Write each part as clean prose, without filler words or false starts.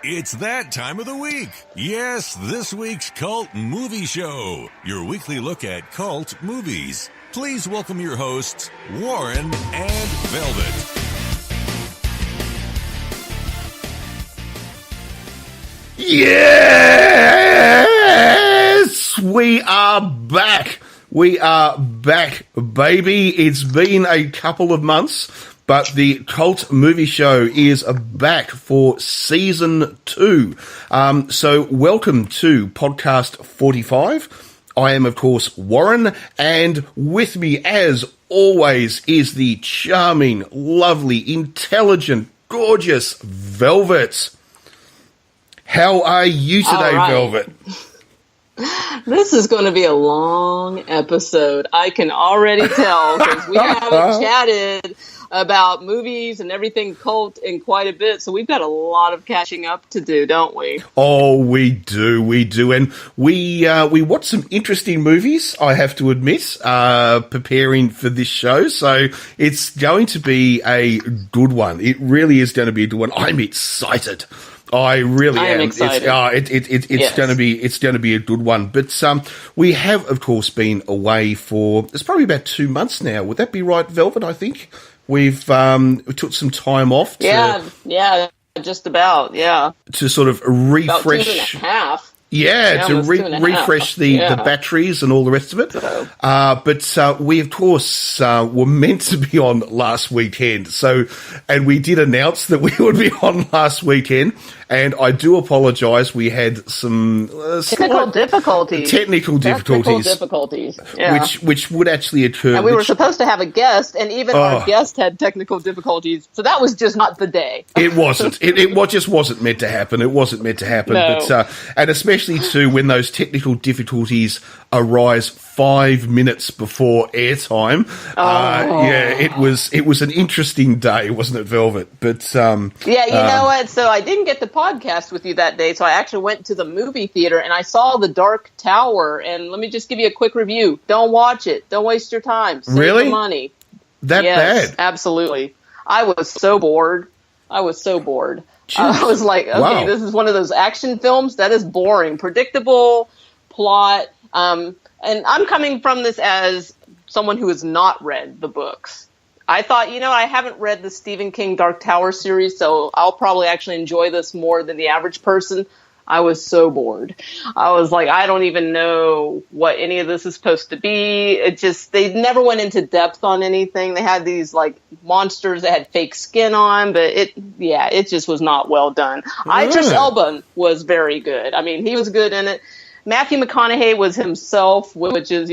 It's that time of the week. Yes, this week's Cult Movie Show, your weekly look at cult movies. Please welcome your hosts, Warren and Velvet. Yes! We are back. We are back, baby. It's been a couple of months, but the Cult Movie Show is back for Season 2. So welcome to Podcast 45. I am, of course, Warren, and with me, as always, is the charming, lovely, intelligent, gorgeous Velvet. How are you today, Velvet? This is going to be a long episode. I can already tell because we haven't chatted about movies and everything cult in quite a bit. So we've got a lot of catching up to do, don't we? Oh, we do. And we watched some interesting movies, I have to admit, preparing for this show. So it's going to be a good one. It really is going to be a good one. I'm excited. I really am. Excited. It's going to be a good one. But we have, of course, been away for it's probably about 2 months now. Would that be right, Velvet? I think we took some time off. Yeah, just about. Yeah, to sort of refresh. About 2.5. Yeah, to refresh the batteries and all the rest of it. So. But we, of course, were meant to be on last weekend. And we did announce that we would be on last weekend. And I do apologise. We had some technical difficulties. Yeah. Which would actually occur. And we were supposed to have a guest, and even our guest had technical difficulties. So that was just not the day. It wasn't. It just wasn't meant to happen. It wasn't meant to happen. No. But and especially too when those technical difficulties arise 5 minutes before airtime. It was an interesting day, wasn't it, Velvet? But you know what? So I didn't get the podcast with you that day, so I actually went to the movie theater and I saw The Dark Tower. And let me just give you a quick review. Don't watch it. Don't waste your time. Save really? The money. That bad? Absolutely. I was so bored. I was like, okay, wow. This is one of those action films that is boring, predictable plot. And I'm coming from this as someone who has not read the books. I thought, I haven't read the Stephen King Dark Tower series, so I'll probably actually enjoy this more than the average person. I was so bored. I was like, I don't even know what any of this is supposed to be. They never went into depth on anything. They had these like monsters that had fake skin on, but it just was not well done. Idris Elba was very good. I mean, he was good in it. Matthew McConaughey was himself, which is,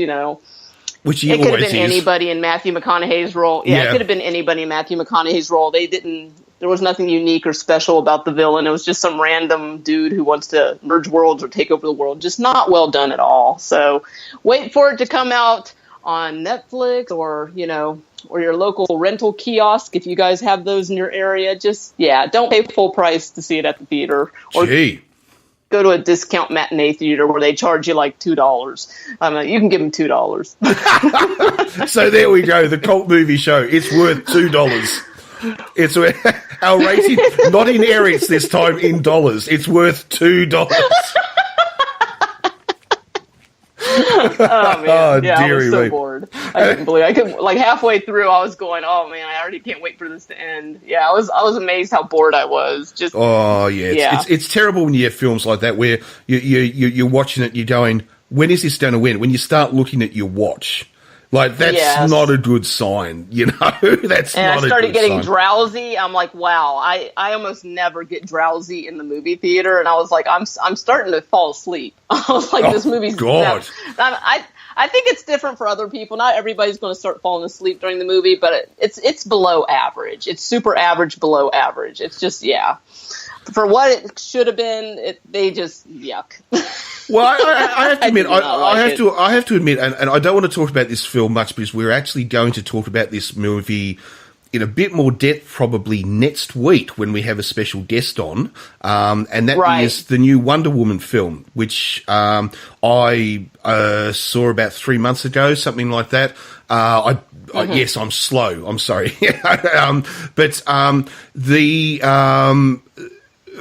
which he it could have always been is. anybody in Matthew McConaughey's role. Yeah, it could have been anybody in Matthew McConaughey's role. There was nothing unique or special about the villain. It was just some random dude who wants to merge worlds or take over the world. Just not well done at all. So wait for it to come out on Netflix or your local rental kiosk if you guys have those in your area. Don't pay full price to see it at the theater. Or go to a discount matinee theater where they charge you like $2. You can give them $2. So there we go. The Cult Movie Show. It's worth $2. It's our rating, not in Eric's this time, in dollars. It's worth $2. Oh, man. Yeah, I was so me. bored. I couldn't believe it. Like halfway through, I was going, oh, man, I already can't wait for this to end. Yeah, I was amazed how bored I was. It's terrible when you have films like that where you're watching it, you're going, when is this going to end? When you start looking at your watch. Like, that's not a good sign, That's not a good sign. And I started getting drowsy. I'm like, wow, I almost never get drowsy in the movie theater. And I was like, I'm starting to fall asleep. I was like, this movie's... God. I think it's different for other people. Not everybody's going to start falling asleep during the movie, but it's below average. It's super average, below average. It's just, for what it should have been, they just yuck. Well, I have to admit, I have to admit, and I don't want to talk about this film much because we're actually going to talk about this movie in a bit more depth probably next week when we have a special guest on, and that is the new Wonder Woman film, which I saw about 3 months ago, something like that. Yes, I'm slow. I'm sorry.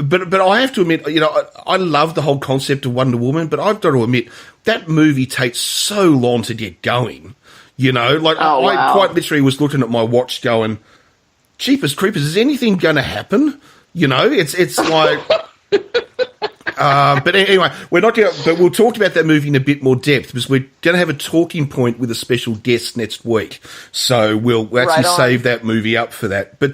but I have to admit, I love the whole concept of Wonder Woman, but I've got to admit that movie takes so long to get going. I quite literally was looking at my watch going, Jeepers Creepers, is anything going to happen? It's like... but anyway, but we'll talk about that movie in a bit more depth because we're going to have a talking point with a special guest next week. So we'll actually save that movie up for that. But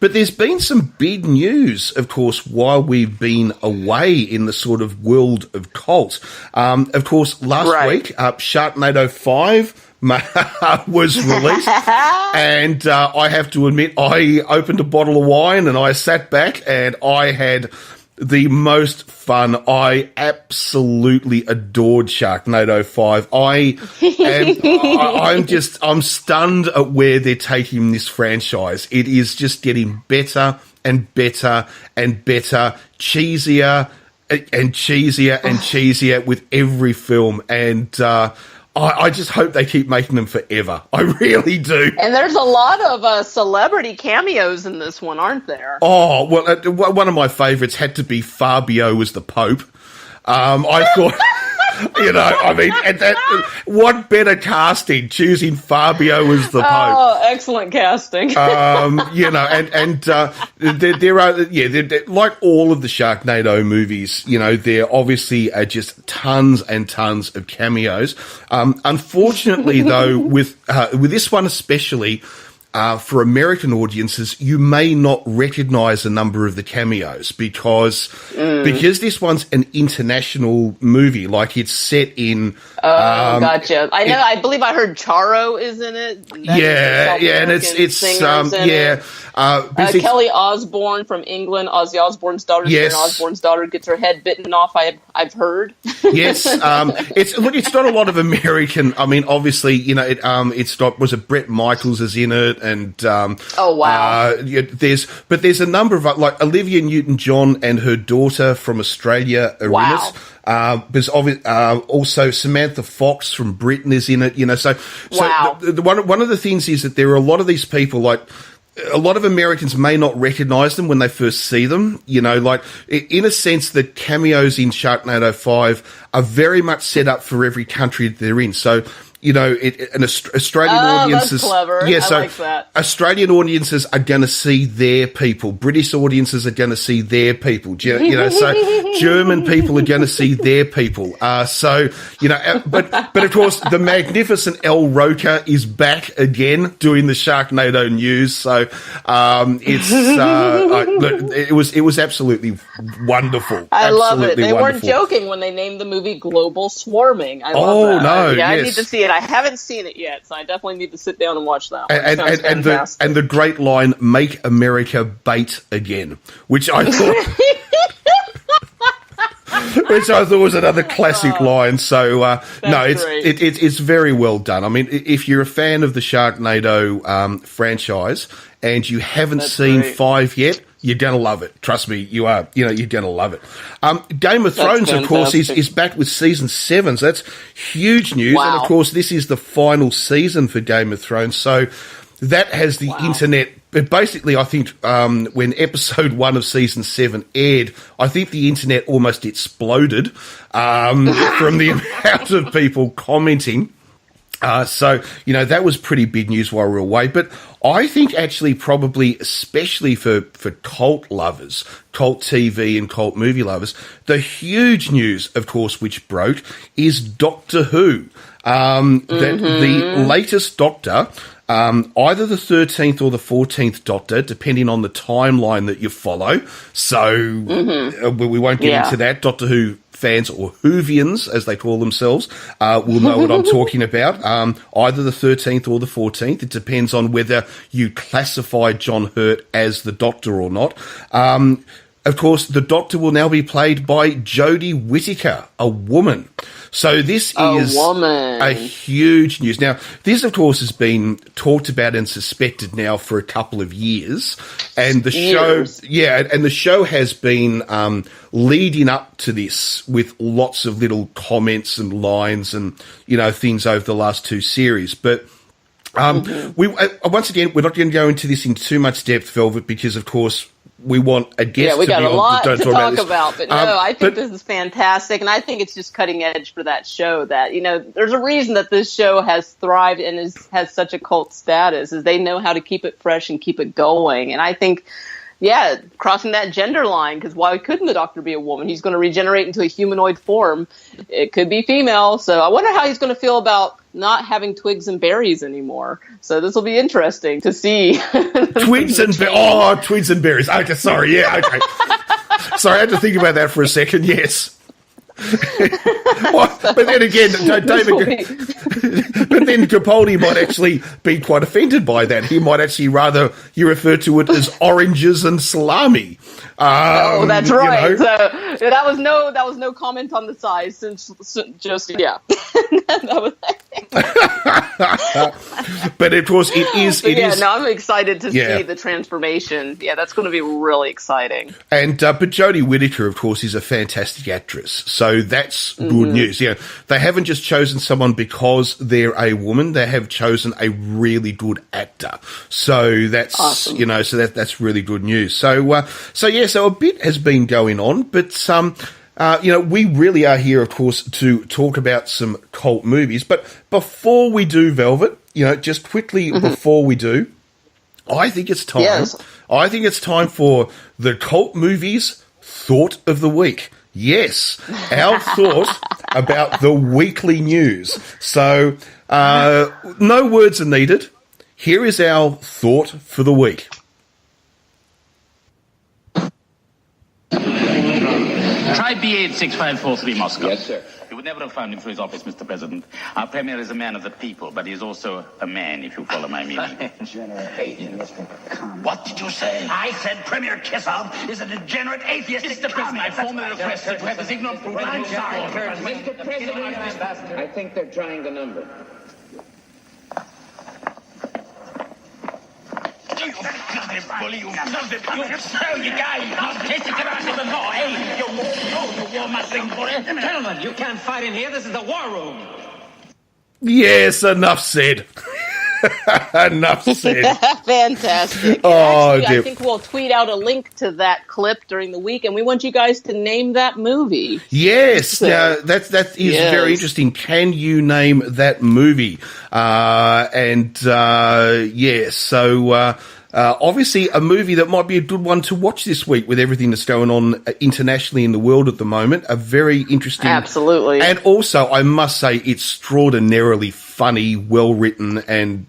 there's been some big news, of course, while we've been away in the sort of world of cult. Of course, last week, Sharknado 5 was released, and I have to admit, I opened a bottle of wine and I sat back and I had the most fun. I absolutely adored Sharknado 5. I'm stunned at where they're taking this franchise. It is just getting better and better and better, cheesier and cheesier and cheesier with every film. And, I just hope they keep making them forever. I really do. And there's a lot of celebrity cameos in this one, aren't there? Oh, well, one of my favourites had to be Fabio as the Pope. I thought... what better casting, choosing Fabio as the Pope. Oh, excellent casting. There are, like all of the Sharknado movies, there obviously are just tons and tons of cameos. Unfortunately, though, with this one especially, for American audiences, you may not recognise a number of the cameos because this one's an international movie. Like, it's set in... gotcha. I believe I heard Charo is in it. And it's Kelly Osbourne from England, Ozzy Osbourne's daughter. Yes. Sharon Osbourne's daughter gets her head bitten off. I've heard. Yes, it's got a lot of American. I mean, obviously, it's got, was it Bret Michaels is in it, and there's a number of like Olivia Newton-John and her daughter from Australia are in it. There's also Samantha Fox from Britain is in it. So one of the things is that there are a lot of these people, like, a lot of Americans may not recognise them when they first see them, like, in a sense, the cameos in Sharknado 5 are very much set up for every country that they're in. So, Australian audiences... that's clever. I like that. Australian audiences are going to see their people. British audiences are going to see their people. So German people are going to see their people. But of course, the magnificent El Roca is back again doing the Sharknado news. So it was absolutely wonderful. I love it. They weren't joking when they named the movie Global Swarming. I love that. No, yes. I need to see it. I haven't seen it yet, so I definitely need to sit down and watch that one. And the great line, "Make America bait again," which I thought was another classic line. So it's very well done. I mean, if you're a fan of the Sharknado franchise and you haven't seen 5 yet, you're going to love it. Trust me, you are. You're going to love it. Game of Thrones, of course, is back with season 7. So that's huge news. Wow. And, of course, this is the final season for Game of Thrones. So that has the internet... But basically, I think when episode 1 of season 7 aired, I think the internet almost exploded from the amount of people commenting. So that was pretty big news while we were away. But I think actually probably, especially for cult lovers, cult TV and cult movie lovers, the huge news, of course, which broke is Doctor Who. That the latest Doctor, either the 13th or the 14th Doctor, depending on the timeline that you follow. So we won't get into that. Doctor Who fans, or Whovians, as they call themselves, will know what I'm talking about. Either the 13th or the 14th. It depends on whether you classify John Hurt as the Doctor or not. Of course, the Doctor will now be played by Jodie Whittaker, a woman. So this is a huge news. Now, this, of course, has been talked about and suspected now for a couple of years. And the show has been leading up to this with lots of little comments and lines and, things over the last 2 series. But we once again, we're not going to go into this in too much depth, Velvet, because, of course, we want a guest Yeah, we got to be a lot on to talk about, but no, I think but this is fantastic, and I think it's just cutting edge for that show. That there's a reason that this show has thrived and has such a cult status, is they know how to keep it fresh and keep it going. And I think, yeah, crossing that gender line, because why couldn't the Doctor be a woman? He's going to regenerate into a humanoid form. It could be female, so I wonder how he's going to feel about not having twigs and berries anymore. So this will be interesting to see. Twigs and berries. Okay, sorry, yeah, okay. Sorry, I had to think about that for a second. Yes. Well, but then again, David, but then Capaldi might actually be quite offended by that. He might actually rather you refer to it as oranges and salami. Oh, that's right. So that was no comment on the size, since just yeah. But of course, it is. No, I'm excited to see the transformation. Yeah, that's going to be really exciting. And but Jodie Whittaker, of course, is a fantastic actress, so that's good news. Yeah, they haven't just chosen someone because they're a woman; they have chosen a really good actor. So that's awesome. So that's really good news. So so a bit has been going on, but we really are here, of course, to talk about some cult movies. But before we do, Velvet, just quickly before we do, I think it's time. Yes. I think it's time for the cult movies thought of the week. Yes, our thought about the weekly news. So no words are needed. Here is our thought for the week. Try BA6543 Moscow. Yes, sir. You would never have found him through his office, Mr. President. Our Premier is a man of the people, but he is also a man, if you follow my meaning. Degenerate atheist. What did you say? I said Premier Kissel is a degenerate atheist. Mr. President, I formally request that you have this ignorant brute. I'm sorry, Mr. President, I think they're trying the number. You bloody bully, you bloody you guy, you tasted your ass in the law, eh? You war mustang boy. Gentlemen, you can't fight in here. This is the war room. Yes, enough said. Enough said. Fantastic. Oh, Actually, I think we'll tweet out a link to that clip during the week, and we want you guys to name that movie. Yes, So, that is very interesting. Can you name that movie? Obviously a movie that might be a good one to watch this week with everything that's going on internationally in the world at the moment. A very interesting. Absolutely. And also, I must say, extraordinarily funny, well written,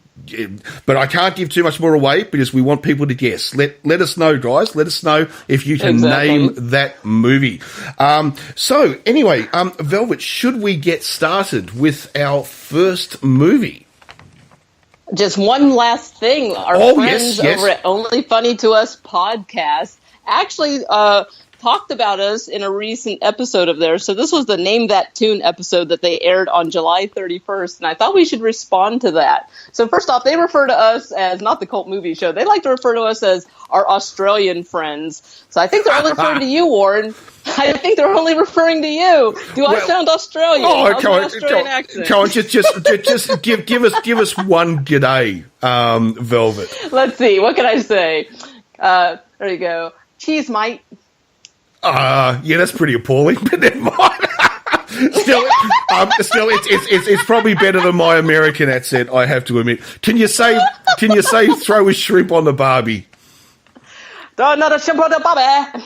but I can't give too much more away because we want people to guess. Let us know, guys. Let us know if you can name that movie. So anyway, Velvet, should we get started with our first movie? Just one last thing. Our friends over at Only Funny to Us podcast actually talked about us in a recent episode of theirs. So this was the Name That Tune episode that they aired on July 31st, and I thought we should respond to that. So first off, they refer to us as not the Cult Movie Show. They like to refer to us as our Australian friends. So I think they're only referring to you, Warren. I think they're only referring to you. I sound Australian? Oh, come on, just give us one g'day, Velvet. Let's see. What can I say? There you go. Cheese, mate. Yeah, that's pretty appalling, but never mind. Still, it's probably better than my American accent, I have to admit. Can you say throw a shrimp on the barbie? Throw another shrimp on the barbie.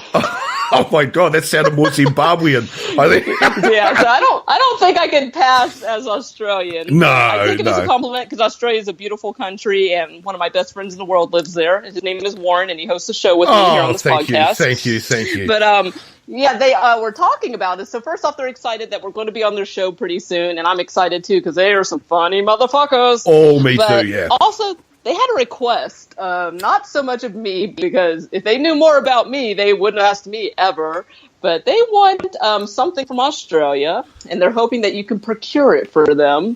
Oh my God, that sounded more Zimbabwean. I think. Yeah, so I don't think I can pass as Australian. No, I think it is a compliment because Australia is a beautiful country, and one of my best friends in the world lives there. His name is Warren, and he hosts a show with me here on this podcast. Thank you. But yeah, they were talking about it. So first off, they're excited that we're going to be on their show pretty soon, and I'm excited too because they are some funny motherfuckers. Oh, me too. Yeah. Also, they had a request, not so much of me, because if they knew more about me, they wouldn't have asked me ever. But they want something from Australia, and they're hoping that you can procure it for them.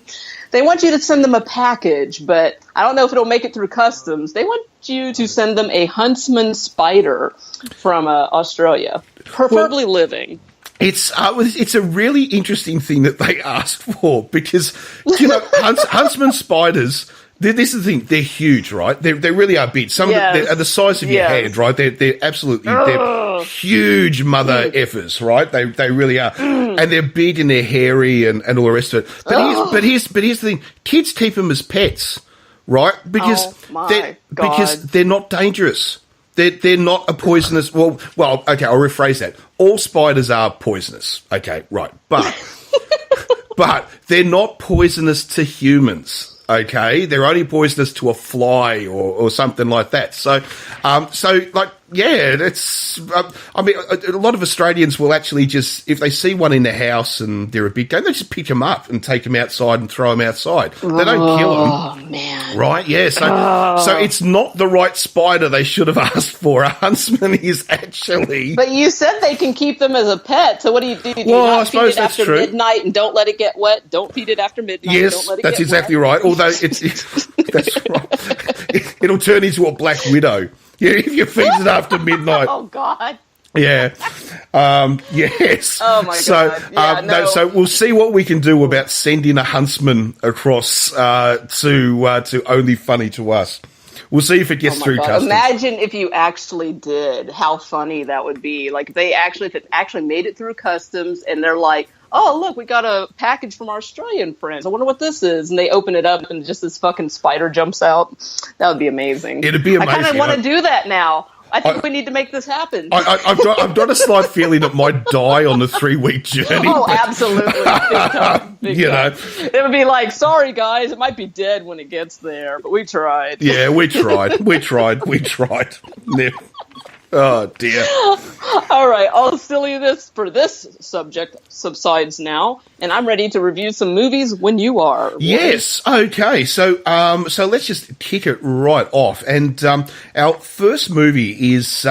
They want you to send them a package, but I don't know if it'll make it through customs. They want you to send them a huntsman spider from Australia, preferably living. It's a really interesting thing that they asked for because, huntsman spiders This is the thing. They're huge, right? They really are big. Some of them are the size of your hand, right? They're absolutely they're huge mother effers, right? They really are, and they're big and they're hairy and all the rest of it. But here's the thing: kids keep them as pets, right? Because they're not dangerous. They're not a poisonous. Well, okay. I'll rephrase that. All spiders are poisonous. Okay, right, but they're not poisonous to humans. Okay, they're only poisonous to a fly or something like that. So that's. I mean, a lot of Australians will actually just, if they see one in their house and they're a big game, they just pick them up and take them outside and throw them outside. They don't kill them. Oh man! Right? Yeah. So it's not the right spider they should have asked for. A huntsman is actually. But you said they can keep them as a pet. So what do? Do you not feed it after midnight and don't let it get wet? Don't feed it after midnight. Yes, don't let it that's get exactly wet. right. Although that's right. It'll turn into a black widow. Yeah, if you feed it after midnight. Oh God. Yeah. Yes. Oh my God. Yeah, so we'll see what we can do about sending a huntsman across to Only Funny to Us. We'll see if it gets through customs. Imagine if you actually did. How funny that would be. Like if it actually made it through customs and they're like, oh, look, we got a package from our Australian friends. I wonder what this is. And they open it up and just this fucking spider jumps out. That would be amazing. It'd be amazing. I kind of want to do that now. I think we need to make this happen. I've got a slight feeling it might die on the 3-week journey. Oh, absolutely. Big time. Big time. It would be like, sorry, guys, it might be dead when it gets there, but we tried. Yeah, we tried. Yeah. Oh, dear. All right, all silliness for this subject subsides now, and I'm ready to review some movies when you are. Yes, okay. So let's just kick it right off. And our first movie is,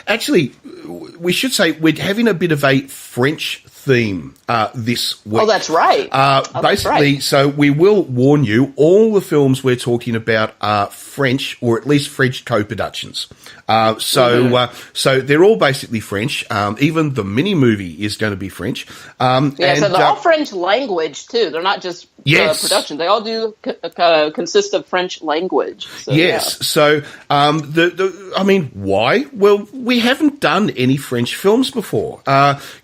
actually, we should say we're having a bit of a French theme this week. Oh, that's right. Basically, right. So we will warn you, all the films we're talking about are French, or at least French co-productions. So they're all basically French. Even the mini movie is going to be French. So they're all French language too. They're not just production. They all do consist of French language. So, yes. So I mean, why? Well, we haven't done any French films before.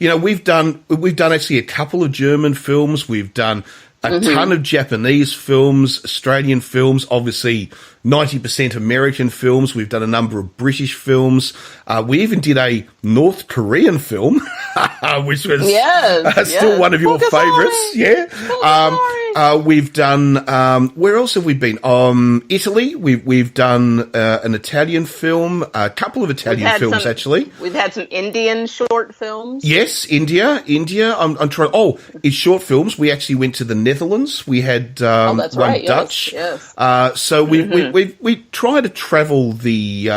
We've done actually a couple of German films. We've done a ton of Japanese films, Australian films, obviously 90% American films. We've done a number of British films. We even did a North Korean film, which was still one of your favourites. Yeah. We've done, where else have we been? Italy. We've done an Italian film, a couple of Italian films, actually. We've had some Indian short films. Yes, India. I'm trying. Oh, in short films, we actually went to the Netherlands. We had one Dutch. Yes. So we try to travel the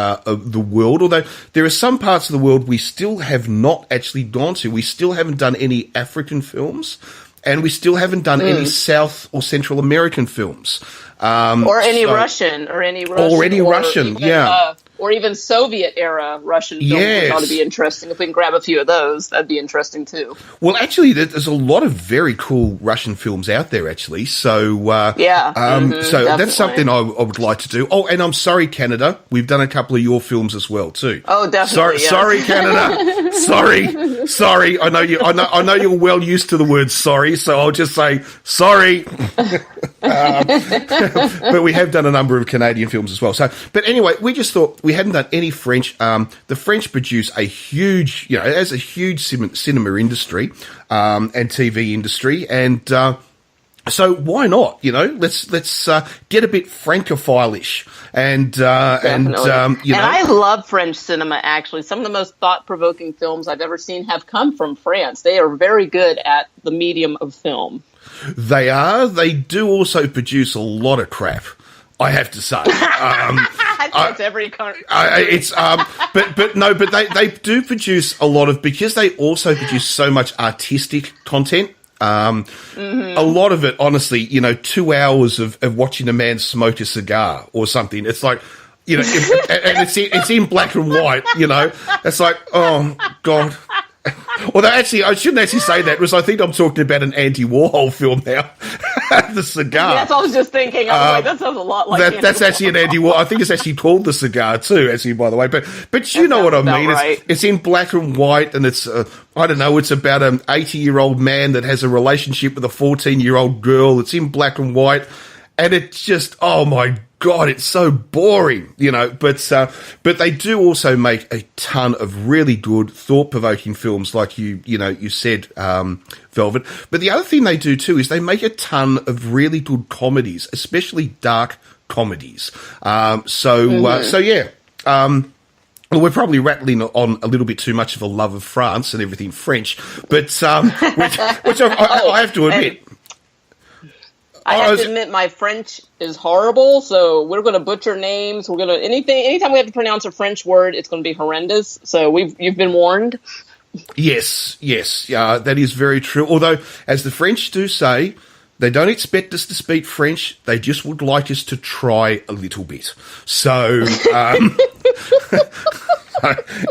world, although there are some parts of the world we still have not actually gone to. We still haven't done any African films, and we still haven't done any South or Central American films. Or any Russian. Or even Soviet era Russian films would ought to be interesting. If we can grab a few of those, that'd be interesting too. Well, actually, there's a lot of very cool Russian films out there, actually. So, so that's something I would like to do. Oh, and I'm sorry, Canada. We've done a couple of your films as well too. Oh, definitely. Sorry, Canada. sorry. I know you're well used to the word sorry, so I'll just say sorry. But we have done a number of Canadian films as well. So, but anyway, we just thought we hadn't done any French. The French produce a huge, as a huge cinema industry and TV industry, and so why not? Let's get a bit Francophile-ish, and I love French cinema. Actually, some of the most thought-provoking films I've ever seen have come from France. They are very good at the medium of film. They are. They do also produce a lot of crap, I have to say. That's every country. But they do produce a lot of, because they also produce so much artistic content. A lot of it, honestly, 2 hours of watching a man smoke a cigar or something. It's like, and it's in black and white. It's like, oh God. Although actually, I shouldn't actually say that because I think I'm talking about an Andy Warhol film now. The Cigar. That's what I was just thinking. I was like, that sounds a lot like that's actually an Andy Warhol. I think it's actually called The Cigar too, actually, by the way. But you know what I mean. Right. It's in black and white, and it's, I don't know, it's about an 80-year-old man that has a relationship with a 14-year-old girl. It's in black and white, and it's just, oh my God, it's so boring, you know, but they do also make a ton of really good, thought-provoking films, like you said, Velvet. But the other thing they do too is they make a ton of really good comedies, especially dark comedies. So yeah. Well, we're probably rattling on a little bit too much of a love of France and everything French, but which I have to admit. I have to admit my French is horrible, so we're going to butcher names. We're going to anytime we have to pronounce a French word, it's going to be horrendous. So you've been warned. Yes, that is very true. Although, as the French do say, they don't expect us to speak French. They just would like us to try a little bit. So,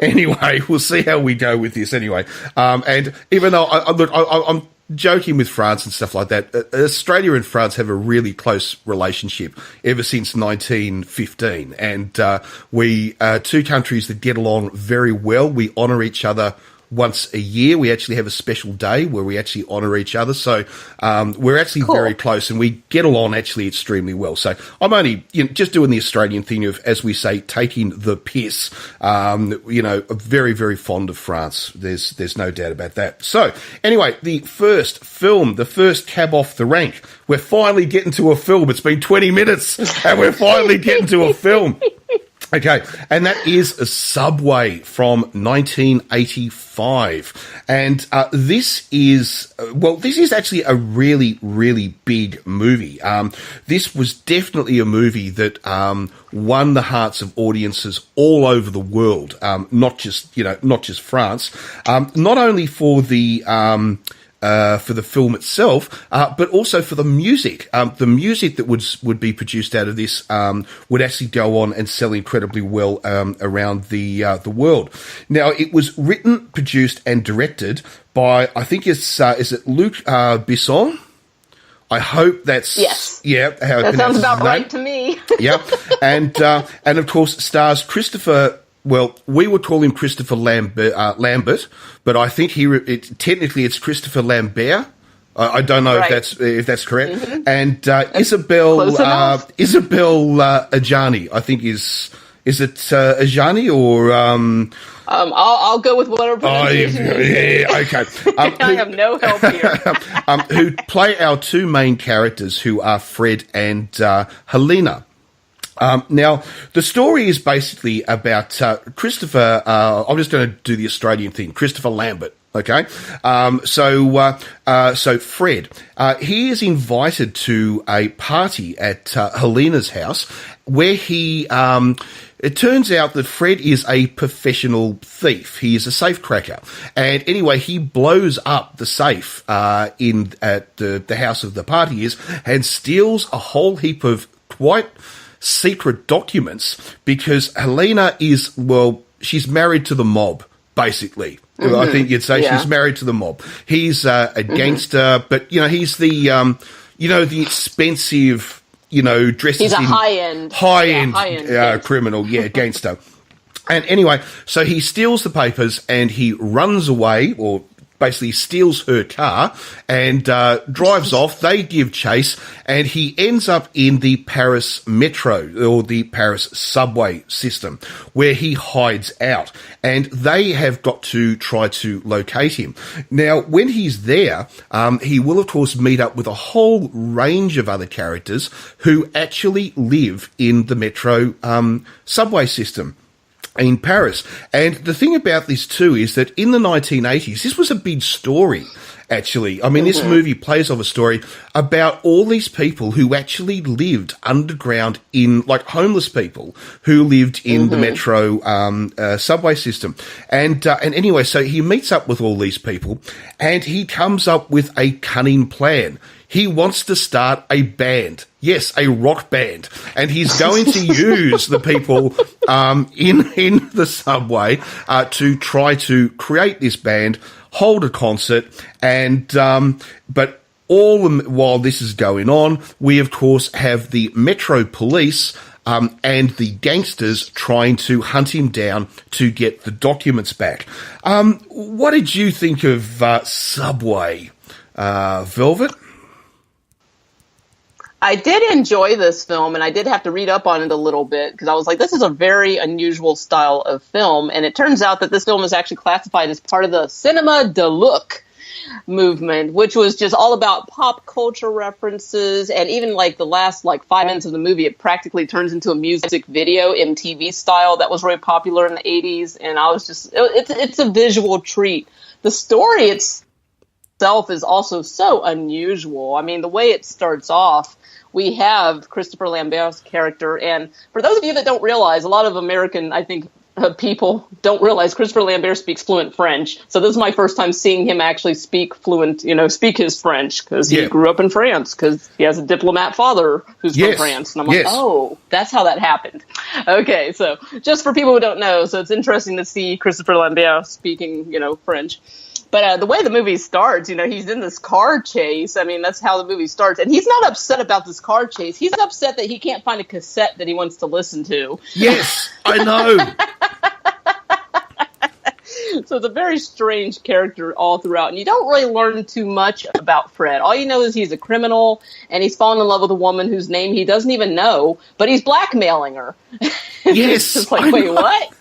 anyway, we'll see how we go with this anyway. And even though I'm joking with France and stuff like that, Australia and France have a really close relationship ever since 1915. And we two countries that get along very well. We honour each other once a year. We actually have a special day where we actually honour each other. So we're actually very close, and we get along actually extremely well. So I'm only just doing the Australian thing of, as we say, taking the piss. Very, very fond of France. There's no doubt about that. So anyway, the first film, the first cab off the rank. We're finally getting to a film. It's been 20 minutes and we're finally getting to a film. Okay, and that is a Subway from 1985. And this is actually a really, really big movie. This was definitely a movie that won the hearts of audiences all over the world, not just France. Not only for the film itself, but also for the music. The music that would be produced out of this would actually go on and sell incredibly well around the world. Now, it was written, produced, and directed by, I think is it Luc Besson? I hope that's how that sounds about right to me. Yeah, and of course stars Christopher. Well, we would call him Christopher Lambert, but I think technically it's Christopher Lambert. I don't know if that's correct. Mm-hmm. And Isabel Adjani, I think is it Adjani or I'll go with whatever pronunciation. Okay. I have no help here. Who play our two main characters, who are Fred and Helena. Now, the story is basically about Christopher. I'm just going to do the Australian thing. Christopher Lambert. Okay. So Fred, he is invited to a party at Helena's house, where he. It turns out that Fred is a professional thief. He is a safe cracker, and anyway, he blows up the safe at the house of the party and steals a whole heap of quite secret documents, because Helena is, she's married to the mob, basically. Mm-hmm. I think you'd say she's married to the mob. He's a gangster, but he's the the expensive, dresses. He's a in high-end criminal, gangster. And anyway, so he steals the papers and he runs away, or basically steals her car and drives off. They give chase, and he ends up in the Paris metro, or the Paris subway system, where he hides out, and they have got to try to locate him. Now, when he's there, he will of course meet up with a whole range of other characters who actually live in the metro subway system in Paris. And the thing about this too is that in the 1980s, this was a big story, actually. I mean, this movie plays off a story about all these people who actually lived underground, in like homeless people who lived in the metro subway system. And anyway, so he meets up with all these people, and he comes up with a cunning plan. he wants to start a band. Yes, a rock band. And he's going to use the people in the subway to try to create this band, hold a concert, and but while this is going on, we, of course, have the Metro Police and the gangsters trying to hunt him down to get the documents back. What did you think of Subway, Velvet? I did enjoy this film, and I did have to read up on it a little bit because I was like, this is a very unusual style of film. And it turns out that this film is actually classified as part of the cinema de look movement, which was just all about pop culture references. And even like the last 5 minutes of the movie, it practically turns into a music video, MTV style, that was really popular in the 80s. And I was just, it's a visual treat. The story itself is also so unusual. I mean, the way it starts off, we have Christopher Lambert's character. And for those of you that don't realize, a lot of American, I think, people don't realize Christopher Lambert speaks fluent French. So this is my first time seeing him actually speak his French, because he grew up in France, because he has a diplomat father who's from France. And I'm like, oh, that's how that happened. Okay, so just for people who don't know, so it's interesting to see Christopher Lambert speaking, French. But the way the movie starts, he's in this car chase. I mean, that's how the movie starts. And he's not upset about this car chase. He's upset that he can't find a cassette that he wants to listen to. Yes, I know. So it's a very strange character all throughout. And you don't really learn too much about Fred. All you know is he's a criminal, and he's fallen in love with a woman whose name he doesn't even know, but he's blackmailing her. Yes. It's like, wait, what?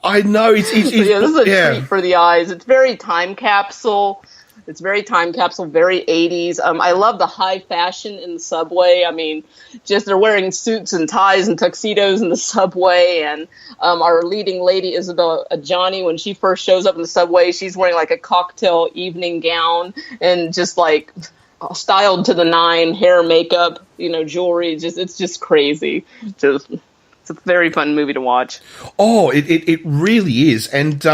I know. This is a treat for the eyes. It's very time capsule. Very 80s. I love the high fashion in the subway. I mean, just they're wearing suits and ties and tuxedos in the subway. And our leading lady, Isabella Adjani, when she first shows up in the subway, she's wearing like a cocktail evening gown and just like styled to the nine, hair, makeup, jewelry. It's just crazy. It's a very fun movie to watch. Oh, it really is. And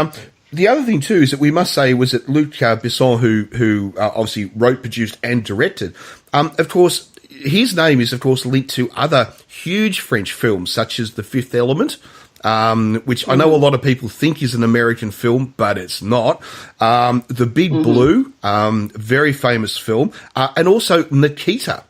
the other thing, too, is that we must say was that Luc Besson, who obviously wrote, produced, and directed, of course, his name is, of course, linked to other huge French films, such as The Fifth Element, which I know a lot of people think is an American film, but it's not. The Big Blue, very famous film, and also Nikita,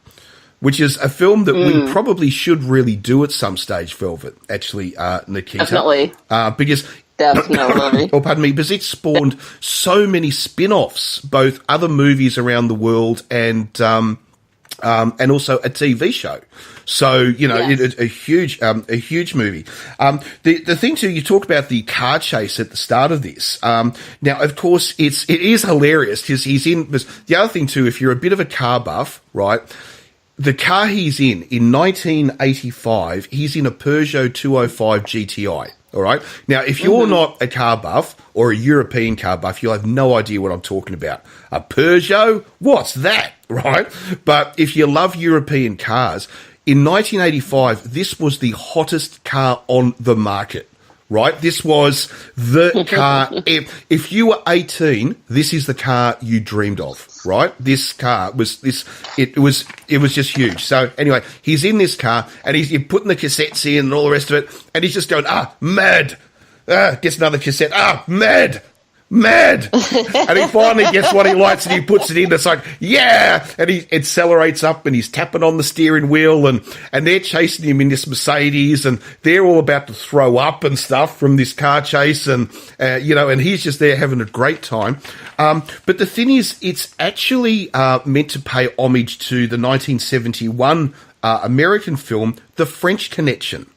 which is a film that we probably should really do at some stage, Velvet, actually, Nikita. Definitely. Because... Definitely. Oh, pardon me, because it spawned so many spin-offs, both other movies around the world and also a TV show. So, it's a huge movie. The thing too, you talk about the car chase at the start of this. Now, of course, it is hilarious because the other thing too, if you're a bit of a car buff, right? The car he's in 1985, he's in a Peugeot 205 GTI. All right. Now, if you're not a car buff or a European car buff, you'll have no idea what I'm talking about. A Peugeot? What's that? Right. But if you love European cars, in 1985, this was the hottest car on the market. Right. This was the car. If you were 18, this is the car you dreamed of. Right. This car was it was just huge. So anyway, he's in this car and he's putting the cassettes in and all the rest of it. And he's just going, mad. Gets another cassette. Mad. And he finally gets what he likes and he puts it in. It's like, yeah. And he accelerates up and he's tapping on the steering wheel and they're chasing him in this Mercedes and they're all about to throw up and stuff from this car chase. And, and he's just there having a great time. But the thing is, it's actually meant to pay homage to the 1971 American film, The French Connection.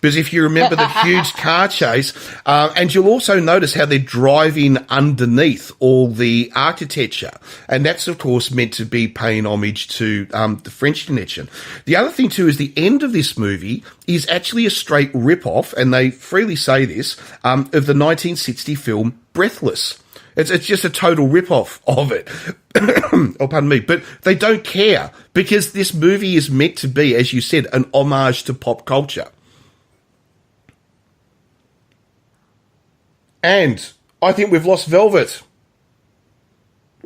Because if you remember the huge car chase, and you'll also notice how they're driving underneath all the architecture. And that's, of course, meant to be paying homage to the French Connection. The other thing, too, is the end of this movie is actually a straight rip-off, and they freely say this, of the 1960 film Breathless. It's just a total rip-off of it. Oh, pardon me. But they don't care, because this movie is meant to be, as you said, an homage to pop culture. And I think we've lost Velvet.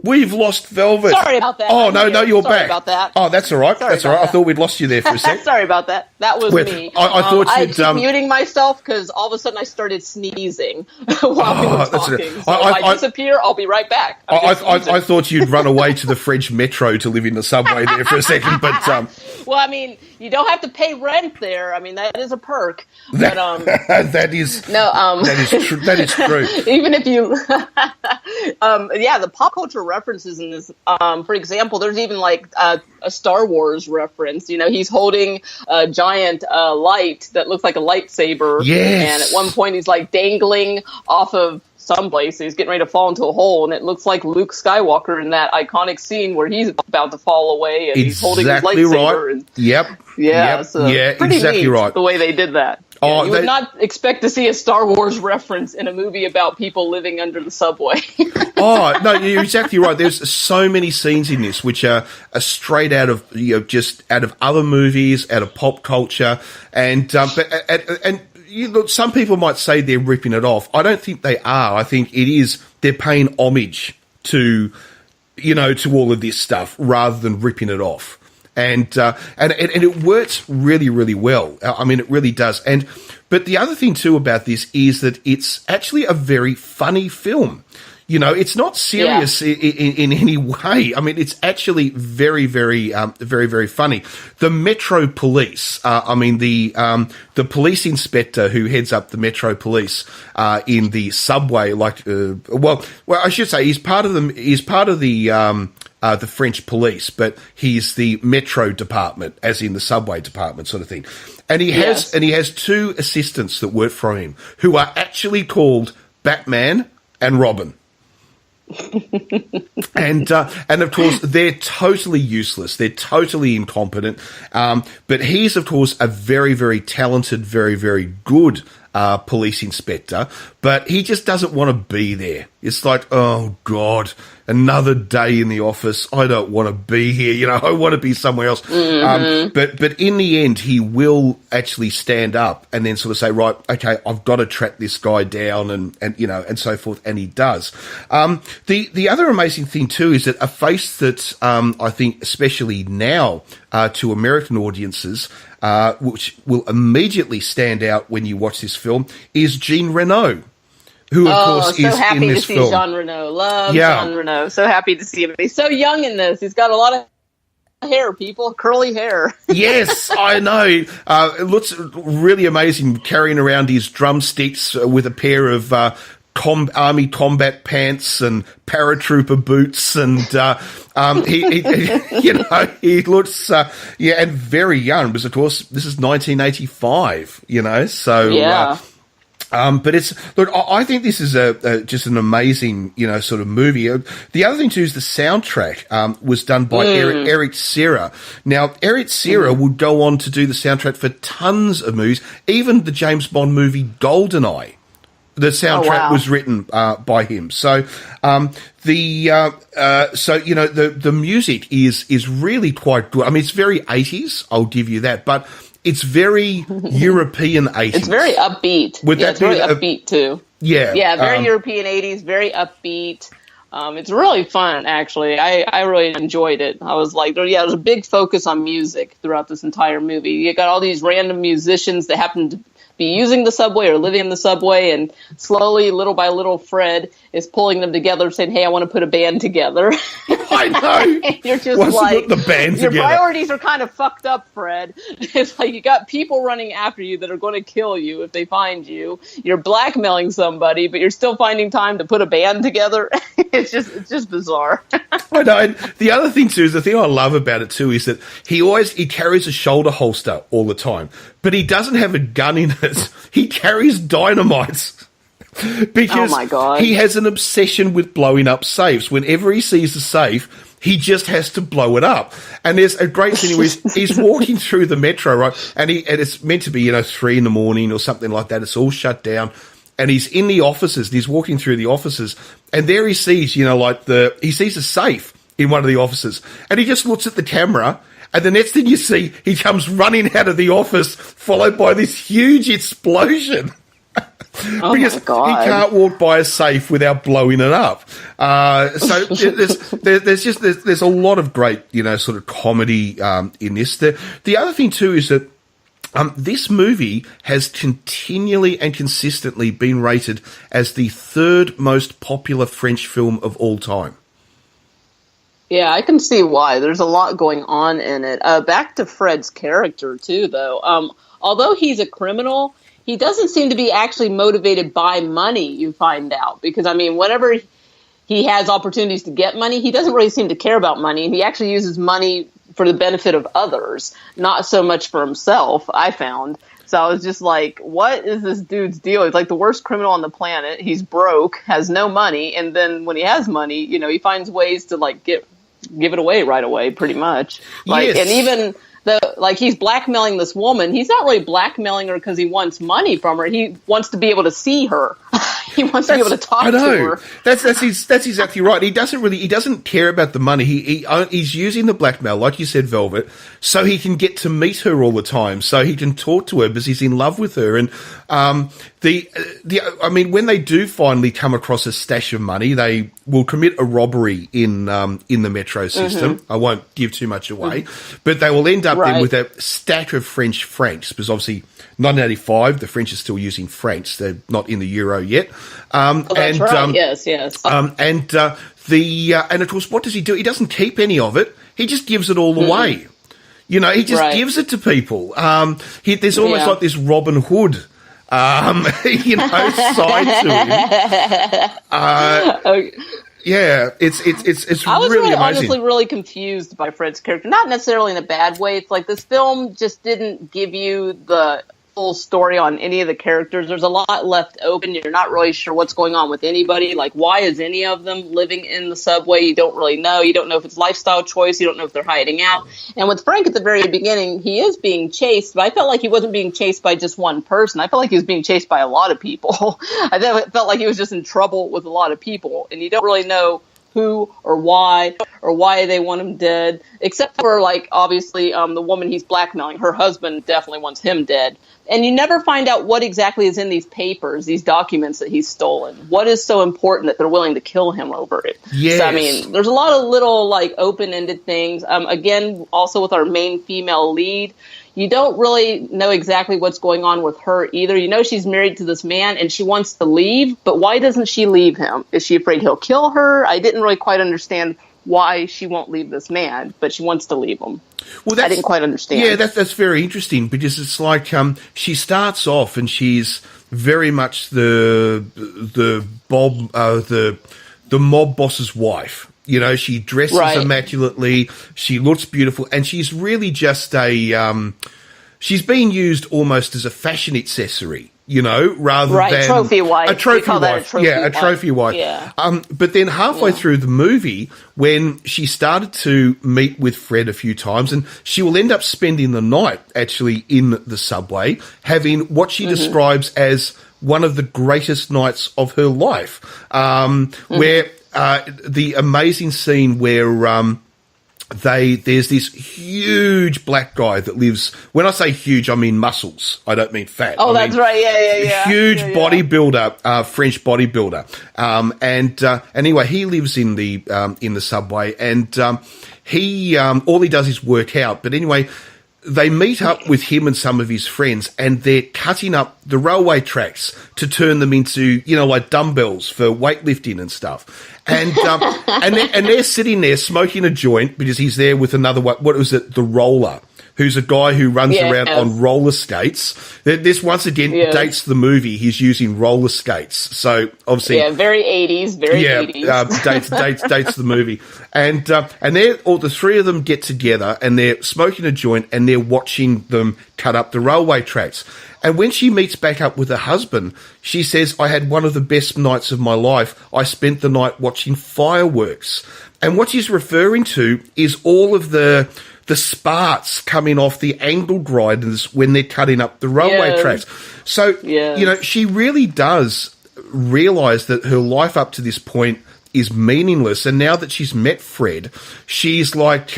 We've lost Velvet. Sorry about that. Oh, no, you're Sorry back. about that. Oh, that's all right. That's all right. I thought we'd lost you there for a sec. Sorry about that. That was me. I thought I you'd... keep muting myself because all of a sudden I started sneezing while we were talking. So if I disappear, I'll be right back. I thought you'd run away to the French metro to live in the subway there for a second, but... Well, I mean, you don't have to pay rent there. I mean, that is a perk. But, that is true. Even if you... the pop culture references in this, for example, there's even like a Star Wars reference. You know, he's holding a giant light that looks like a lightsaber. Yes. And at one point he's like dangling off of someplace. He's getting ready to fall into a hole, and it looks like Luke Skywalker in that iconic scene where he's about to fall away and he's holding his lightsaber. Right. And, yep. Pretty exactly neat, right. The way they did that. You would not expect to see a Star Wars reference in a movie about people living under the subway. Oh, no, you're exactly right. There's so many scenes in this which are straight out of, just out of other movies, out of pop culture. And look, some people might say they're ripping it off. I don't think they are. I think they're paying homage to, to all of this stuff rather than ripping it off. And it works really, really well. I mean, it really does. But the other thing too about this is that it's actually a very funny film. It's not serious in any way. I mean, it's actually very, very, very, very funny. The Metro Police, the police inspector who heads up the Metro Police, in the subway, I should say he's part of the French police, but he's the Metro department, as in the subway department sort of thing. And he has two assistants that work for him who are actually called Batman and Robin. and of course they're totally useless. They're totally incompetent. But he's of course a very, very talented, very, very good police inspector, but he just doesn't want to be there. It's like, oh God, another day in the office. I don't want to be here. I want to be somewhere else. Mm-hmm. But in the end, he will actually stand up and then sort of say, right, okay, I've got to track this guy down and so forth. And he does. The other amazing thing too is that a face that, I think, especially now, to American audiences, which will immediately stand out when you watch this film, is Jean Reno, who of course is in this film. So happy to see Jean Reno. Love Jean Reno. So happy to see him. He's so young in this. He's got a lot of hair, people. Curly hair. Yes, I know. It looks really amazing carrying around his drumsticks with a pair of army combat pants and paratrooper boots, and he looks and very young, because of course this is 1985, so but I think this is just an amazing sort of movie. The other thing too is the soundtrack was done by Eric Serra. Now Eric Serra would go on to do the soundtrack for tons of movies, even the James Bond movie GoldenEye. The soundtrack was written by him. So the music is really quite good. I mean, it's very 80s, I'll give you that, but it's very European 80s. It's very upbeat. It's very upbeat too. Yeah. Yeah, very European 80s, very upbeat. It's really fun, actually. I really enjoyed it. I was like, there's a big focus on music throughout this entire movie. You got all these random musicians that happen to be using the subway or living in the subway, and slowly, little by little, Fred is pulling them together, saying, "Hey, I want to put a band together." I know. You're just like, the band your together. priorities are kind of fucked up, Fred. It's like you got people running after you that are going to kill you if they find you. You're blackmailing somebody, but you're still finding time to put a band together. It's just bizarre. I know. And the other thing too is the thing I love about it too is that he carries a shoulder holster all the time, but he doesn't have a gun in it. He carries dynamite. Because oh my God. He has an obsession with blowing up safes. Whenever he sees a safe, he just has to blow it up. And there's a great scene where he's walking through the metro, right? And it's meant to be, 3 a.m. or something like that. It's all shut down. And he's in the offices, and he's walking through the offices, and there he sees, he sees a safe in one of the offices, and he just looks at the camera, and the next thing you see, he comes running out of the office, followed by this huge explosion. Oh because my God. he can't walk by a safe without blowing it up. So there's a lot of great, sort of comedy in this. The other thing too is that this movie has continually and consistently been rated as the third most popular French film of all time. Yeah, I can see why. There's a lot going on in it. Back to Fred's character, too, though. Although he's a criminal, he doesn't seem to be actually motivated by money, you find out. Because, whenever he has opportunities to get money, he doesn't really seem to care about money. And he actually uses money for the benefit of others, not so much for himself, I found. So I was just like, what is this dude's deal? He's like the worst criminal on the planet. He's broke, has no money. And then when he has money, he finds ways to, give it away right away, pretty much. Yes. And even he's blackmailing this woman. He's not really blackmailing her because he wants money from her. He wants to be able to see her. He wants to be able to talk to her. That's exactly right. He doesn't care about the money. He's using the blackmail, like you said, Velvet, so he can get to meet her all the time, so he can talk to her because he's in love with her. And when they do finally come across a stash of money, they will commit a robbery in the metro system. I won't give too much away, but they will end up then with a stack of French francs, because obviously 1985, the French are still using francs. They're not in the euro yet. That's right. Yes. And of course, what does he do? He doesn't keep any of it. He just gives it all away. He just gives it to people. There's almost like this Robin Hood, side to him. Yeah, it's I was really amazing. honestly really confused by Fred's character. Not necessarily in a bad way. It's like this film just didn't give you the full story on any of the characters. There's a lot left open. You're not really sure what's going on with anybody. Like, why is any of them living in the subway? You don't really know. You don't know if it's lifestyle choice. You don't know if they're hiding out. And with Frank at the very beginning, he is being chased, but I felt like he wasn't being chased by just one person. I felt like he was being chased by a lot of people. I felt like he was just in trouble with a lot of people, and you don't really know who or why they want him dead, except for, obviously, the woman he's blackmailing. Her husband definitely wants him dead. And you never find out what exactly is in these papers, these documents that he's stolen. What is so important that they're willing to kill him over it? Yes. So, there's a lot of little, open-ended things. Again, also with our main female lead, you don't really know exactly what's going on with her either. You know she's married to this man and she wants to leave, but why doesn't she leave him? Is she afraid he'll kill her? I didn't really quite understand why she won't leave this man, but she wants to leave him. Well, I didn't quite understand. Yeah, that's very interesting, because it's like she starts off and she's very much the mob boss's wife. She dresses immaculately, she looks beautiful, and she's really just she's being used almost as a fashion accessory, rather than trophy wife. A trophy wife. A trophy wife. Yeah. But then halfway through the movie, when she started to meet with Fred a few times, and she will end up spending the night actually in the subway, having what she describes as one of the greatest nights of her life, where the amazing scene where there's this huge black guy that lives. When I say huge, I mean muscles. I don't mean fat. Oh, that's right. Yeah. Huge bodybuilder, French bodybuilder. And anyway, he lives in the subway, and he all he does is work out. But anyway, they meet up with him and some of his friends, and they're cutting up the railway tracks to turn them into, like dumbbells for weightlifting and stuff. And and they're sitting there smoking a joint because he's there with another one. What was it? The roller, who's a guy who runs around on roller skates. This once again dates the movie. He's using roller skates, so obviously, very 80s, very 80s. Dates the movie. And they're all the three of them get together and they're smoking a joint and they're watching them cut up the railway tracks. And when she meets back up with her husband, she says, "I had one of the best nights of my life. I spent the night watching fireworks." And what she's referring to is all of the sparks coming off the angle grinders when they're cutting up the railway tracks. So, she really does realise that her life up to this point is meaningless. And now that she's met Fred, she's like,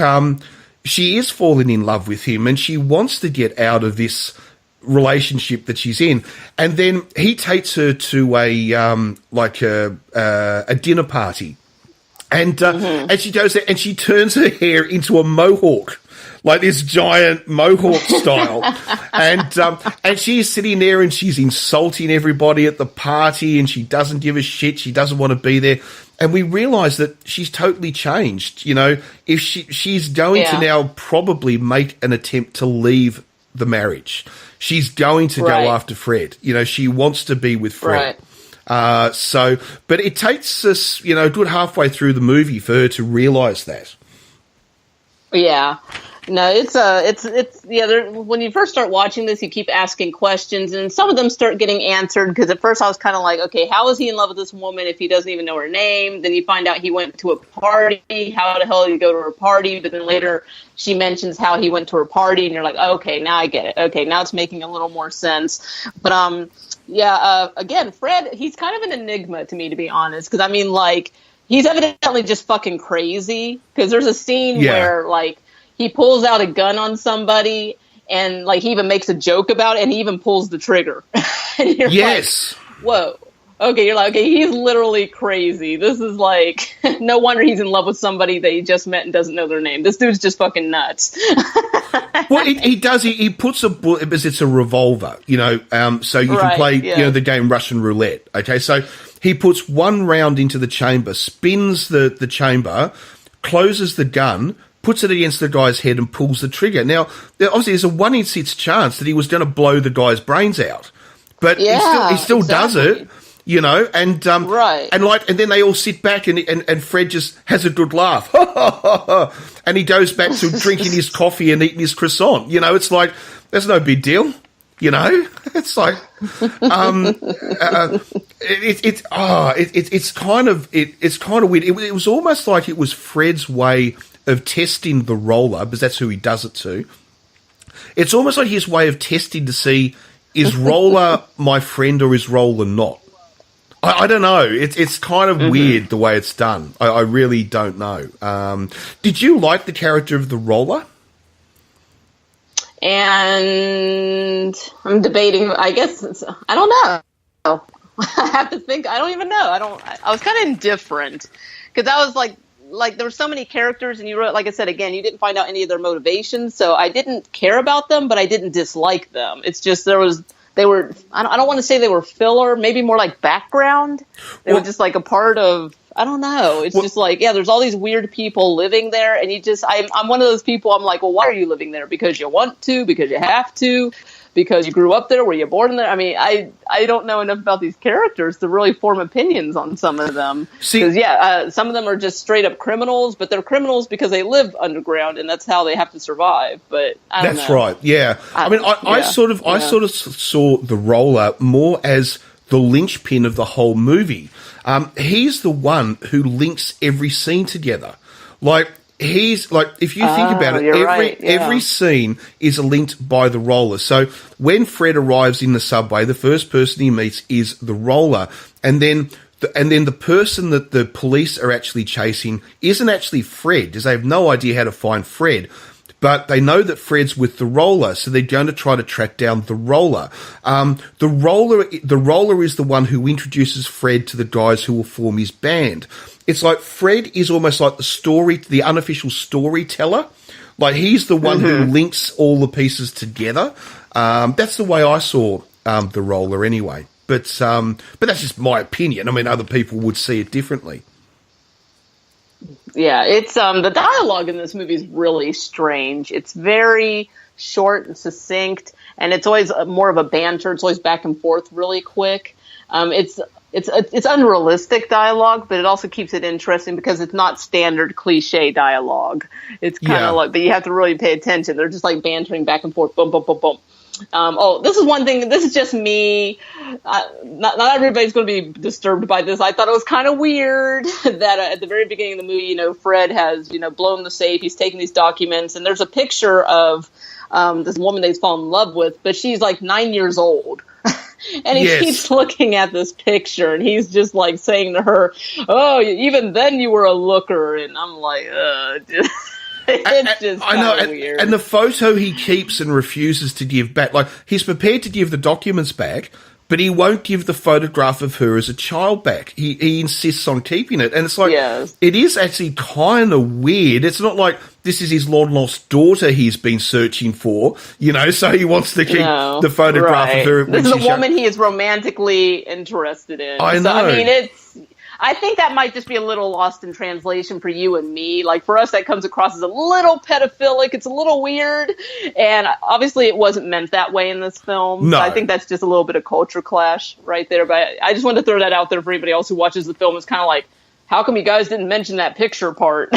she is falling in love with him and she wants to get out of this relationship that she's in, and then he takes her to a dinner party, and she goes there and she turns her hair into a mohawk, like this giant mohawk style, and she's sitting there and she's insulting everybody at the party, and she doesn't give a shit. She doesn't want to be there. And we realise that she's totally changed. You know, if she's going to now probably make an attempt to leave the marriage. She's going to go after Fred. You know, she wants to be with Fred. But it takes us, you know, a good halfway through the movie for her to realise that. Yeah. No, it's when you first start watching this, you keep asking questions, and some of them start getting answered, because at first I was kind of like, okay, how is he in love with this woman if he doesn't even know her name? Then you find out he went to a party. How the hell did he go to her party? But then later she mentions how he went to her party, and you're like, oh, okay, now I get it. Okay, now it's making a little more sense. But again, Fred, he's kind of an enigma to me, to be honest, because I mean, like, he's evidently just fucking crazy, because there's a scene where, like, he pulls out a gun on somebody, and like he even makes a joke about it, and he even pulls the trigger. And you're like, whoa. Okay, you're like, okay, he's literally crazy. This is like, no wonder he's in love with somebody that he just met and doesn't know their name. This dude's just fucking nuts. Well, he does. He puts a bullet, because it's a revolver, you know, so you can play, you know, the game Russian roulette. Okay, so he puts one round into the chamber, spins the chamber, closes the gun, puts it against the guy's head and pulls the trigger. Now, obviously, there's a 1 in 6 chance that he was going to blow the guy's brains out, but he still does it, you know. And and then they all sit back, and Fred just has a good laugh, and he goes back to drinking his coffee and eating his croissant. You know, it's like there's no big deal. You know, it's like it's kind of weird. It was almost like it was Fred's way of testing the roller, because that's who he does it to. It's almost like his way of testing to see, is Roller my friend or is Roller not? I don't know. It's kind of weird the way it's done. I really don't know. Did you like the character of the Roller? And I'm debating. I guess I don't know. I have to think. I don't even know. I was kind of indifferent, because I was like there were so many characters, and you wrote, like I said, again, you didn't find out any of their motivations, so I didn't care about them, but I didn't dislike them. It's just they were. I don't want to say they were filler. Maybe more like background. They were just like a part of. I don't know. It's just like, there's all these weird people living there, and I'm one of those people. I'm like, well, why are you living there? Because you want to? Because you have to? Because you grew up there? Were you born there? I mean, I don't know enough about these characters to really form opinions on some of them. Because some of them are just straight up criminals, but they're criminals because they live underground, and that's how they have to survive. But I don't know. That's right. Yeah. I sort of saw the Roller more as the linchpin of the whole movie. He's the one who links every scene together. Like, he's like, if you think about it, every scene is linked by the Roller. So when Fred arrives in the subway, the first person he meets is the Roller, and then the person that the police are actually chasing isn't actually Fred, because they have no idea how to find Fred. But they know that Fred's with the Roller, so they're going to try to track down the Roller. The Roller is the one who introduces Fred to the guys who will form his band. It's like Fred is almost like the unofficial storyteller. Like, he's the one who links all the pieces together. That's the way I saw the Roller anyway. But that's just my opinion. I mean, other people would see it differently. Yeah, it's the dialogue in this movie is really strange. It's very short and succinct, and it's always more of a banter. It's always back and forth really quick. It's unrealistic dialogue, but it also keeps it interesting because it's not standard cliche dialogue. It's kind of like, but you have to really pay attention. They're just like bantering back and forth, boom, boom, boom, boom. This is one thing. This is just me. Not everybody's going to be disturbed by this. I thought it was kind of weird that at the very beginning of the movie, Fred has, blown the safe. He's taking these documents, and there's a picture of this woman that he's fallen in love with, but she's like 9 years old. And he keeps looking at this picture, and he's just like saying to her, "Oh, even then you were a looker." And I'm like, It's just kind of weird. And the photo he keeps and refuses to give back. Like, he's prepared to give the documents back, but he won't give the photograph of her as a child back. He insists on keeping it. And it's like, It is actually kind of weird. It's not like this is his long-lost daughter he's been searching for, so he wants to keep the photograph of her. This is a woman he is romantically interested in. I know. So, I think that might just be a little lost in translation for you and me. Like, for us, that comes across as a little pedophilic. It's a little weird. And obviously it wasn't meant that way in this film. No. So I think that's just a little bit of culture clash right there. But I just wanted to throw that out there for anybody else who watches the film. It's kind of like, how come you guys didn't mention that picture part?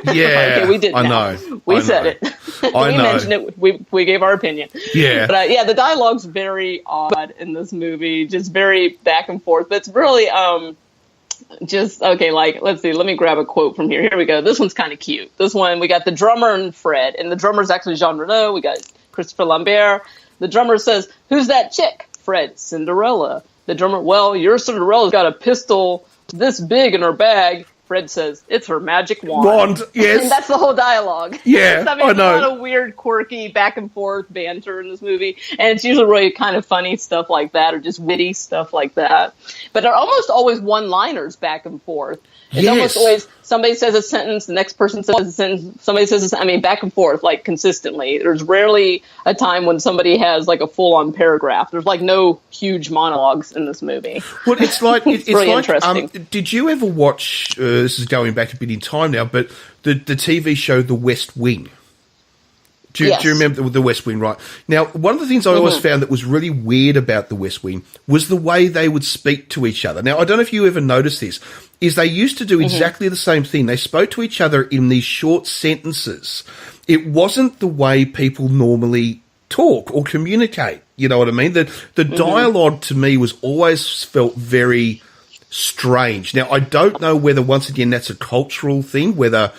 Yeah, okay, we did. I know. We said it. I know. Mentioned it. We gave our opinion. Yeah. But the dialogue's very odd in this movie. Just very back and forth. But it's really... let's see, let me grab a quote from here. Here we go. This one's kind of cute. This one, we got the drummer and Fred, and the drummer's actually Jean Reno. We got Christopher Lambert. The drummer says, "Who's that chick?" Fred, "Cinderella." The drummer, "Well, your Cinderella's got a pistol this big in her bag." Fred says, "It's her magic wand." Yes. And that's the whole dialogue. Yeah, I know. There's a lot of weird, quirky, back and forth banter in this movie. And it's usually really kind of funny stuff like that, or just witty stuff like that. But they're almost always one-liners back and forth. It's almost always somebody says a sentence, the next person says a sentence, somebody says back and forth, like, consistently. There's rarely a time when somebody has, like, a full-on paragraph. There's, like, no huge monologues in this movie. Well, it's like... it's really like, interesting. Did you ever watch, this is going back a bit in time now, but the TV show The West Wing? Do you remember The West Wing, right? Now, one of the things I always found that was really weird about The West Wing was the way they would speak to each other. Now, I don't know if you ever noticed this, is they used to do exactly the same thing. They spoke to each other in these short sentences. It wasn't the way people normally talk or communicate. You know what I mean? The dialogue to me was always felt very strange. Now, I don't know whether, once again, that's a cultural thing, whether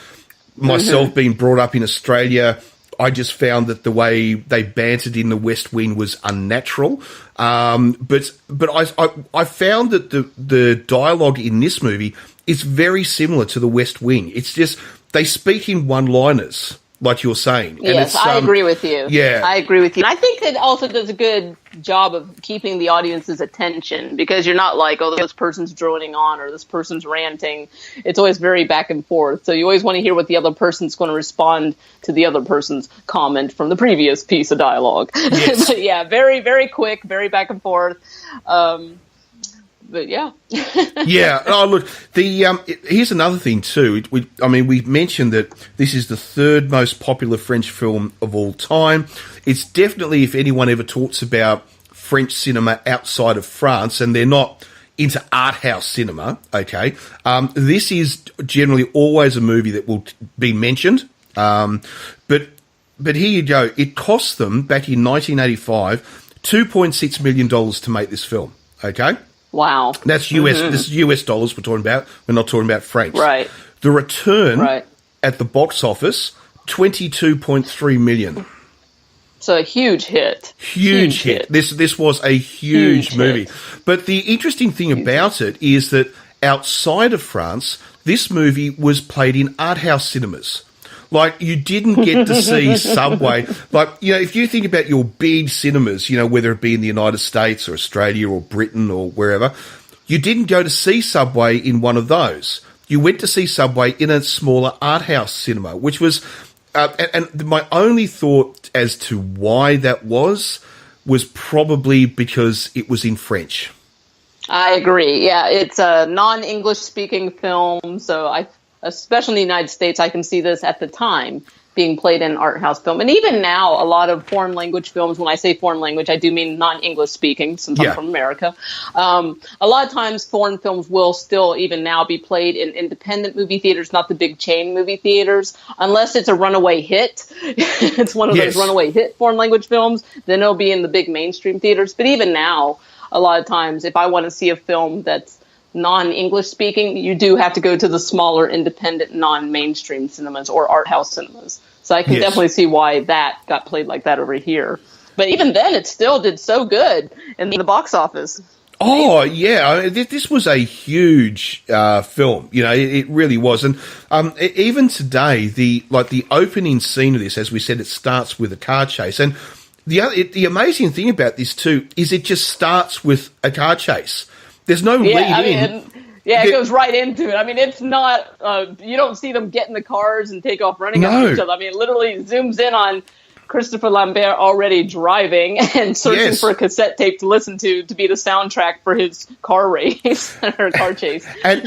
myself being brought up in Australia, I just found that the way they bantered in The West Wing was unnatural. But I found that the dialogue in this movie is very similar to The West Wing. It's just they speak in one-liners, like you're saying. And yes, I agree with you. Yeah. I agree with you. And I think it also does a good job of keeping the audience's attention, because you're not like, oh, this person's droning on or this person's ranting. It's always very back and forth. So you always want to hear what the other person's going to respond to the other person's comment from the previous piece of dialogue. Yes. But yeah, very, very quick, very back and forth. But yeah. Yeah. Oh, look, here's another thing too. We mentioned that this is the third most popular French film of all time. It's definitely, if anyone ever talks about French cinema outside of France, and they're not into art house cinema, okay, this is generally always a movie that will be mentioned. But here you go. It cost them, back in 1985, $2.6 million to make this film, okay? Wow. That's US. This is US dollars we're talking about. We're not talking about French. Right. The return at the box office, $22.3 million. So a huge hit. Huge hit. This was a huge movie. Hit. But the interesting thing about it is that outside of France, this movie was played in art house cinemas. Like, you didn't get to see Subway. Like, if you think about your big cinemas, whether it be in the United States or Australia or Britain or wherever, you didn't go to see Subway in one of those. You went to see Subway in a smaller art house cinema, which was... and my only thought as to why that was probably because it was in French. I agree. Yeah, it's a non-English speaking film, so especially in the United States, I can see this at the time being played in an art house film. And even now, a lot of foreign language films, when I say foreign language, I do mean non-English speaking, since I'm from America. A lot of times foreign films will still, even now, be played in independent movie theaters, not the big chain movie theaters, unless it's a runaway hit. It's one of those runaway hit foreign language films, then it'll be in the big mainstream theaters. But even now, a lot of times, if I want to see a film that's non-English speaking, you do have to go to the smaller independent non-mainstream cinemas or art house cinemas. So I can definitely see why that got played like that over here. But even then, it still did so good in the box office. Oh, yeah. This was a huge film. You know, it really was. And even today, the opening scene of this, as we said, it starts with a car chase. And the amazing thing about this, too, is it just starts with a car chase. There's no lead in. It goes right into it. I mean, it's not, you don't see them get in the cars and take off running after each other. I mean, it literally zooms in on Christopher Lambert already driving and searching for a cassette tape to listen to be the soundtrack for his car race or car chase. And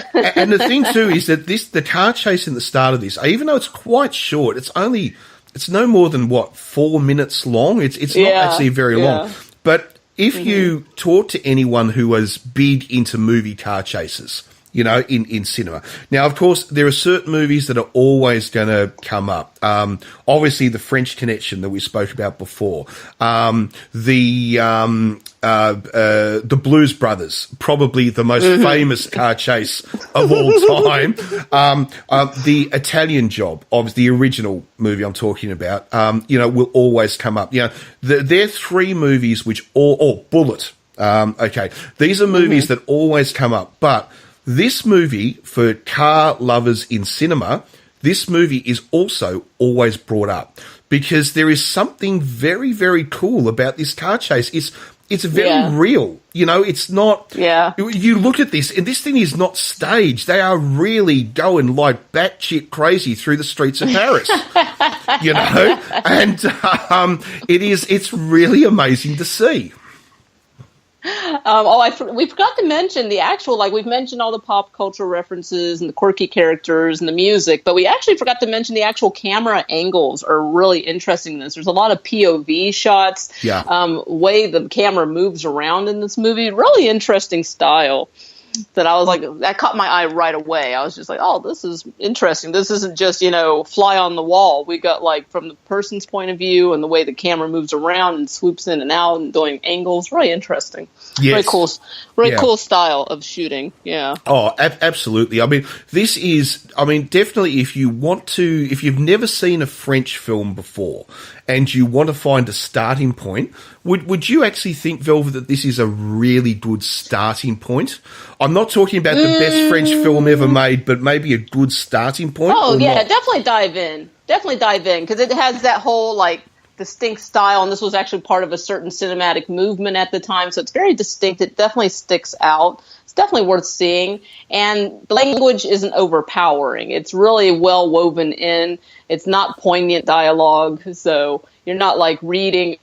the thing too is that the car chase in the start of this, even though it's quite short, it's no more than 4 minutes long. It's not actually very long. But if you talk to anyone who was big into movie car chases, you know, in cinema. Now, of course, there are certain movies that are always going to come up. Obviously, the French Connection that we spoke about before. The Blues Brothers, probably the most famous car chase of all time. The Italian Job, of the original movie I'm talking about, will always come up. You know, they're three movies which Bullet. Okay, these are movies that always come up, but this movie, for car lovers in cinema, this movie is also always brought up because there is something very, very cool about this car chase. It's very real. You know, it's not... Yeah. You look at this, and this thing is not staged. They are really going like batshit crazy through the streets of Paris. You know? And it's really amazing to see. We forgot to mention the actual, we've mentioned all the pop culture references and the quirky characters and the music, but we actually forgot to mention the actual camera angles are really interesting in this. There's a lot of POV shots, way the camera moves around in this movie. Really interesting style that I was like, that caught my eye right away. I was just like, oh, this is interesting. This isn't just, fly on the wall. We got from the person's point of view and the way the camera moves around and swoops in and out and doing angles. Really interesting. Yes. Very cool style of shooting. Yeah. Oh, absolutely. I mean, this is, definitely if you've never seen a French film before and you want to find a starting point, would you actually think, Velvet, that this is a really good starting point? I'm not talking about the best French film ever made, but maybe a good starting point. Oh, yeah, definitely dive in. Because it has that whole, distinct style, and this was actually part of a certain cinematic movement at the time, so it's very distinct. It definitely sticks out. It's definitely worth seeing, and the language isn't overpowering. It's really well woven in. It's not poignant dialogue, so you're not reading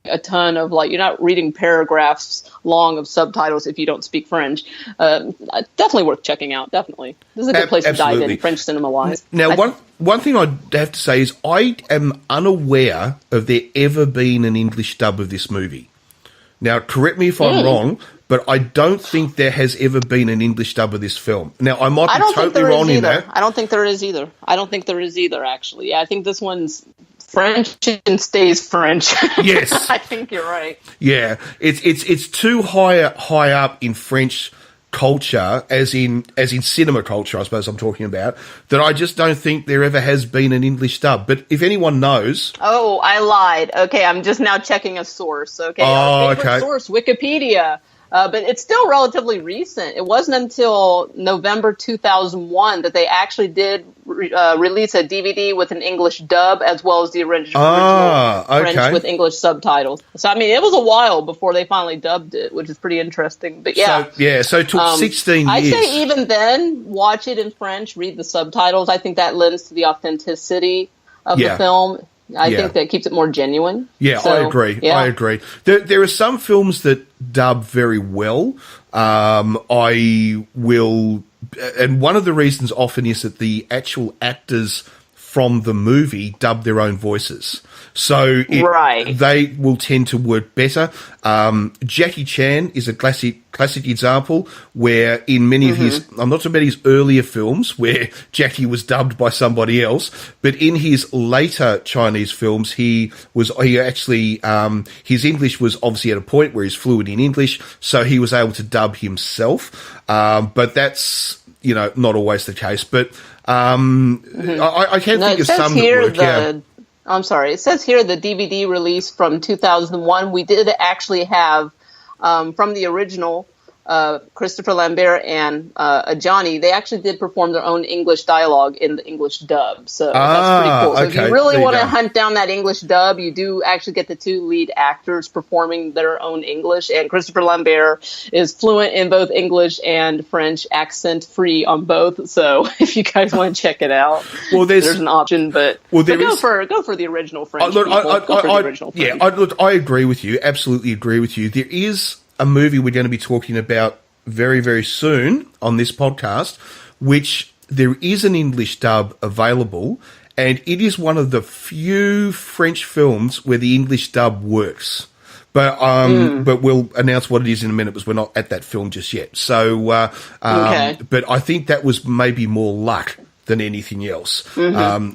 a ton of you're not reading paragraphs long of subtitles if you don't speak French. Definitely worth checking out. Definitely, this is a good place to dive in French cinema wise. Now, one thing I'd have to say is I am unaware of there ever being an English dub of this movie. Now, correct me if I'm wrong, but I don't think there has ever been an English dub of this film. Now, I might be totally wrong in that. I don't think there is either. Actually, I think this one's French and stays French. Yes, I think you're right. Yeah, it's too high up in French culture, as in cinema culture, I suppose I'm talking about, that I just don't think there ever has been an English dub. But if anyone knows... Oh, I lied. Okay, I'm just now checking a source. Okay, our favorite source, Wikipedia. But it's still relatively recent. It wasn't until November 2001 that they actually did release a DVD with an English dub as well as the original French with English subtitles. So, it was a while before they finally dubbed it, which is pretty interesting. But so it took 16 years. I'd say even then, watch it in French, read the subtitles. I think that lends to the authenticity of the film. I think that keeps it more genuine. Yeah, so, I agree. Yeah. I agree. There are some films that dub very well. I will, and one of the reasons often is that the actual actors from the movie dub their own voices. So they will tend to work better. Jackie Chan is a classic example where in many of his, I'm not talking about his earlier films where Jackie was dubbed by somebody else, but in his later Chinese films, he actually, his English was obviously at a point where he's fluent in English, so he was able to dub himself. But that's, not always the case. But I can't think of some that work. I'm sorry. It says here the DVD release from 2001. We did actually have from the original, Christopher Lambert and Johnny, they actually did perform their own English dialogue in the English dub. So that's pretty cool. So if you really want to hunt down that English dub, you do actually get the two lead actors performing their own English. And Christopher Lambert is fluent in both English and French, accent free on both. So if you guys want to check it out, there's an option. But go for the original French. I agree with you. Absolutely agree with you. There is a movie we're going to be talking about very, very soon on this podcast, which there is an English dub available, and it is one of the few French films where the English dub works. But we'll announce what it is in a minute, because we're not at that film just yet. So, but I think that was maybe more luck than anything else. I'll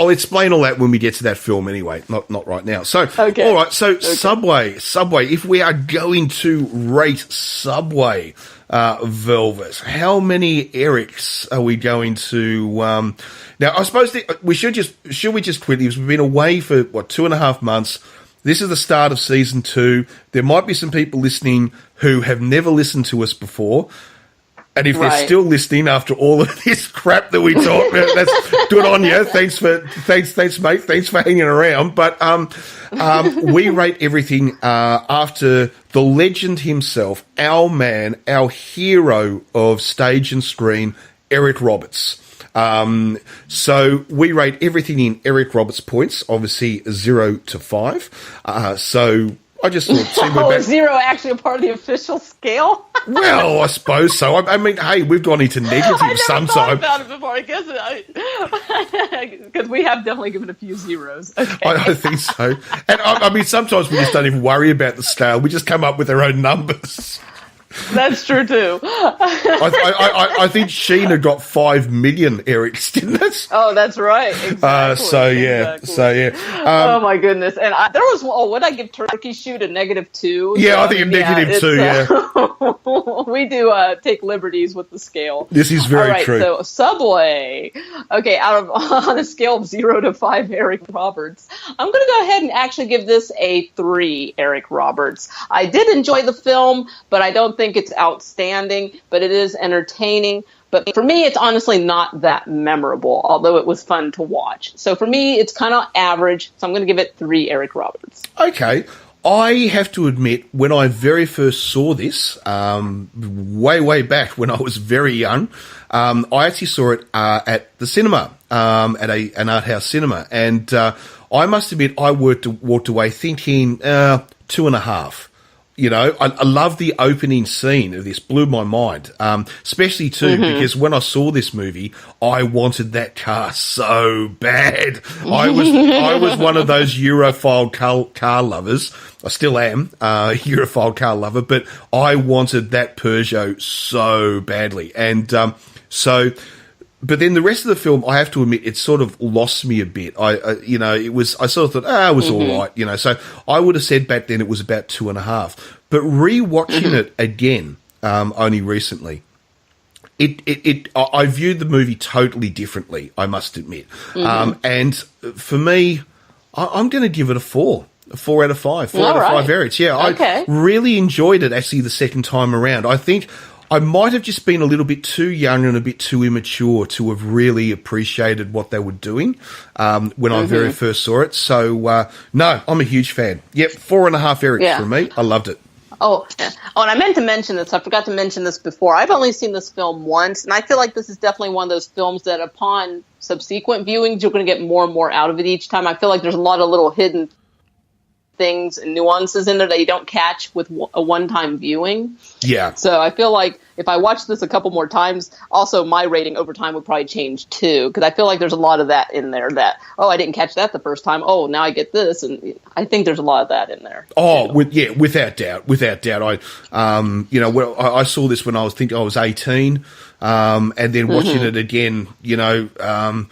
explain all that when we get to that film anyway, not right now. So, all right, so Subway, if we are going to rate Subway, Velvet, how many Erics are we going to, now I suppose should we just quickly, because we've been away for 2.5 months. This is the start of season 2. There might be some people listening who have never listened to us before. And if they're still listening after all of this crap that we talk, that's good on you. Thanks, mate. Thanks for hanging around. But we rate everything after the legend himself, our man, our hero of stage and screen, Eric Roberts. So we rate everything in Eric Roberts points, obviously 0 to 5. So I just thought... is 0 actually a part of the official scale? Well, I suppose so. I mean, hey, we've gone into negative sometime. I never thought about it before, I guess, because we have definitely given a few zeros. Okay. I think so. And I mean, sometimes we just don't even worry about the scale. We just come up with our own numbers. That's true too. I think Sheena got 5 million Erics, didn't it? Oh, that's right. Exactly. Oh my goodness! And there was would I give Turkey Shoot a -2? Yeah, so, I think a -2. Yeah, we do take liberties with the scale. This is very true. So Subway. Okay, on a scale of 0 to 5, Eric Roberts, I'm going to go ahead and actually give this a 3. Eric Roberts. I did enjoy the film, but I don't think it's outstanding, but it is entertaining. But for me, it's honestly not that memorable, although it was fun to watch. So for me, it's kind of average. So I'm going to give it 3 Eric Roberts. Okay. I have to admit, when I very first saw this, way back when I was very young, I actually saw it at the cinema, at an art house cinema. And I must admit, I walked away thinking 2.5. You know, I love the opening scene of this, blew my mind, especially too because when I saw this movie, I wanted that car so bad. I was one of those Europhile car lovers. I still am a Europhile car lover, but I wanted that Peugeot so badly. And but then the rest of the film, I have to admit, it sort of lost me a bit. I sort of thought, it was all right, you know. So I would have said back then it was about 2.5. But rewatching it again, only recently, I viewed the movie totally differently, I must admit. And for me, I'm going to give it a 4. A 4 out of 5. 4 out of 5 Erics. Yeah, I really enjoyed it actually the second time around. I think I might have just been a little bit too young and a bit too immature to have really appreciated what they were doing when I very first saw it. So, no, I'm a huge fan. Yep, 4.5 Erics from me. I loved it. Oh, and I meant to mention this. I forgot to mention this before. I've only seen this film once, and I feel like this is definitely one of those films that upon subsequent viewings, you're going to get more and more out of it each time. I feel like there's a lot of little hidden things and nuances in there that you don't catch with a one-time viewing. Yeah. So I feel like if I watch this a couple more times, also my rating over time would probably change too, because I feel like there's a lot of that in there that, I didn't catch that the first time. Oh, now I get this. And I think there's a lot of that in there. Oh, without doubt. I saw this when I was 18, and then watching it again, to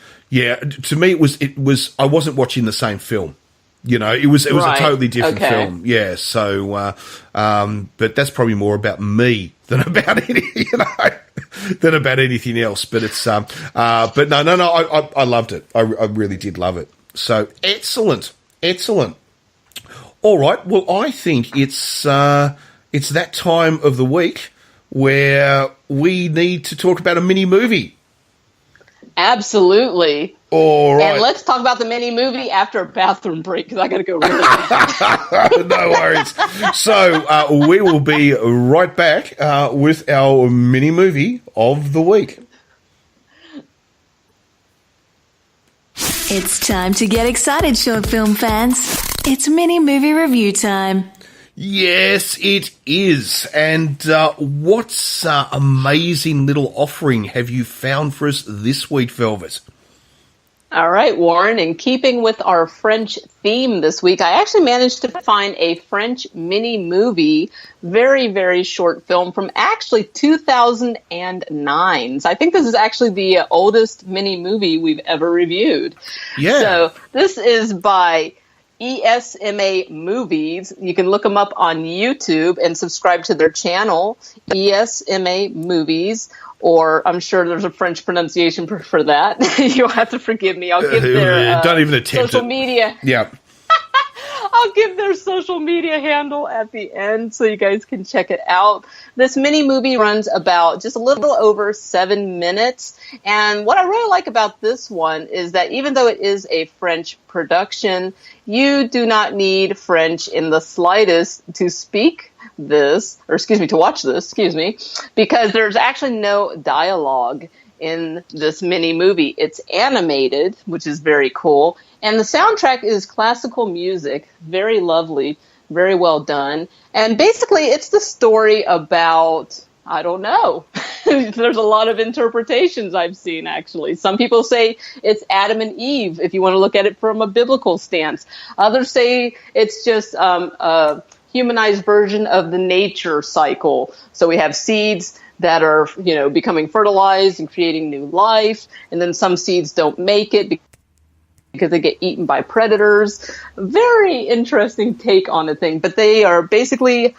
me it was I wasn't watching the same film. You know, it was a totally different film. Yeah. So, but that's probably more about me than about anything else. But it's, but no, I loved it. I really did love it. So excellent. All right. Well, I think it's that time of the week where we need to talk about a mini movie. Absolutely. All right. And let's talk about the mini movie after a bathroom break because I got to go really No worries. So we will be right back with our mini movie of the week. It's time to get excited, short film fans. It's mini movie review time. Yes, it is. And what's amazing little offering have you found for us this week, Velvet? All right, Warren, in keeping with our French theme this week, I actually managed to find a French mini movie, very, very short film from actually 2009. So I think this is actually the oldest mini movie we've ever reviewed. Yeah. So this is by ESMA Movies. You can look them up on YouTube and subscribe to their channel, ESMA Movies. Or I'm sure there's a French pronunciation for that. You'll have to forgive me. I'll give their don't even attempt social it. media. Yeah. I'll give their social media handle at the end so you guys can check it out. This mini movie runs about just a little over 7 minutes. And what I really like about this one is that even though it is a French production, you do not need French in the slightest to speak to watch this, because there's actually no dialogue in this mini movie. It's animated, which is very cool. And the soundtrack is classical music, very lovely, very well done. And basically, it's the story about, I don't know. There's a lot of interpretations I've seen, actually. Some people say it's Adam and Eve, if you want to look at it from a biblical stance. Others say it's just a humanized version of the nature cycle. So we have seeds that are, becoming fertilized and creating new life. And then some seeds don't make it because they get eaten by predators. Very interesting take on the thing. But they are basically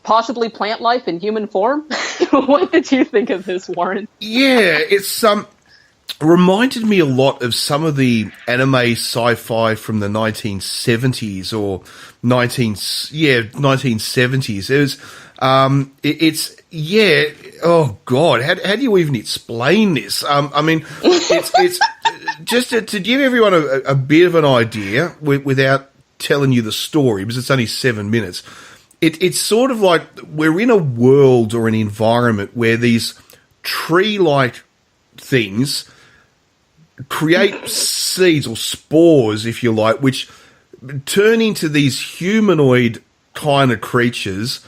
possibly plant life in human form. What did you think of this, Warren? Yeah, it's reminded me a lot of some of the anime sci-fi from the 1970s or 1970s. It was, oh God, how do you even explain this? I mean, it's just to give everyone a bit of an idea without telling you the story, because it's only 7 minutes. It's sort of like we're in a world or an environment where these tree-like things create seeds or spores, if you like, which turn into these humanoid kind of creatures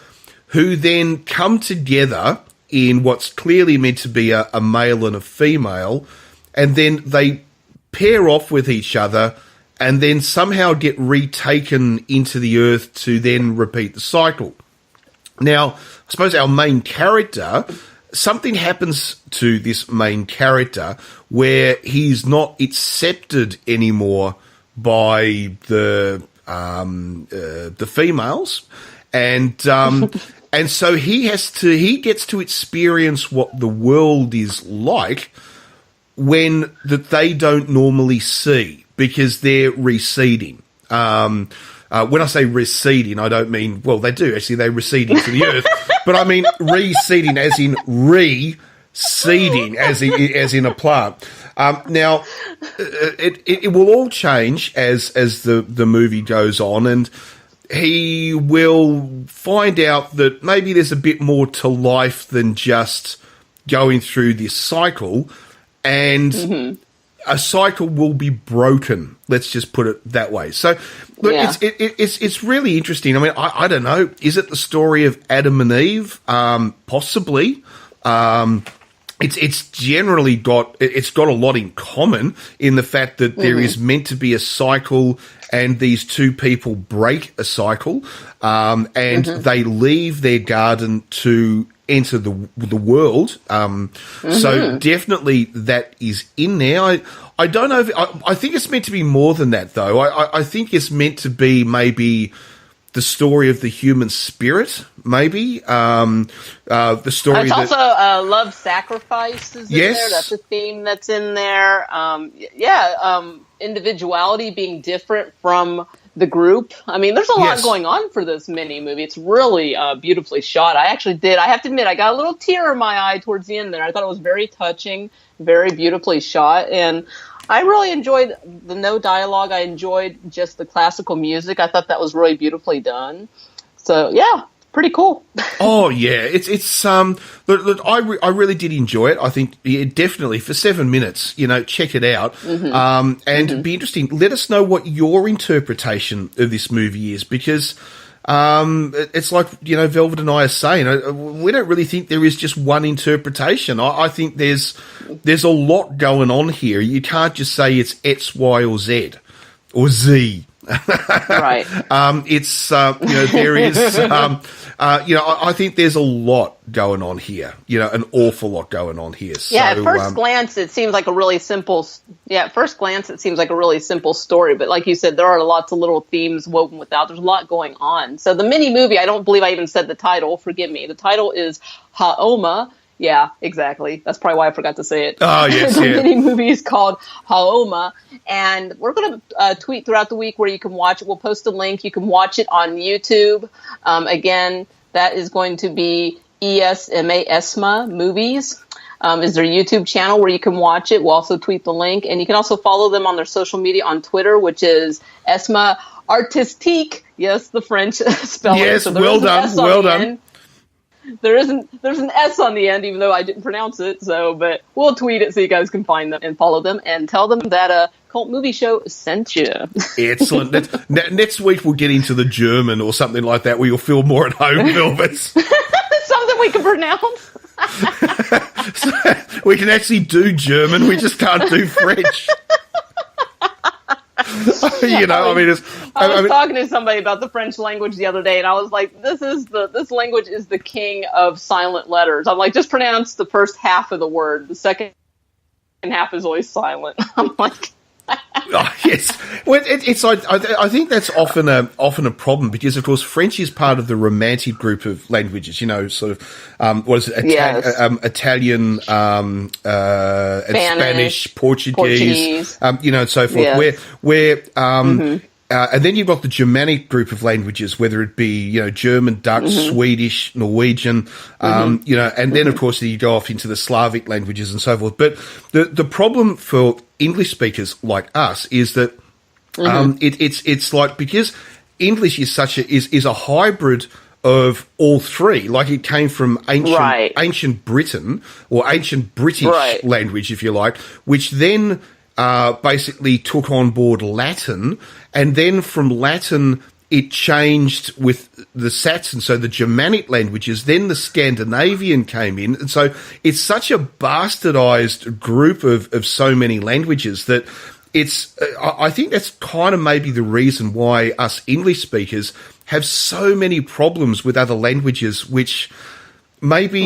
who then come together in what's clearly meant to be a male and a female, and then they pair off with each other and then somehow get retaken into the earth to then repeat the cycle. Now, I suppose our main character, something happens to this main character where he's not accepted anymore by the females, and so he gets to experience what the world is like when that they don't normally see because they're receding. When I say receding, I don't mean, well, they do actually, they recede into the earth, but I mean receding as in reseeding, as in a plant. Now, it will all change as the movie goes on, and he will find out that maybe there's a bit more to life than just going through this cycle, and a cycle will be broken. Let's just put it that way. So, look, Yeah. it's really interesting. I mean, I don't know. Is it the story of Adam and Eve? Possibly. It's generally got a lot in common in the fact that there is meant to be a cycle, and these two people break a cycle, and they leave their garden to enter the world. So definitely that is in there. I don't know. I think it's meant to be more than that, though. I think it's meant to be maybe the story of the human spirit, maybe. The story It's that also love sacrifices in Yes. there. That's a theme that's in there. Individuality being different from the group. I mean, there's a lot Yes. going on for this mini movie. It's really beautifully shot. I have to admit, I got a little tear in my eye towards the end there. I thought it was very touching, very beautifully shot, and I really enjoyed the no dialogue. I enjoyed just the classical music. I thought that was really beautifully done. So yeah, pretty cool. Oh yeah, it's look, I really did enjoy it. I think definitely for 7 minutes, check it out. And it'd be interesting. Let us know what your interpretation of this movie is, because it's like, Velvet and I are saying, we don't really think there is just one interpretation. I think there's a lot going on here. You can't just say it's X, Y, or Z, or Z. Right. There is, I think there's a lot going on here, an awful lot going on here. So, yeah, at first glance, it seems like a really simple story. But like you said, there are lots of little themes woven without. There's a lot going on. So the mini movie, I don't believe I even said the title. Forgive me. The title is Haoma. Yeah, exactly. That's probably why I forgot to say it. Oh, yes, The mini movie is called Haoma, and we're going to tweet throughout the week where you can watch it. We'll post a link. You can watch it on YouTube. Again, that is going to be ESMA Movies. Is their YouTube channel where you can watch it. We'll also tweet the link, and you can also follow them on their social media on Twitter, which is ESMA Artistique. Yes, the French spelling. Yes, so well done, well done. There's an S on the end, even though I didn't pronounce it. But we'll tweet it so you guys can find them and follow them and tell them that Cult Movie Show sent you. Excellent. Next week we'll get into the German or something like that, where you'll feel more at home, Velvet. Something we can pronounce. So we can actually do German. We just can't do French. I was talking to somebody about the French language the other day, and I was like, this language is the king of silent letters. I'm like, just pronounce the first half of the word. The second half is always silent. I'm like... Oh, yes. Well, it's like, I think that's often a problem, because of course French is part of the Romantic group of languages. Sort of what is it? Italian, and Spanish, Portuguese. And so forth. Yes. Where and then you've got the Germanic group of languages, whether it be German, Dutch, Swedish, Norwegian, and then of course you go off into the Slavic languages and so forth. But the problem for English speakers like us is that it's like, because English is a hybrid of all three. Like, it came from ancient Britain, or ancient British language, if you like, which then basically took on board Latin, and then from Latin it changed with the Saxon, so the Germanic languages, then the Scandinavian came in, and so it's such a bastardized group of so many languages that it's, I think that's kind of maybe the reason why us English speakers have so many problems with other languages, which maybe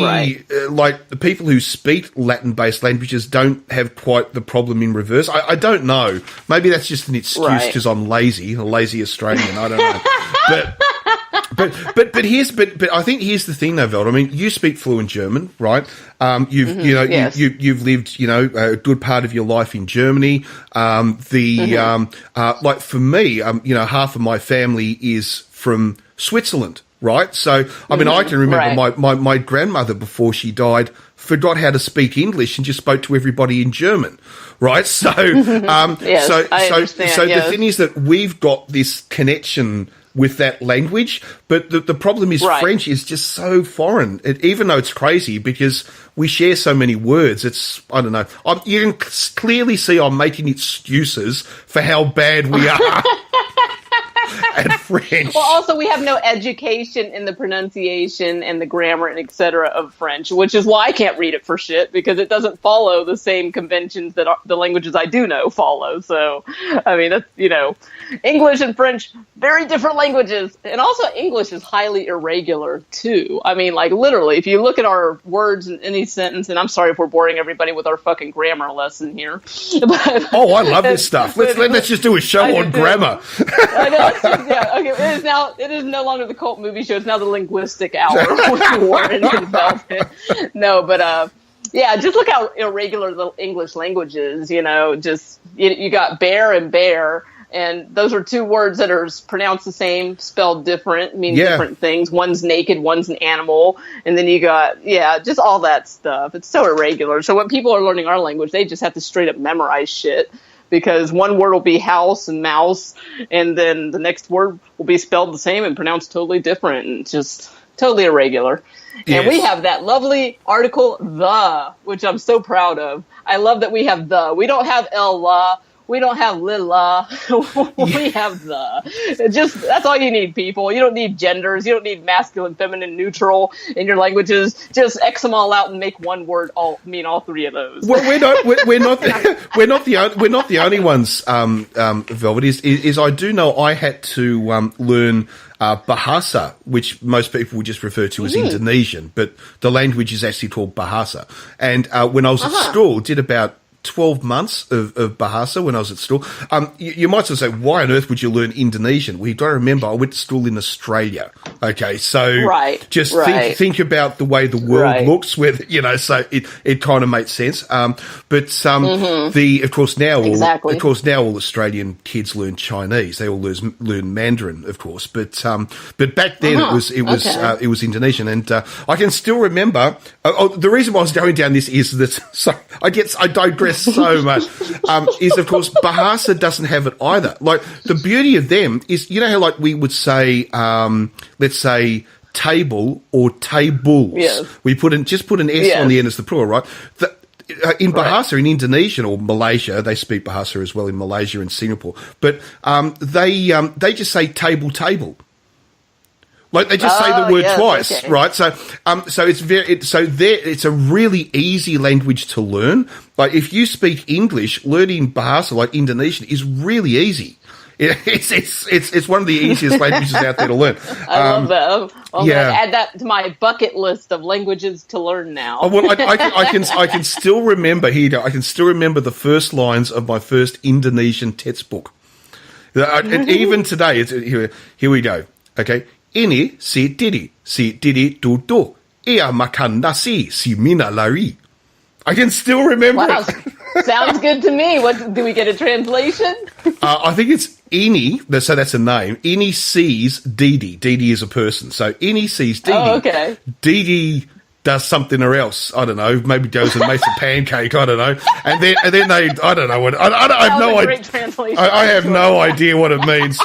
like the people who speak Latin-based languages don't have quite the problem in reverse. I don't know. Maybe that's just an excuse because I'm lazy, a lazy Australian. I don't know. But I think here's the thing though, Velda. I mean, you speak fluent German, right? You've lived, a good part of your life in Germany. Like for me, half of my family is from Switzerland. Right, so I mean, I can remember my grandmother, before she died, forgot how to speak English and just spoke to everybody in German. Right, so the thing is that we've got this connection with that language, but the problem is French is just so foreign. Even though it's crazy because we share so many words, it's, I don't know. You can clearly see I'm making excuses for how bad we are. And French. Well, also, we have no education in the pronunciation and the grammar and et cetera of French, which is why I can't read it for shit, because it doesn't follow the same conventions that the languages I do know follow. So, I mean, that's, English and French, very different languages. And also, English is highly irregular, too. I mean, like, literally, if you look at our words in any sentence, and I'm sorry if we're boring everybody with our fucking grammar lesson here. I love this stuff. Let's just do a show on grammar. I know. Okay. It is no longer the Cult Movie Show. It's now the Linguistic Hour with Warren and Velvet. No, but just look how irregular the English language is. You got bear and bear, And those are two words that are pronounced the same, spelled different, mean Yeah. different things. One's naked, one's an animal. And then you got, just all that stuff. It's so irregular. So when people are learning our language, they just have to straight up memorize shit. Because one word will be house and mouse, and then the next word will be spelled the same and pronounced totally different, and just totally irregular. Yes. And we have that lovely article, the, which I'm so proud of. I love that we have the. We don't have la. We don't have lila. We have the. That's all you need, people. You don't need genders. You don't need masculine, feminine, neutral in your languages. Just X them all out and make one word mean all three of those. Well, we're not the only ones. Velvet is I do know I had to learn Bahasa, which most people would just refer to as Indonesian, but the language is actually called Bahasa. And when I was at school, did about 12 months of Bahasa when I was at school. You might sort of say, why on earth would you learn Indonesian? Well, you've got to remember, I went to school in Australia. Okay, so think about the way the world looks, with, so it kind of makes sense. But of course now all Australian kids learn Chinese. They all learn Mandarin, of course. But back then it was Indonesian, and I can still remember. The reason why I was going down this is that I digress so much. Is of course Bahasa doesn't have it either. Like the beauty of them is, how like we would say, let's say table or tables. Yes. We put an S on the end as the plural, right? In Bahasa, in Indonesia or Malaysia, they speak Bahasa as well in Malaysia and Singapore. But they just say table. Like they just say the word twice, right? So it's a really easy language to learn. Like if you speak English, learning Bahasa like Indonesian is really easy. It's one of the easiest languages out there to learn. I love that. I'm gonna add that to my bucket list of languages to learn now. I can still remember I can still remember the first lines of my first Indonesian textbook. And even today, here we go. Okay. Ini si Didi duduk, ia makan nasi, si Mina lari. I can still remember it. Sounds good to me. Do we get a translation? I think it's Ini, so that's a name. Ini sees Didi. Didi is a person. So Ini sees Didi. Oh, okay. Didi does something or else. I don't know. Maybe goes and makes a pancake. I don't know. And then they, I don't know what. I have no idea. I have no idea what it means.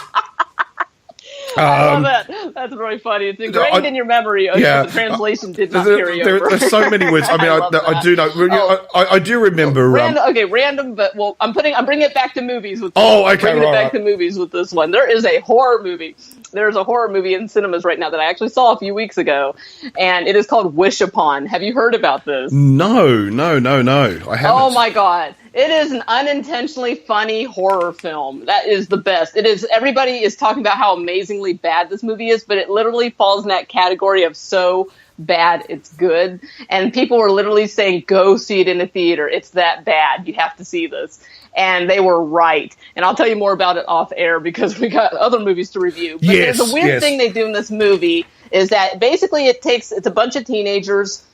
I love that. That's very funny. It's ingrained in your memory. The translation did not carry over. There's so many words. I mean, I do know. I do remember. Random, but I'm bringing it back to movies with this bringing it back to movies with this one. There is a horror movie. There's a horror movie in cinemas right now that I actually saw a few weeks ago, and it is called Wish Upon. Have you heard about this? No. I haven't. Oh my God. It is an unintentionally funny horror film. That is the best. It is. Everybody is talking about how amazingly bad this movie is, but it literally falls in that category of so bad it's good. And people were literally saying, go see it in the theater. It's that bad. You have to see this. And they were right. And I'll tell you more about it off air because we got other movies to review. But there's a weird thing they do in this movie is that basically it's a bunch of teenagers,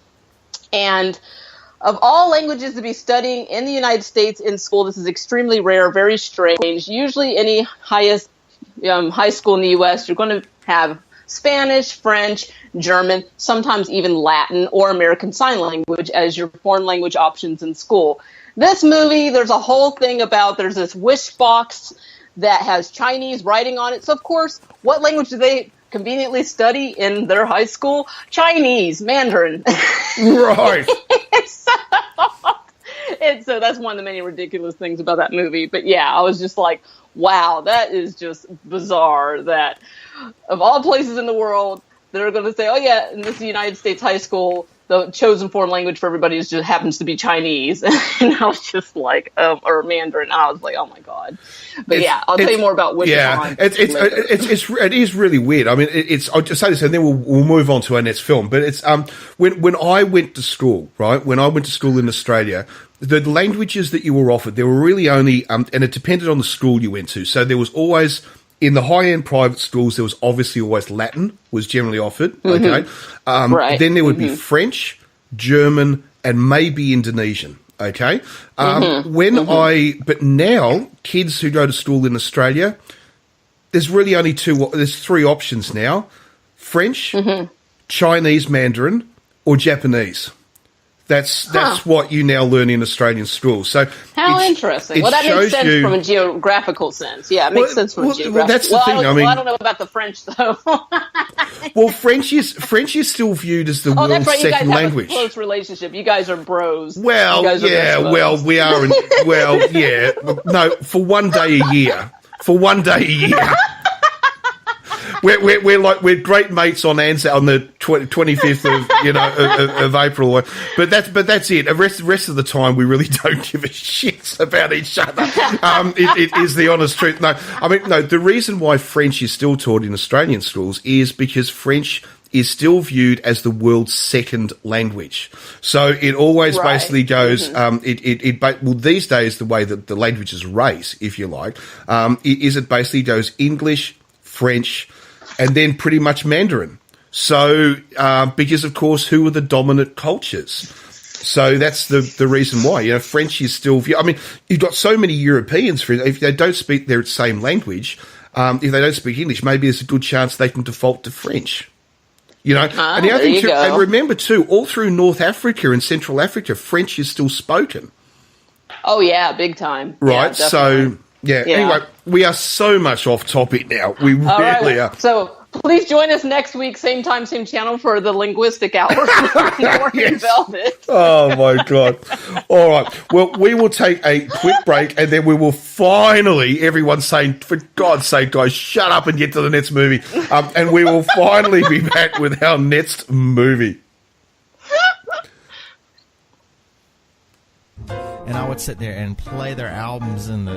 and of all languages to be studying in the United States in school, this is extremely rare, very strange. Usually any high school in the U.S., you're going to have Spanish, French, German, sometimes even Latin or American Sign Language as your foreign language options in school. This movie, there's a whole thing about there's this wish box that has Chinese writing on it. So, of course, what language do they conveniently study in their high school? Chinese, Mandarin. Right. So that's one of the many ridiculous things about that movie. But yeah, I was just like, wow, that is just bizarre that of all places in the world, they're going to say, oh yeah, in this United States high school, the chosen foreign language for everybody just happens to be Chinese. And I was just like, or Mandarin. I was like, oh my God. But I'll tell you more about Wish Upon. It is really weird. I mean, I'll just say this and then we'll move on to our next film. But it's, when I went to school, right? When I went to school in Australia, the languages that you were offered, there were really only, and it depended on the school you went to. So there was always, in the high-end private schools, there was obviously always Latin was generally offered, okay? Right. Then there would be French, German, and maybe Indonesian, Okay. But now kids who go to school in Australia, there's really only there's three options now: French, Chinese Mandarin, or Japanese. That's what you now learn in Australian schools. So how interesting. Well, that makes sense from a geographical sense. Yeah, it makes sense from a geographical. Well, that's the thing. I don't know about the French though. Well, French is still viewed as the world's right. second language. You guys have a close relationship. You guys are bros. Well, we are. No, for one day a year. We're great mates on the 25th of April, but that's it. The rest of the time we really don't give a shit about each other. It is the honest truth. The reason why French is still taught in Australian schools is because French is still viewed as the world's second language. So it always basically goes, these days the way that the languages race, if you like, it basically goes English, French, and then pretty much Mandarin. So, because of course, who are the dominant cultures? So that's the reason why. French is still, you've got so many Europeans, if they don't speak their same language, if they don't speak English, maybe there's a good chance they can default to French. And the other thing too, and remember too, all through North Africa and Central Africa, French is still spoken. Oh yeah, big time. Right. Yeah, so anyway, we are so much off topic now. We really are. So please join us next week, same time, same channel for the linguistic hour. Yes. Velvet. Oh my God. All right. Well, we will take a quick break and then we will finally, everyone's saying, for God's sake, guys, shut up and get to the next movie. And we will finally be back with our next movie. And I would sit there and play their albums in the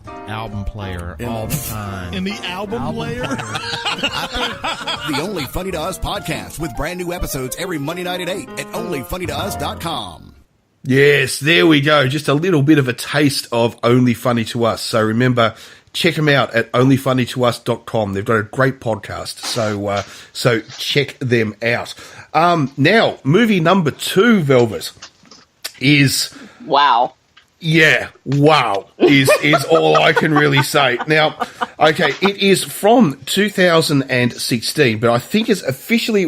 album player all the time. In the album player? The Only Funny to Us podcast with brand new episodes every Monday night at 8 at onlyfunnytous.com. Yes, there we go. Just a little bit of a taste of Only Funny to Us. So remember, check them out at onlyfunnytous.com. They've got a great podcast. So check them out. Now, movie number 2, Velvet, is... Wow. Yeah, wow, is all I can really say. Now, okay, it is from 2016, but I think it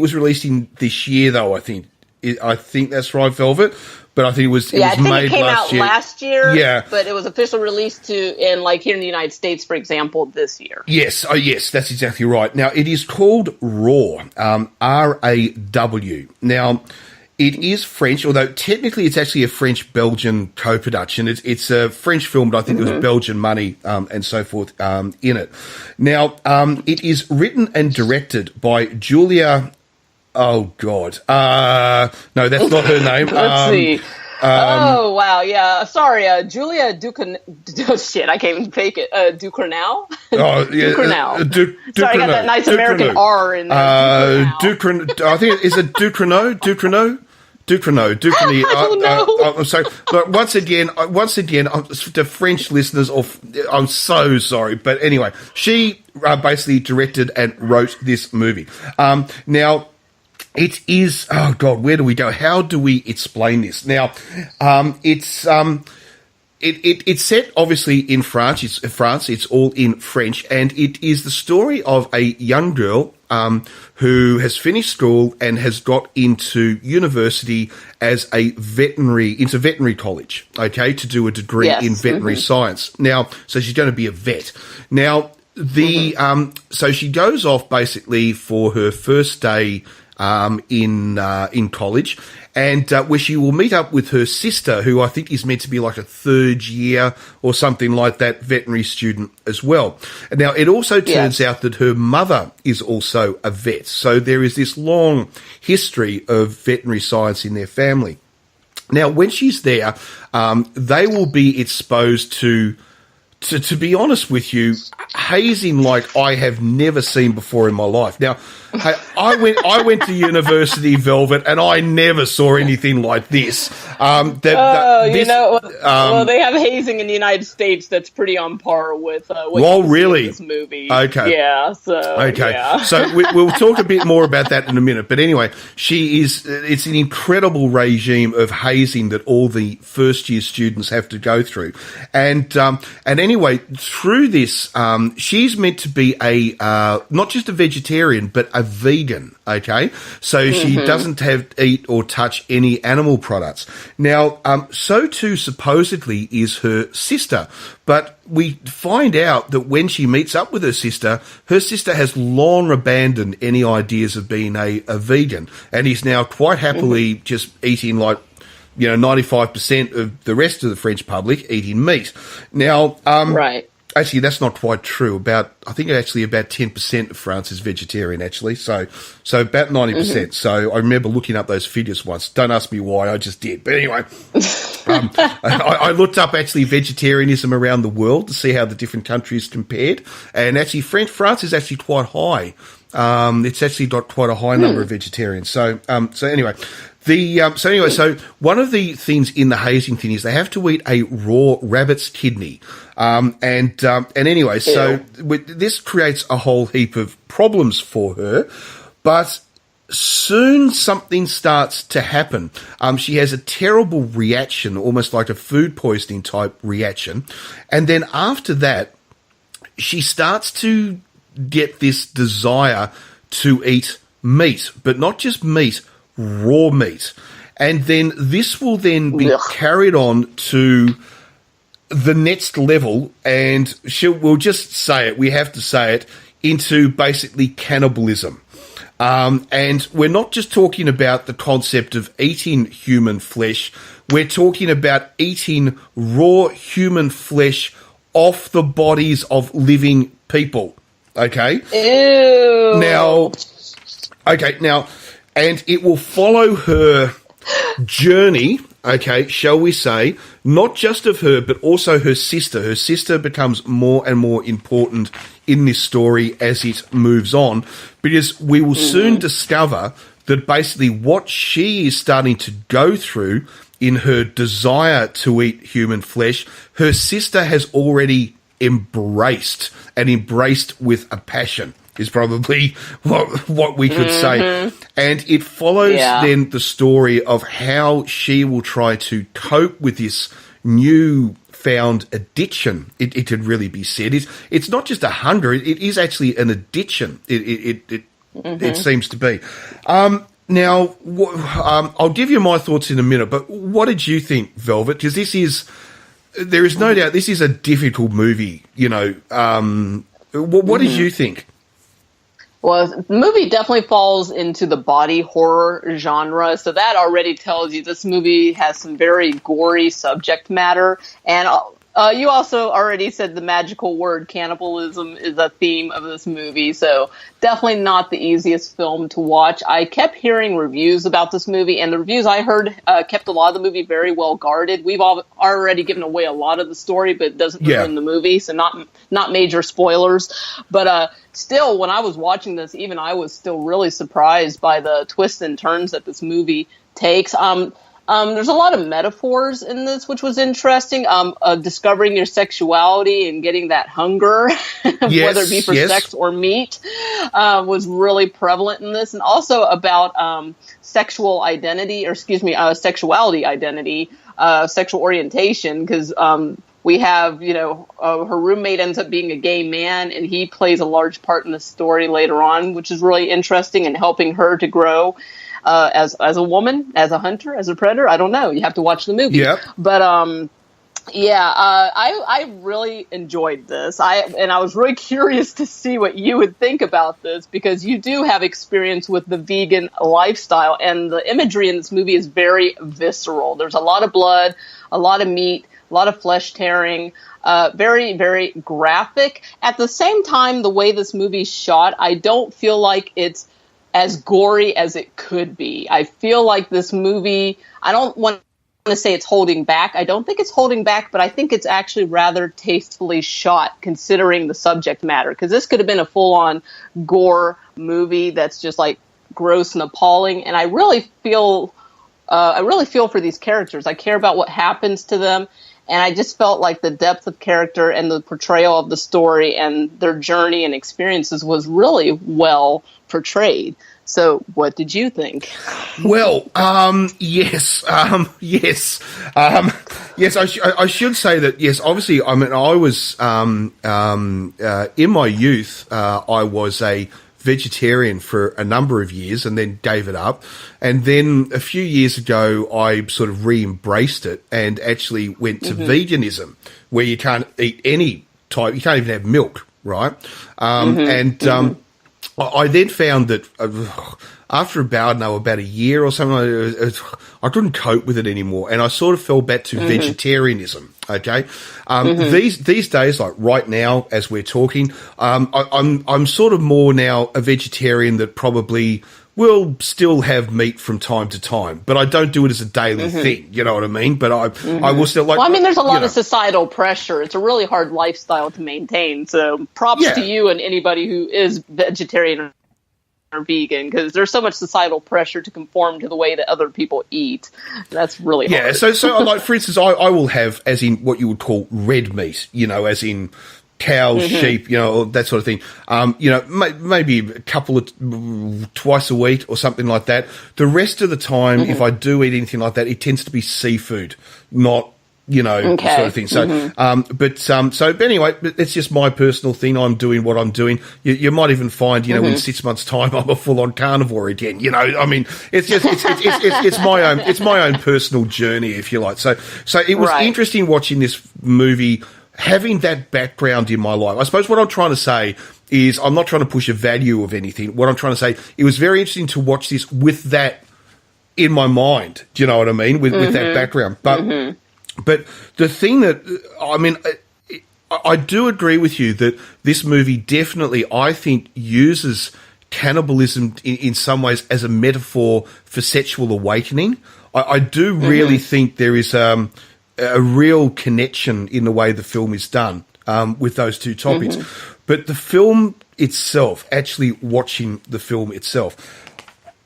was released in this year, though, I think that's right, Velvet. But I think it was made last year. It came out last year. Yeah. But it was officially released here in the United States, for example, this year. Yes. Oh, yes, that's exactly right. Now, it is called Raw, R-A-W. Now, it is French, although technically it's actually a French-Belgian co-production. It's a French film, but I think there was Belgian money and so forth in it. Now, it is written and directed by Julia... Oh, God. No, that's not her name. Let's see. Oh, wow, yeah. Sorry, Julia Oh, shit, I can't even fake it. Ducournau? Oh, yeah. Ducournau. Sorry, I got that nice American R in there. I think, is it Ducournau? I'm sorry. But once again, the French listeners, I'm so sorry. But anyway, she basically directed and wrote this movie. Now, it is, oh God, where do we go? How do we explain this? Now, it's set obviously in France. It's all in French, and it is the story of a young girl who has finished school and has got into university as into veterinary college, okay, to do a degree in veterinary science. Now, so she's going to be a vet. Now, so she goes off basically for her first day in college, and where she will meet up with her sister, who I think is meant to be like a third year or something like that veterinary student as well. And now it also turns out that her mother is also a vet, so there is this long history of veterinary science in their family. Now, when she's there, they will be exposed to to be honest with you, hazing like I have never seen before in my life. Now, hey, I went to university, Velvet, and I never saw anything like this. Well, they have hazing in the United States that's pretty on par with what you see in this movie. Okay. Yeah. So we'll talk a bit more about that in a minute. But anyway, it's an incredible regime of hazing that all the first year students have to go through. And anyway, through this, she's meant to be not just a vegetarian, but a vegan, okay? So she doesn't eat or touch any animal products. Now, so too supposedly is her sister, but we find out that when she meets up with her sister has long abandoned any ideas of being a vegan, and is now quite happily just eating 95% of the rest of the French public eating meat. Now, right. Actually, that's not quite true. About 10% of France is vegetarian, actually. So about 90%. So I remember looking up those figures once. Don't ask me why, I just did. But anyway, I looked up actually vegetarianism around the world to see how the different countries compared. And actually, France is actually quite high. It's actually got quite a high number of vegetarians. So anyway. So one of the things in the hazing thing is they have to eat a raw rabbit's kidney. This creates a whole heap of problems for her, but soon something starts to happen. She has a terrible reaction, almost like a food poisoning type reaction. And then after that, she starts to get this desire to eat meat, but not just meat, raw meat. And then this will then be carried on to the next level, and we'll just say it, we have to say it, into basically cannibalism. And we're not just talking about the concept of eating human flesh, we're talking about eating raw human flesh off the bodies of living people. Okay? Ew. Now, and it will follow her journey, okay, shall we say, not just of her, but also her sister. Her sister becomes more and more important in this story as it moves on, because we will soon discover that basically what she is starting to go through in her desire to eat human flesh, her sister has already embraced, and embraced with a passion, is probably what we could say. And it follows then the story of how she will try to cope with this new found addiction. It could really be said. It's not just a hunger, it is actually an addiction. It seems to be. Now, I'll give you my thoughts in a minute, but what did you think, Velvet? Because there is no doubt this is a difficult movie, what did you think? Well, the movie definitely falls into the body horror genre, so that already tells you this movie has some very gory subject matter. And you also already said the magical word cannibalism is a theme of this movie, so definitely not the easiest film to watch. I kept hearing reviews about this movie, and the reviews I heard kept a lot of the movie very well guarded. We've already given away a lot of the story, but it doesn't ruin the movie, so not major spoilers. But still, when I was watching this, even I was still really surprised by the twists and turns that this movie takes. There's a lot of metaphors in this, which was interesting. Discovering your sexuality and getting that hunger, whether it be for sex or meat, was really prevalent in this. And also about sexual identity, sexuality identity, sexual orientation, because we have, her roommate ends up being a gay man, and he plays a large part in the story later on, which is really interesting and helping her to grow. As a woman, as a hunter, as a predator, I don't know. You have to watch the movie. Yep. But I really enjoyed this. I was really curious to see what you would think about this, because you do have experience with the vegan lifestyle, and the imagery in this movie is very visceral. There's a lot of blood, a lot of meat, a lot of flesh tearing. Very, very graphic. At the same time, the way this movie's shot, I don't feel like it's as gory as it could be. I feel like this movie, I don't want to say it's holding back. I don't think it's holding back, but I think it's actually rather tastefully shot considering the subject matter. Because this could have been a full-on gore movie that's just like gross and appalling. And I really feel for these characters. I care about what happens to them. And I just felt like the depth of character and the portrayal of the story and their journey and experiences was really well portrayed. So what did you think? Well, yes. Yes, I should say that, yes, obviously, I mean, I was, in my youth, I was a vegetarian for a number of years and then gave it up. And then a few years ago, I sort of re-embraced it and actually went to veganism, where you can't eat any type, you can't even have milk, right? I then found that after about a year or something, I couldn't cope with it anymore, and I sort of fell back to vegetarianism. Okay, these days, like right now, as we're talking, I'm sort of more now a vegetarian that probably will still have meat from time to time, but I don't do it as a daily thing. You know what I mean? But I will still like. Well, I mean, there's a lot of societal pressure. It's a really hard lifestyle to maintain. So props to you and anybody who is vegetarian or vegan, because there's so much societal pressure to conform to the way that other people eat. That's really hard. Yeah. So like, for instance, I will have, as in what you would call red meat, you know, as in cows, sheep, you know, that sort of thing. You know, maybe a couple of twice a week or something like that. The rest of the time, if I do eat anything like that, it tends to be seafood, not, you know, sort of thing. So, but anyway, it's just my personal thing. I'm doing what I'm doing. You might even find, you know, in 6 months' time, I'm a full-on carnivore again. You know, I mean, it's just it's my own personal journey, if you like. So it was interesting watching this movie, having that background in my life. I suppose what I'm trying to say is, I'm not trying to push a value of anything. What I'm trying to say, it was very interesting to watch this with that in my mind. Do you know what I mean? With that background, but the thing that, I mean, I do agree with you that this movie definitely, I think, uses cannibalism in some ways as a metaphor for sexual awakening. I do really think there is a real connection in the way the film is done with those two topics. But the film itself, actually watching the film itself,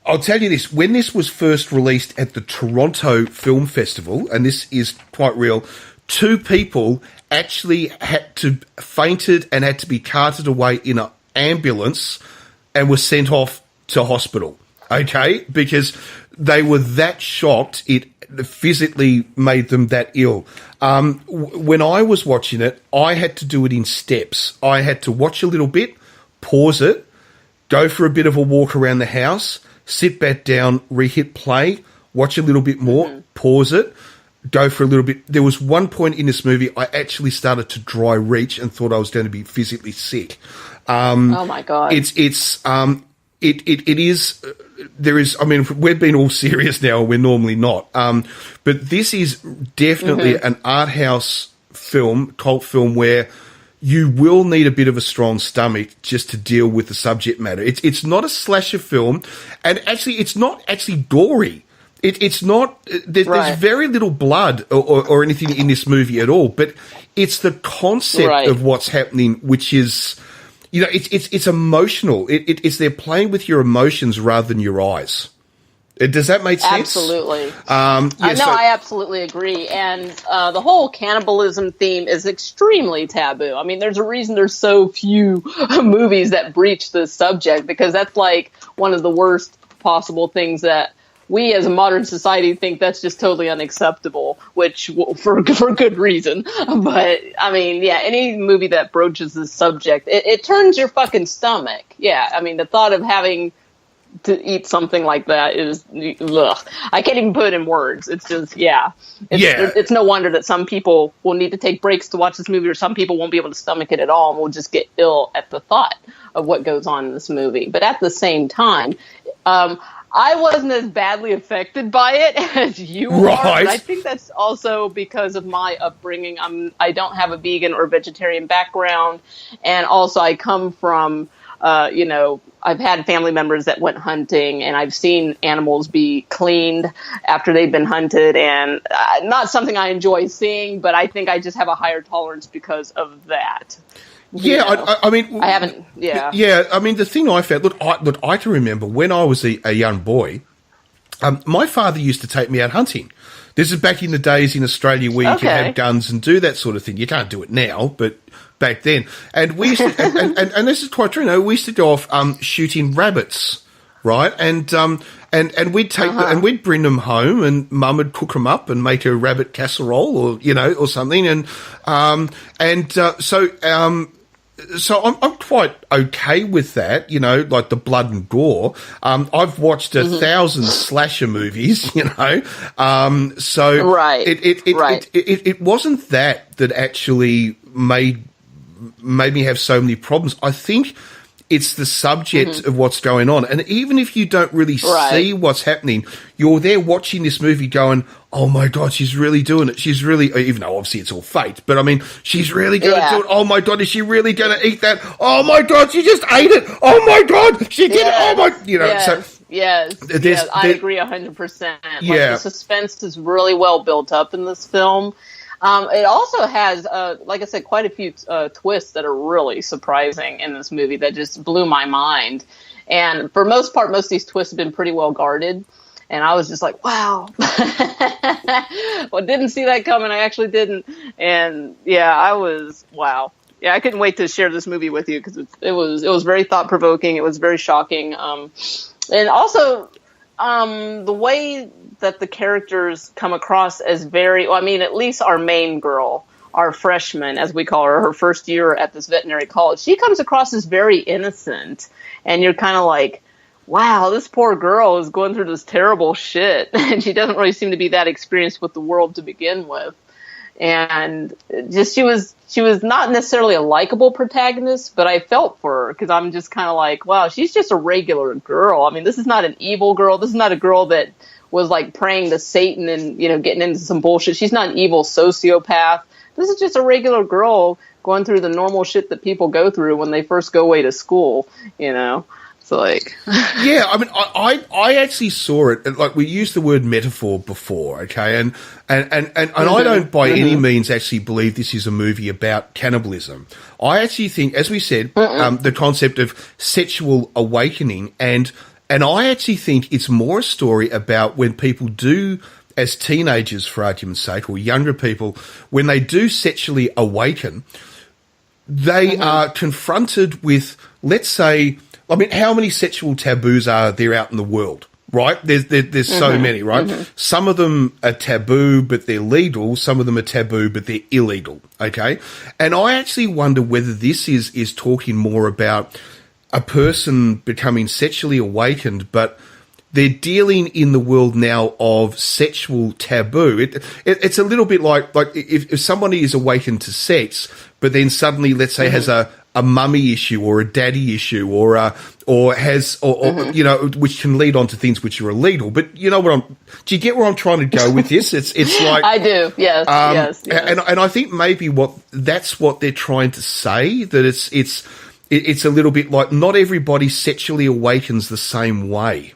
I'll tell you this, when this was first released at the Toronto Film Festival, and this is quite real, 2 people actually fainted and had to be carted away in an ambulance and were sent off to hospital, okay? Because they were that shocked, it physically made them that ill. When I was watching it, I had to do it in steps. I had to watch a little bit, pause it, go for a bit of a walk around the house, sit back down, re-hit play, watch a little bit more, pause it, go for a little bit. There was one point in this movie I actually started to dry reach and thought I was going to be physically sick. Oh my God. It is, there is, I mean, we've been all serious now, we're normally not. But this is definitely an art house film, cult film, where you will need a bit of a strong stomach just to deal with the subject matter. It's not a slasher film, and actually, it's not actually gory. It's not. There's very little blood or anything in this movie at all. But it's the concept of what's happening, which is, you know, it's emotional. It's they're playing with your emotions rather than your eyes. Does that make sense? Absolutely. I absolutely agree. And the whole cannibalism theme is extremely taboo. I mean, there's a reason there's so few movies that breach this subject, because that's like one of the worst possible things that we as a modern society think that's just totally unacceptable, which for good reason. But I mean, yeah, any movie that broaches this subject, it turns your fucking stomach. Yeah. I mean, the thought of having to eat something like that is, ugh. I can't even put it in words. It's just, it's no wonder that some people will need to take breaks to watch this movie, or some people won't be able to stomach it at all and will just get ill at the thought of what goes on in this movie. But at the same time, I wasn't as badly affected by it as you are. But I think that's also because of my upbringing. I don't have a vegan or vegetarian background, and also I come from I've had family members that went hunting, and I've seen animals be cleaned after they've been hunted, and not something I enjoy seeing, but I think I just have a higher tolerance because of that. I mean, I haven't. Yeah. Yeah. I mean, the thing I found. Look, I can remember when I was a young boy. My father used to take me out hunting. This is back in the days in Australia where you could have guns and do that sort of thing. You can't do it now, but back then. And we used to, and this is quite true. We used to go off shooting rabbits, right? And we'd take and we'd bring them home, and Mum would cook them up and make a rabbit casserole, or something. So I'm quite okay with that, like the blood and gore. I've watched 1,000 slasher movies, so right. It wasn't that actually made me have so many problems. I think it's the subject of what's going on. And even if you don't really see what's happening, you're there watching this movie going, oh my God, she's really doing it. She's really, even though obviously it's all fake, but I mean, she's really going to do it. Oh my God, is she really going to eat that? Oh my God, she just ate it. Oh my God, she did it. Oh my, Yes, I agree 100%. The suspense is really well built up in this film. It also has, like I said, quite a few twists that are really surprising in this movie that just blew my mind. And for most part, most of these twists have been pretty well guarded. And I was just like, wow. Well, didn't see that coming. I actually didn't. And I was, wow. Yeah, I couldn't wait to share this movie with you because it was very thought-provoking. It was very shocking. And also, the way that the characters come across as at least our main girl, our freshman, as we call her first year at this veterinary college, she comes across as very innocent. And you're kind of like, wow, this poor girl is going through this terrible shit. And she doesn't really seem to be that experienced with the world to begin with. And just she was not necessarily a likable protagonist, but I felt for her because I'm just kind of like, wow, she's just a regular girl. I mean, this is not an evil girl. This is not a girl that was like praying to Satan and, getting into some bullshit. She's not an evil sociopath. This is just a regular girl going through the normal shit that people go through when they first go away to school, So like, yeah, I mean, I actually saw it. Like we used the word metaphor before, okay, and I don't by any means actually believe this is a movie about cannibalism. I actually think, as we said, the concept of sexual awakening, and I actually think it's more a story about when people do, as teenagers, for argument's sake, or younger people, when they do sexually awaken, they are confronted with, let's say, I mean, how many sexual taboos are there out in the world, right? There's so many, right? Some of them are taboo, but they're legal. Some of them are taboo, but they're illegal, okay? And I actually wonder whether this is talking more about a person becoming sexually awakened, but they're dealing in the world now of sexual taboo. It's a little bit like if somebody is awakened to sex, but then suddenly, let's say, has a mummy issue or a daddy issue or which can lead on to things which are illegal. But do you get where I'm trying to go with this? It's like I do. Yes. Yes. And I think maybe that's what they're trying to say, that it's a little bit like not everybody sexually awakens the same way.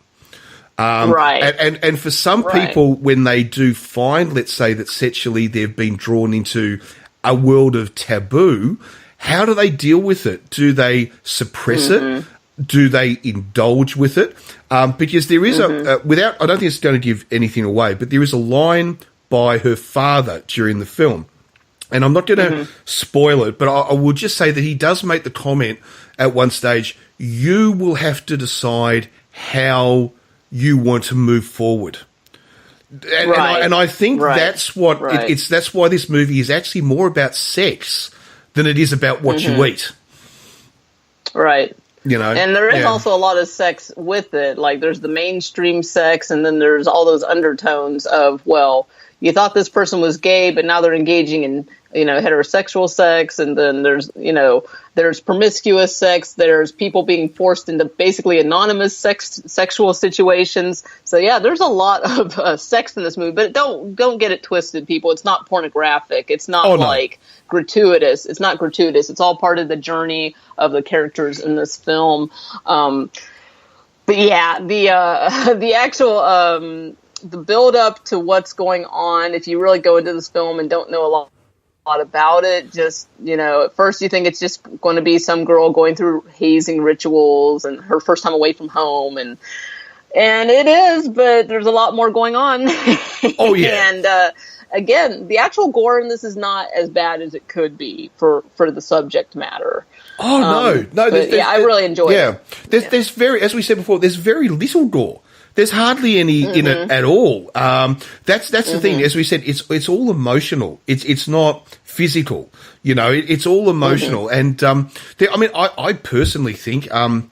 Right. And for some people, when they do find, let's say, that sexually they've been drawn into a world of taboo, how do they deal with it? Do they suppress it? Do they indulge with it? Because there is I don't think it's going to give anything away, but there is a line by her father during the film. And I'm not going to spoil it, but I will just say that he does make the comment at one stage, you will have to decide how you want to move forward. And I think that's what that's why this movie is actually more about sex than it is about what you eat. Right. And there is also a lot of sex with it. Like there's the mainstream sex, and then there's all those undertones of, well, you thought this person was gay, but now they're engaging in heterosexual sex, and then there's promiscuous sex, there's people being forced into basically anonymous sexual situations. So yeah, there's a lot of sex in this movie, but don't get it twisted, people. It's not pornographic. It's not gratuitous. It's not gratuitous. It's all part of the journey of the characters in this film. But yeah, the actual the build up to what's going on, if you really go into this film and don't know a lot about it, just, at first you think it's just going to be some girl going through hazing rituals and her first time away from home, and it is, but there's a lot more going on. Oh yeah. And again, the actual gore in this is not as bad as it could be for the subject matter. Oh no. I really enjoyed it. There's as we said before, there's very little gore. There's hardly any in it at all. That's the thing. As we said, it's all emotional. It's not physical. It's all emotional. And I personally think I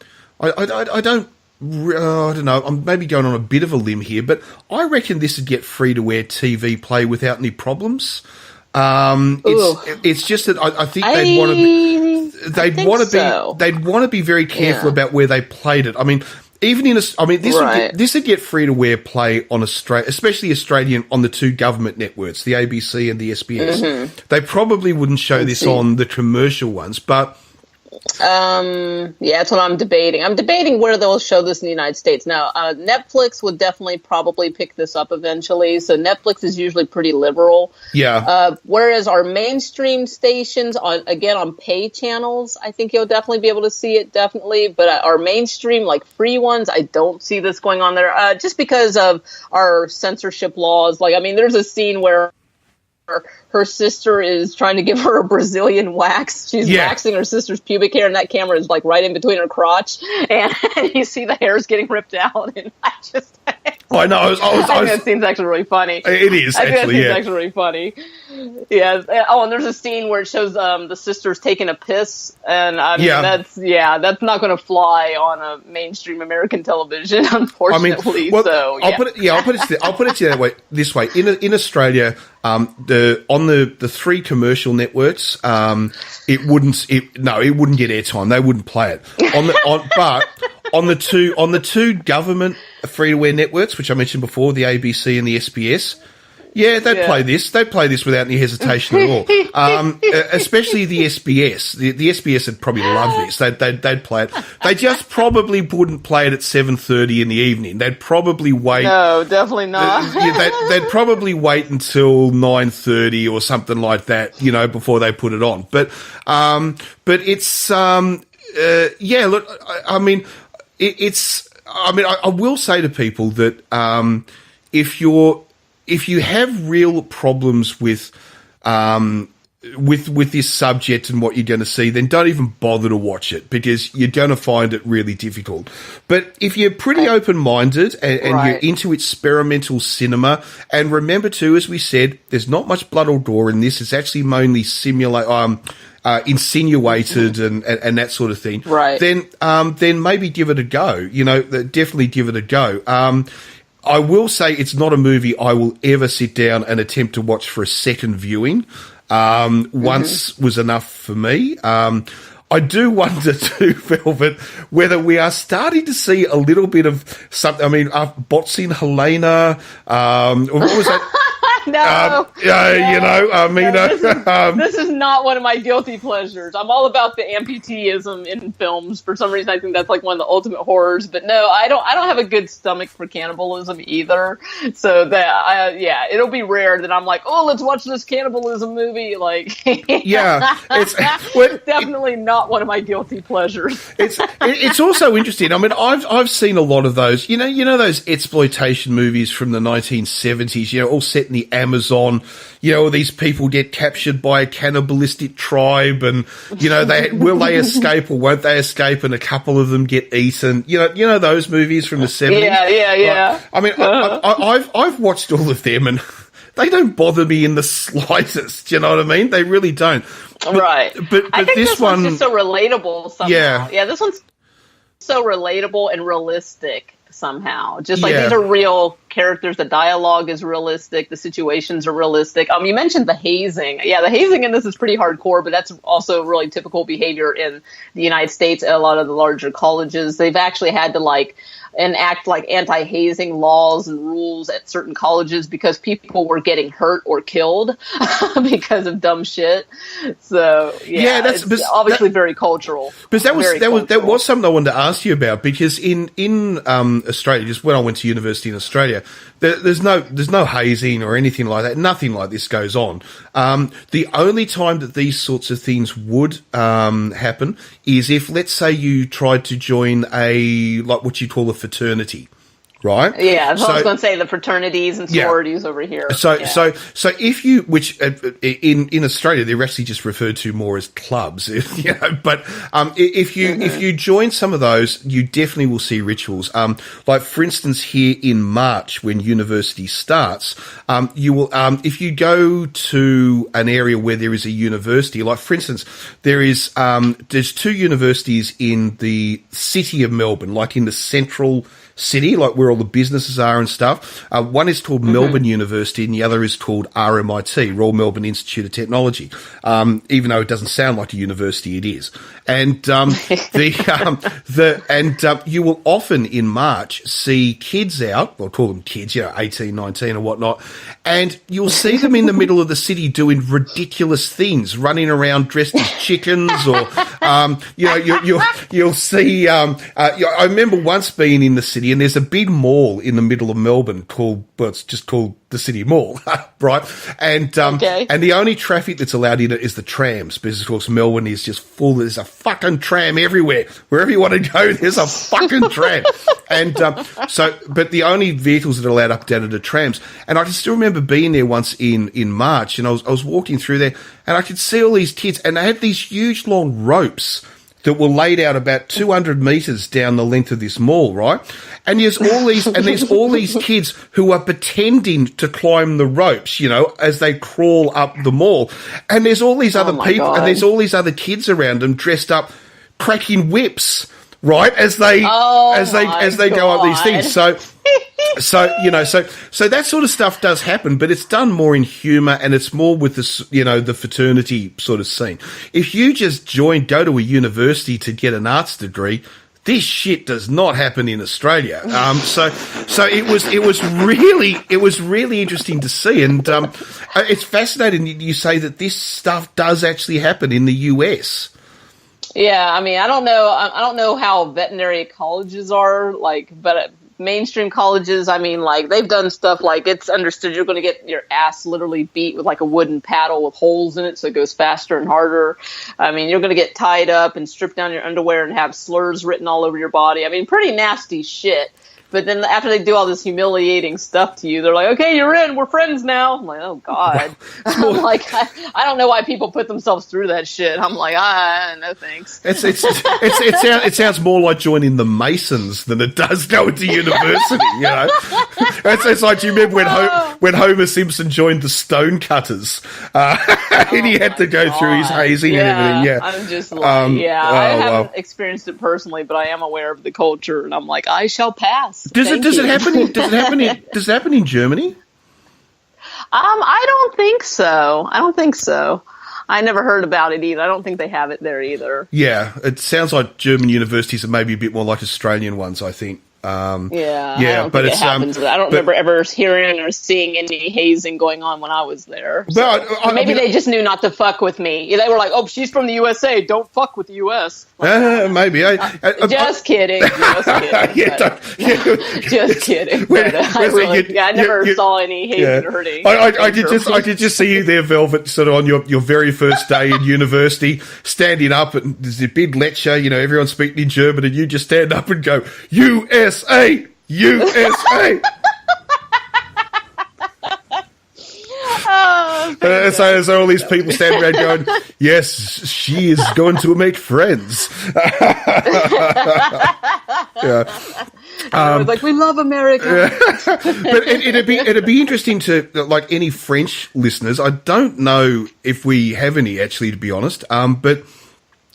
don't know. I'm maybe going on a bit of a limb here, but I reckon this would get free to air TV play without any problems. It's just that I think they'd want to be very careful about where they played it. I mean, even in this would get free to air play on Australia, especially Australian, on the two government networks, the ABC and the SBS. They probably wouldn't show this on the commercial ones, but that's what I'm debating. I'm debating where they'll show this in the United States. Now, Netflix would definitely probably pick this up eventually. So Netflix is usually pretty liberal. Yeah. Whereas our mainstream stations on pay channels, I think you'll definitely be able to see it, definitely. But our mainstream, like free ones, I don't see this going on there, just because of our censorship laws. There's a scene where her sister is trying to give her a Brazilian wax. She's waxing her sister's pubic hair, and that camera is right in between her crotch, and you see the hairs getting ripped out. And I know. I think that scene's actually really funny. It is. I think that scene's actually really funny. Yeah. Oh, and there's a scene where it shows the sisters taking a piss, and that's not going to fly on a mainstream American television, unfortunately. I'll put it to you this way. In Australia, on the three commercial networks, it wouldn't get airtime. They wouldn't play it but on the two government free to air networks, which I mentioned before, the ABC and the SBS. Yeah, they'd play this. They'd play this without any hesitation at all. Especially the SBS. The SBS would probably love this. They'd play it. They just probably wouldn't play it at 7:30 in the evening. They'd probably wait. No, definitely not. They'd probably wait until 9:30 or something like that, before they put it on. But it's look, I will say to people that if you have real problems with this subject and what you're going to see, then don't even bother to watch it, because you're going to find it really difficult. But if you're pretty open-minded and you're into experimental cinema, and remember too, as we said, there's not much blood or gore in this. It's actually mainly insinuated and that sort of thing. Right. Then maybe give it a go. Definitely give it a go. I will say it's not a movie I will ever sit down and attempt to watch for a second viewing. Once was enough for me. I do wonder too, Velvet, whether we are starting to see a little bit of something. I mean, Botzin Helena, what was that? No. This is not one of my guilty pleasures. I'm all about the amputeeism in films. For some reason, I think that's one of the ultimate horrors. But no, I don't have a good stomach for cannibalism either. So it'll be rare that I'm like, oh, let's watch this cannibalism movie. It's definitely not one of my guilty pleasures. It's also interesting. I mean, I've seen a lot of those. You know those exploitation movies from the 1970s. All set in the Amazon. These people get captured by a cannibalistic tribe, and will they escape or won't they escape? And a couple of them get eaten. Those movies from the 70s. Yeah. I mean, I've watched all of them, and they don't bother me in the slightest. You know what I mean? They really don't. Right. But I think this one's just so relatable somehow. Yeah. This one's so relatable and realistic somehow. Just these are real characters, the dialogue is realistic, the situations are realistic. You mentioned the hazing. Yeah, the hazing in this is pretty hardcore, but that's also really typical behavior in the United States at a lot of the larger colleges. They've actually had to enact anti-hazing laws and rules at certain colleges because people were getting hurt or killed because of dumb shit. So that's obviously very cultural. But that was something I wanted to ask you about, because in Australia, just when I went to university in Australia, there's no hazing or anything like that. Nothing like this goes on. The only time that these sorts of things would happen is if, let's say, you tried to join what you call a fraternity, right? Yeah, I was going to say the fraternities and sororities over here. So if you, which in Australia they're actually just referred to more as clubs, but if you join some of those, you definitely will see rituals. Like for instance, here in March when university starts, you will if you go to an area where there is a university, like for instance, there's 2 universities in the city of Melbourne, like in the central city, like where all the businesses are and stuff. One is called Melbourne University and the other is called RMIT, Royal Melbourne Institute of Technology. Even though it doesn't sound like a university, it is. And you will often in March see kids out, we'll call them kids, 18, 19 or whatnot, and you'll see them in the middle of the city doing ridiculous things, running around dressed as chickens, or you'll see. I remember once being in the city, and there's a big mall in the middle of Melbourne it's just called the City Mall, right? And and the only traffic that's allowed in it is the trams, because of course Melbourne is just full. There's a fucking tram everywhere. Wherever you want to go, there's a fucking tram. And but the only vehicles that are allowed up down are the trams. And I can still remember being there once in March, and I was walking through there, and I could see all these kids, and they had these huge long ropes that were laid out about 200 metres down the length of this mall, right? And there's all these kids who are pretending to climb the ropes, as they crawl up the mall. And there's all these other people, and there's all these other kids around them dressed up, cracking whips, right? As they go up these things. So that sort of stuff does happen, but it's done more in humour, and it's more with the fraternity sort of scene. If you just go to a university to get an arts degree, this shit does not happen in Australia. So it was really interesting to see, and it's fascinating you say that this stuff does actually happen in the US. Yeah, I mean, I don't know how veterinary colleges are but mainstream colleges, I mean, they've done stuff it's understood you're going to get your ass literally beat with a wooden paddle with holes in it so it goes faster and harder. I mean, you're going to get tied up and stripped down your underwear and have slurs written all over your body. I mean, pretty nasty shit. But then after they do all this humiliating stuff to you, they're like, okay, you're in. We're friends now. I'm like, oh, God. I'm like, I don't know why people put themselves through that shit. I'm like, no thanks. It sounds more like joining the Masons than it does going to university, It's like, do you remember when Homer Simpson joined the Stonecutters? And he had to go through his hazing and everything, yeah. I'm just like, I haven't experienced it personally, but I am aware of the culture, and I'm like, I shall pass. Does it happen in Germany? I don't think so. I never heard about it either. I don't think they have it there either. Yeah, it sounds like German universities are maybe a bit more like Australian ones, I think. I don't think it happens. I don't remember ever hearing or seeing any hazing going on when I was there. So. But maybe they just knew not to fuck with me. They were like, "Oh, she's from the USA. Don't fuck with the US." Maybe. Just kidding. Just kidding. I never saw any hazing or hurting. I did just see you there, Velvet, sort of on your very first day in university, standing up, and there's a big lecture. Everyone's speaking in German, and you just stand up and go, USA! So all these people standing around going, yes, she is going to make friends. We love America. But it'd be interesting to, any French listeners. I don't know if we have any, actually, to be honest. But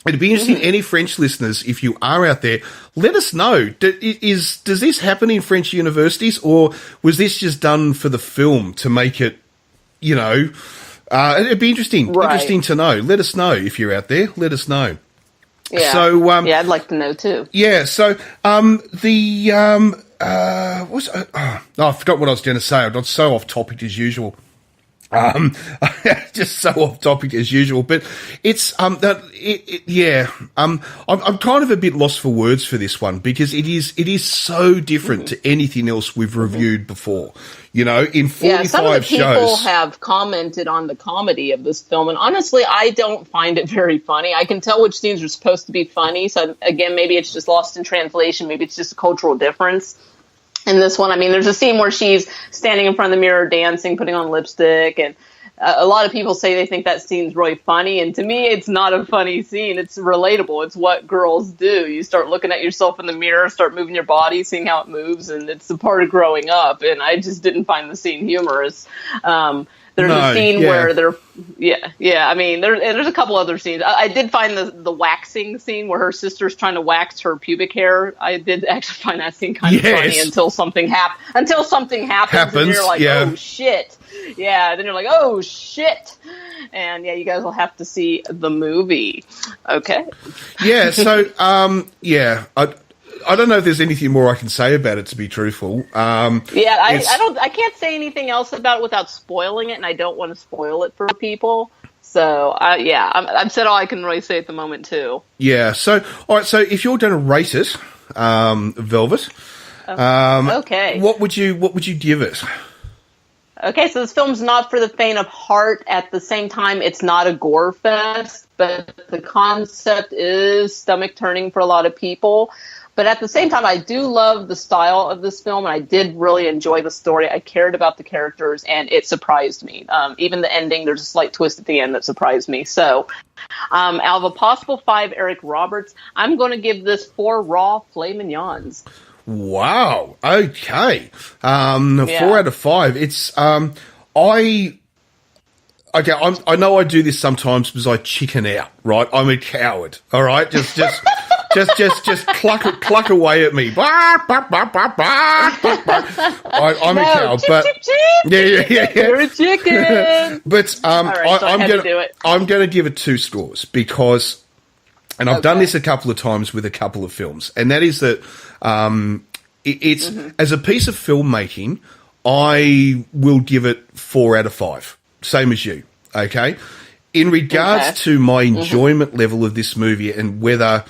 It'd be interesting, any French listeners, if you are out there, let us know. Does this happen in French universities, or was this just done for the film to make it, it'd be interesting to know. Let us know if you're out there. Let us know. Yeah. So, I'd like to know too. Yeah. So, I forgot what I was going to say. I got so off topic as usual. Just so off topic as usual, but it's, I'm kind of a bit lost for words for this one, because it is so different to anything else we've reviewed before. In 45 some of the people shows, have commented on the comedy of this film, and honestly, I don't find it very funny. I can tell which scenes are supposed to be funny, so again, maybe it's just lost in translation, maybe it's just a cultural difference. In this one, there's a scene where she's standing in front of the mirror dancing, putting on lipstick, and a lot of people say they think that scene's really funny, and to me, it's not a funny scene. It's relatable. It's what girls do. You start looking at yourself in the mirror, start moving your body, seeing how it moves, and it's a part of growing up, and I just didn't find the scene humorous. There's a scene where there's a couple other scenes. I did find the waxing scene where her sister's trying to wax her pubic hair. I did actually find that scene kind of funny until something happens, and you're like, oh shit. Yeah, then you're like, oh shit. And you guys will have to see the movie. Okay. Yeah, so I don't know if there's anything more I can say about it, to be truthful. I can't say anything else about it without spoiling it, and I don't want to spoil it for people. So, I've said all I can really say at the moment, too. Yeah, so, all right, so if you're going to rate it, Velvet, okay. What would you give it? Okay, so this film's not for the faint of heart. At the same time, it's not a gore fest, but the concept is stomach-turning for a lot of people. But at the same time, I do love the style of this film, and I did really enjoy the story. I cared about the characters, and it surprised me. Even the ending, there's a slight twist at the end that surprised me. So, out of a possible 5 Eric Roberts, I'm going to give this 4 raw filet mignons. Wow. Okay. 4 out of 5. It's I know I do this sometimes because I chicken out, right? I'm a coward. All right, just cluck away at me. I'm a coward, but yeah. You're a chicken. But right, I'm going to give it 2 scores because, and I've done this a couple of times with a couple of films, and that is that it's as a piece of filmmaking, I will give it 4 out of 5. Same as you, okay? In regards to my enjoyment level of this movie and whether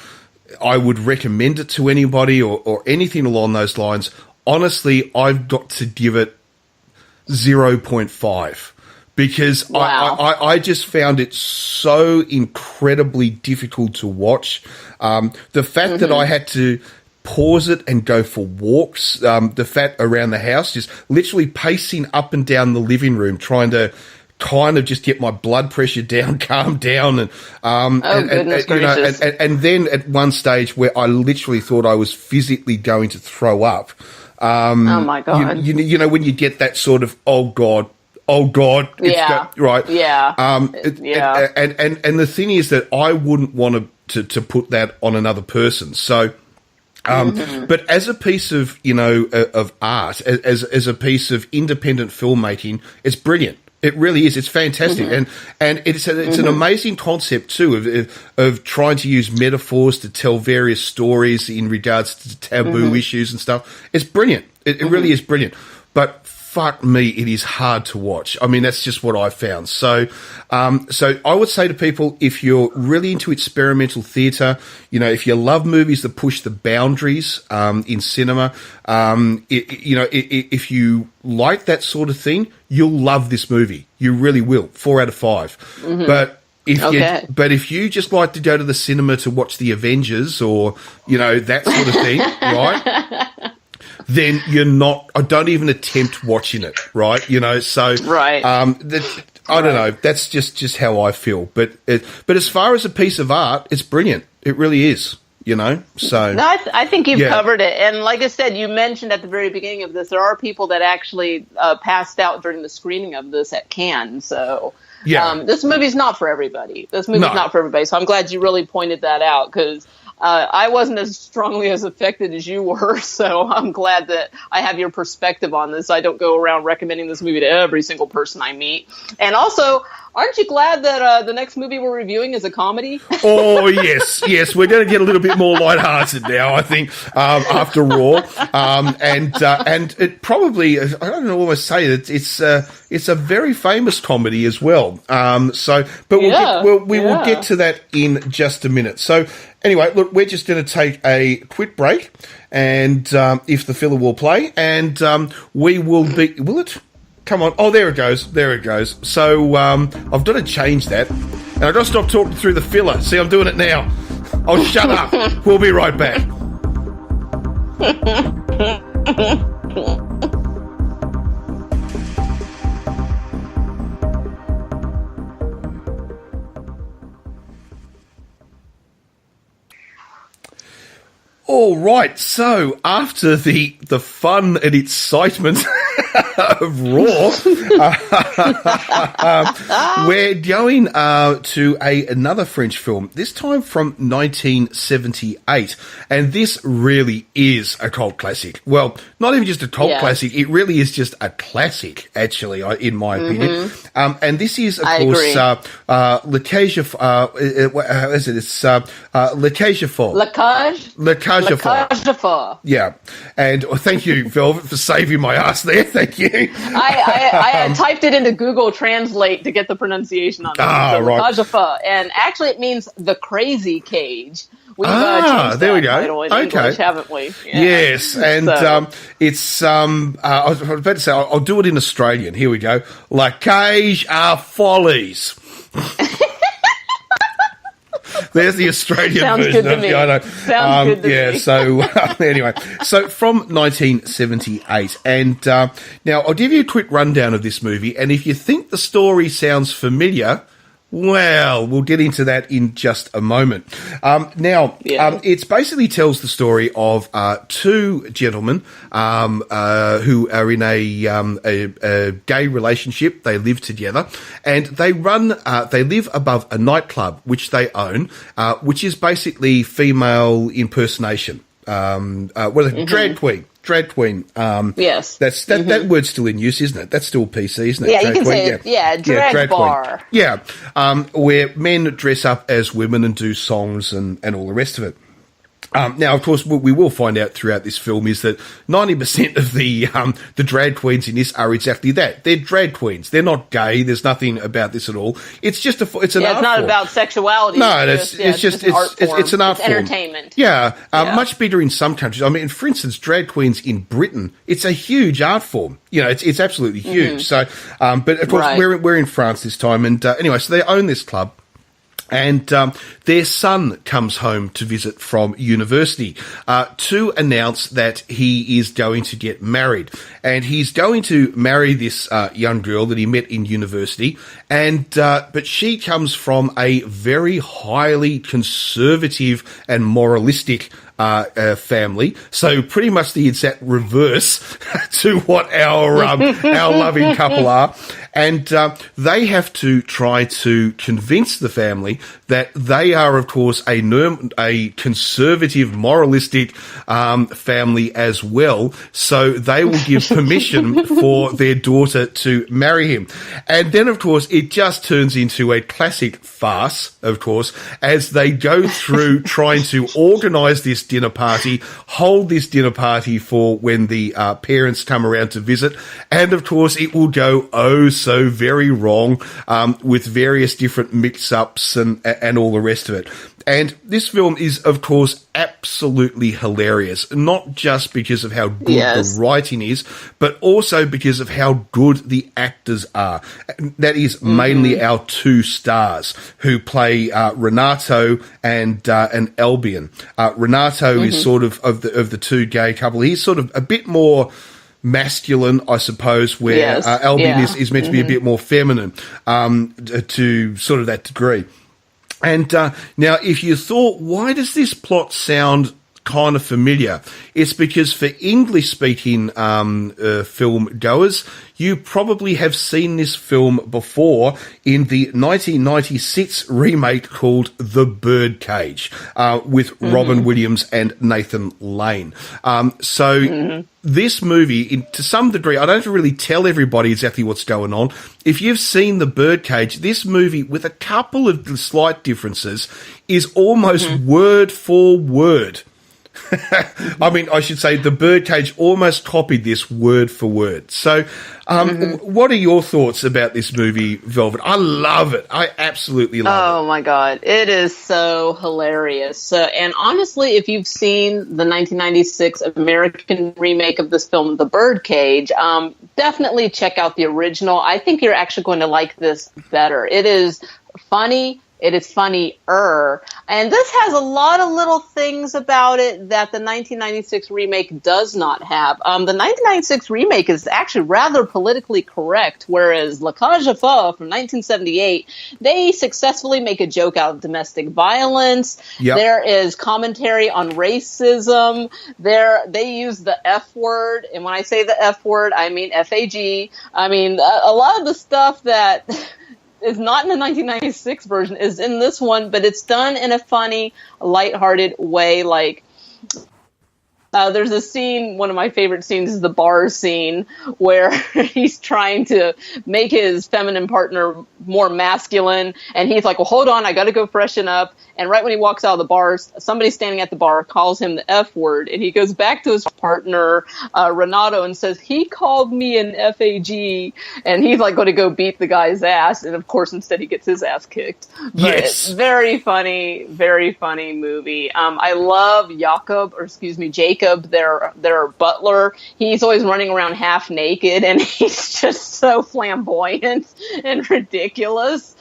I would recommend it to anybody or anything along those lines, honestly, I've got to give it 0.5 because I just found it so incredibly difficult to watch. The fact that I had to pause it and go for walks, the fact around the house, just literally pacing up and down the living room, trying to kind of just get my blood pressure down, calm down, and then at one stage where I literally thought I was physically going to throw up. Oh my God! You know when you get that sort of oh god, right? Yeah. And the thing is that I wouldn't want to put that on another person. So. But as a piece of, of art, as a piece of independent filmmaking, it's brilliant. It really is. It's fantastic. And it's an amazing concept too of trying to use metaphors to tell various stories in regards to taboo issues and stuff. It's brilliant. It really is brilliant. But fuck me, it is hard to watch. I mean, that's just what I found. So I would say to people, if you're really into experimental theatre, if you love movies that push the boundaries in cinema, if you like that sort of thing, you'll love this movie. You really will. 4 out of 5. But if you just like to go to the cinema to watch the Avengers or that sort of thing, right? Then you're not. I don't even attempt watching it, right? So right. I don't know. That's just how I feel. But as far as a piece of art, it's brilliant. It really is. So no, I think you've covered it. And like I said, you mentioned at the very beginning of this, there are people that actually passed out during the screening of this at Cannes. So This movie's not for everybody. So I'm glad you really pointed that out, because I wasn't as strongly as affected as you were, so I'm glad that I have your perspective on this. I don't go around recommending this movie to every single person I meet. And also, aren't you glad that the next movie we're reviewing is a comedy? Oh, yes. We're going to get a little bit more lighthearted now, I think, after Raw. And it probably, I don't know what I say, it's a very famous comedy as well. But we will get to that in just a minute. So anyway, look, we're just going to take a quick break, and if the filler will play, and we will be... Will it? Come on. Oh, there it goes. So I've got to change that. And I've got to stop talking through the filler. See, I'm doing it now. Oh, shut up. We'll be right back. All right, so after the fun and excitement of Raw, we're going to another French film, this time from 1978, and this really is a cult classic. Well, not even just a cult classic, it really is just a classic, actually, in my opinion. And this is, of course, Le Cage of... is it? It's Le Cage of Folles. Le Cage of Folles. Yeah. And thank you, Velvet, for saving my ass there. Thank you. I typed it into Google Translate to get the pronunciation on it. Right. Le Cage of Folles. And actually it means the crazy cage. We've changed there we that go. title in English, haven't we? Yeah. Yes, and it's I was about to say I'll do it in Australian. Here we go. La Cage of Folles. There's the Australian Sounds version good to of me. it. I know. Sounds good to me. So anyway, so from 1978, and now I'll give you a quick rundown of this movie, and if you think the story sounds familiar, well, we'll get into that in just a moment. It basically tells the story of two gentlemen who are in a gay relationship. They live together, and they live above a nightclub which they own, which is basically female impersonation. Drag queen. Drag queen. Yes. That word's still in use, isn't it? That's still PC, isn't it? Yeah, drag you can queen? say it. Yeah, drag bar. Queen. Yeah. Where men dress up as women and do songs and all the rest of it. Now, of course, what we will find out throughout this film is that 90% of the drag queens in this are exactly that. They're drag queens. They're not gay. There's nothing about this at all. It's just it's an art form. It's not about sexuality. No, it's an art form. Entertainment. Yeah, much bigger in some countries. I mean, for instance, drag queens in Britain, it's a huge art form. You know, it's absolutely huge. So, but of course, we're in France this time, and anyway, so they own this club. And their son comes home to visit from university to announce that he is going to get married. And he's going to marry this young girl that he met in university. And but she comes from a very highly conservative and moralistic family, so pretty much the exact reverse to what our loving couple are, and they have to try to convince the family that they are, of course, a conservative, moralistic family as well. So they will give permission for their daughter to marry him, and then, of course, it just turns into a classic farce, of course, as they go through trying to organise this dinner party, hold this dinner party for when the parents come around to visit, and of course it will go so very wrong with various different mix-ups and all the rest of it. And this film is, of course, absolutely hilarious, not just because of how good the writing is, but also because of how good the actors are. That is mainly our two stars who play Renato and Albion. Renato is sort of the two gay couple. He's sort of a bit more masculine, I suppose, where Albion is meant to be a bit more feminine to sort of that degree. And now, if you thought, why does this plot sound kind of familiar, it's because for English-speaking film goers, you probably have seen this film before in the 1996 remake called The Birdcage, with Robin Williams and Nathan Lane. This movie, to some degree, I don't have to really tell everybody exactly what's going on. If you've seen The Birdcage, this movie, with a couple of slight differences, is almost word for word. I mean, I should say The Birdcage almost copied this word for word. So, what are your thoughts about this movie, Velvet? I love it. I absolutely love it. Oh, my God. It is so hilarious. And honestly, if you've seen the 1996 American remake of this film, The Birdcage, definitely check out the original. I think you're actually going to like this better. It is funny. It is funnier. And this has a lot of little things about it that the 1996 remake does not have. The 1996 remake is actually rather politically correct, whereas La Cage aux Folles from 1978, they successfully make a joke out of domestic violence. Yep. There is commentary on racism. They use the F word. And when I say the F word, I mean FAG. I mean, a lot of the stuff that is not in the 1996 version is in this one, but it's done in a funny, lighthearted way. Like, there's a scene, one of my favorite scenes is the bar scene, where he's trying to make his feminine partner more masculine, and he's like, well, hold on, I gotta go freshen up. And right when he walks out of the bar, somebody standing at the bar calls him the F word, and he goes back to his partner, Renato, and says, he called me an FAG, and he's like going to go beat the guy's ass, and of course instead he gets his ass kicked. But Yes. very funny movie. I love Jacob, their butler. He's always running around half naked, and he's just so flamboyant and ridiculous.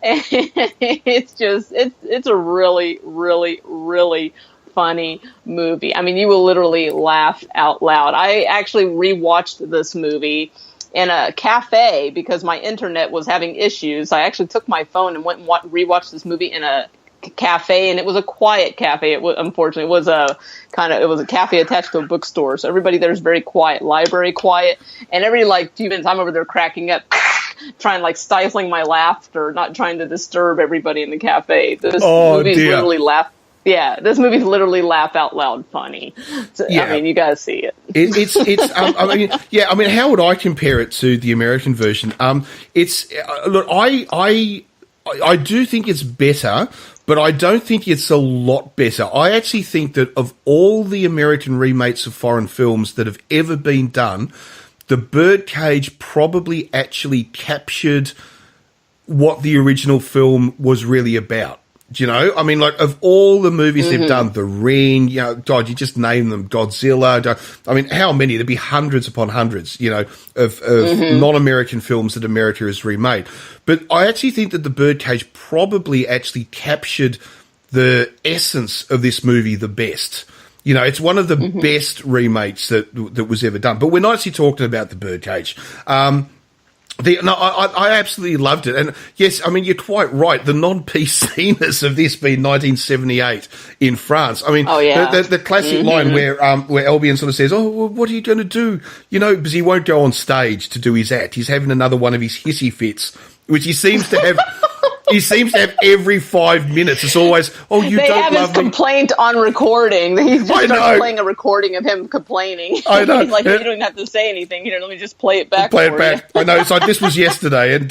And it's a really, really, really funny movie. I mean, you will literally laugh out loud. I actually rewatched this movie in a cafe because my internet was having issues. I actually took my phone and went and rewatched this movie in a cafe, and it was a quiet cafe. Unfortunately, it was a cafe attached to a bookstore, so everybody there's very quiet, library quiet, and every few minutes I'm over there cracking up, trying stifling my laughter, not trying to disturb everybody in the cafe. This movie's literally laugh. Yeah, this movie's literally laugh out loud funny. So, yeah. I mean, you gotta see it. I mean, how would I compare it to the American version? Look, I do think it's better, but I don't think it's a lot better. I actually think that of all the American remakes of foreign films that have ever been done, The Birdcage probably actually captured what the original film was really about. Do you know? I mean, of all the movies they've done, The Ring, God, you just name them, Godzilla. I mean, how many? There'd be hundreds upon hundreds, of non-American films that America has remade. But I actually think that The Birdcage probably actually captured the essence of this movie the best. It's one of the best remakes that was ever done. But we're not actually talking about The Birdcage. I absolutely loved it. And yes, I mean, you're quite right. The non-PC-ness of this being 1978 in France. I mean, the classic line where Albion sort of says, oh, well, what are you going to do? Because he won't go on stage to do his act. He's having another one of his hissy fits, which he seems to have. He seems to have every 5 minutes. It's always, oh, you don't love me. They have his complaint on recording. He's just playing a recording of him complaining. I know. He's like, you don't even have to say anything. Here, let me just play it back. I know. So this was yesterday, and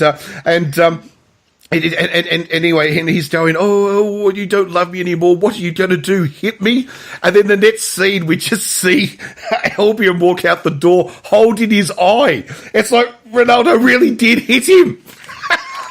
anyway, and he's going, oh, you don't love me anymore. What are you going to do? Hit me? And then the next scene, we just see Albion walk out the door holding his eye. It's like Ronaldo really did hit him.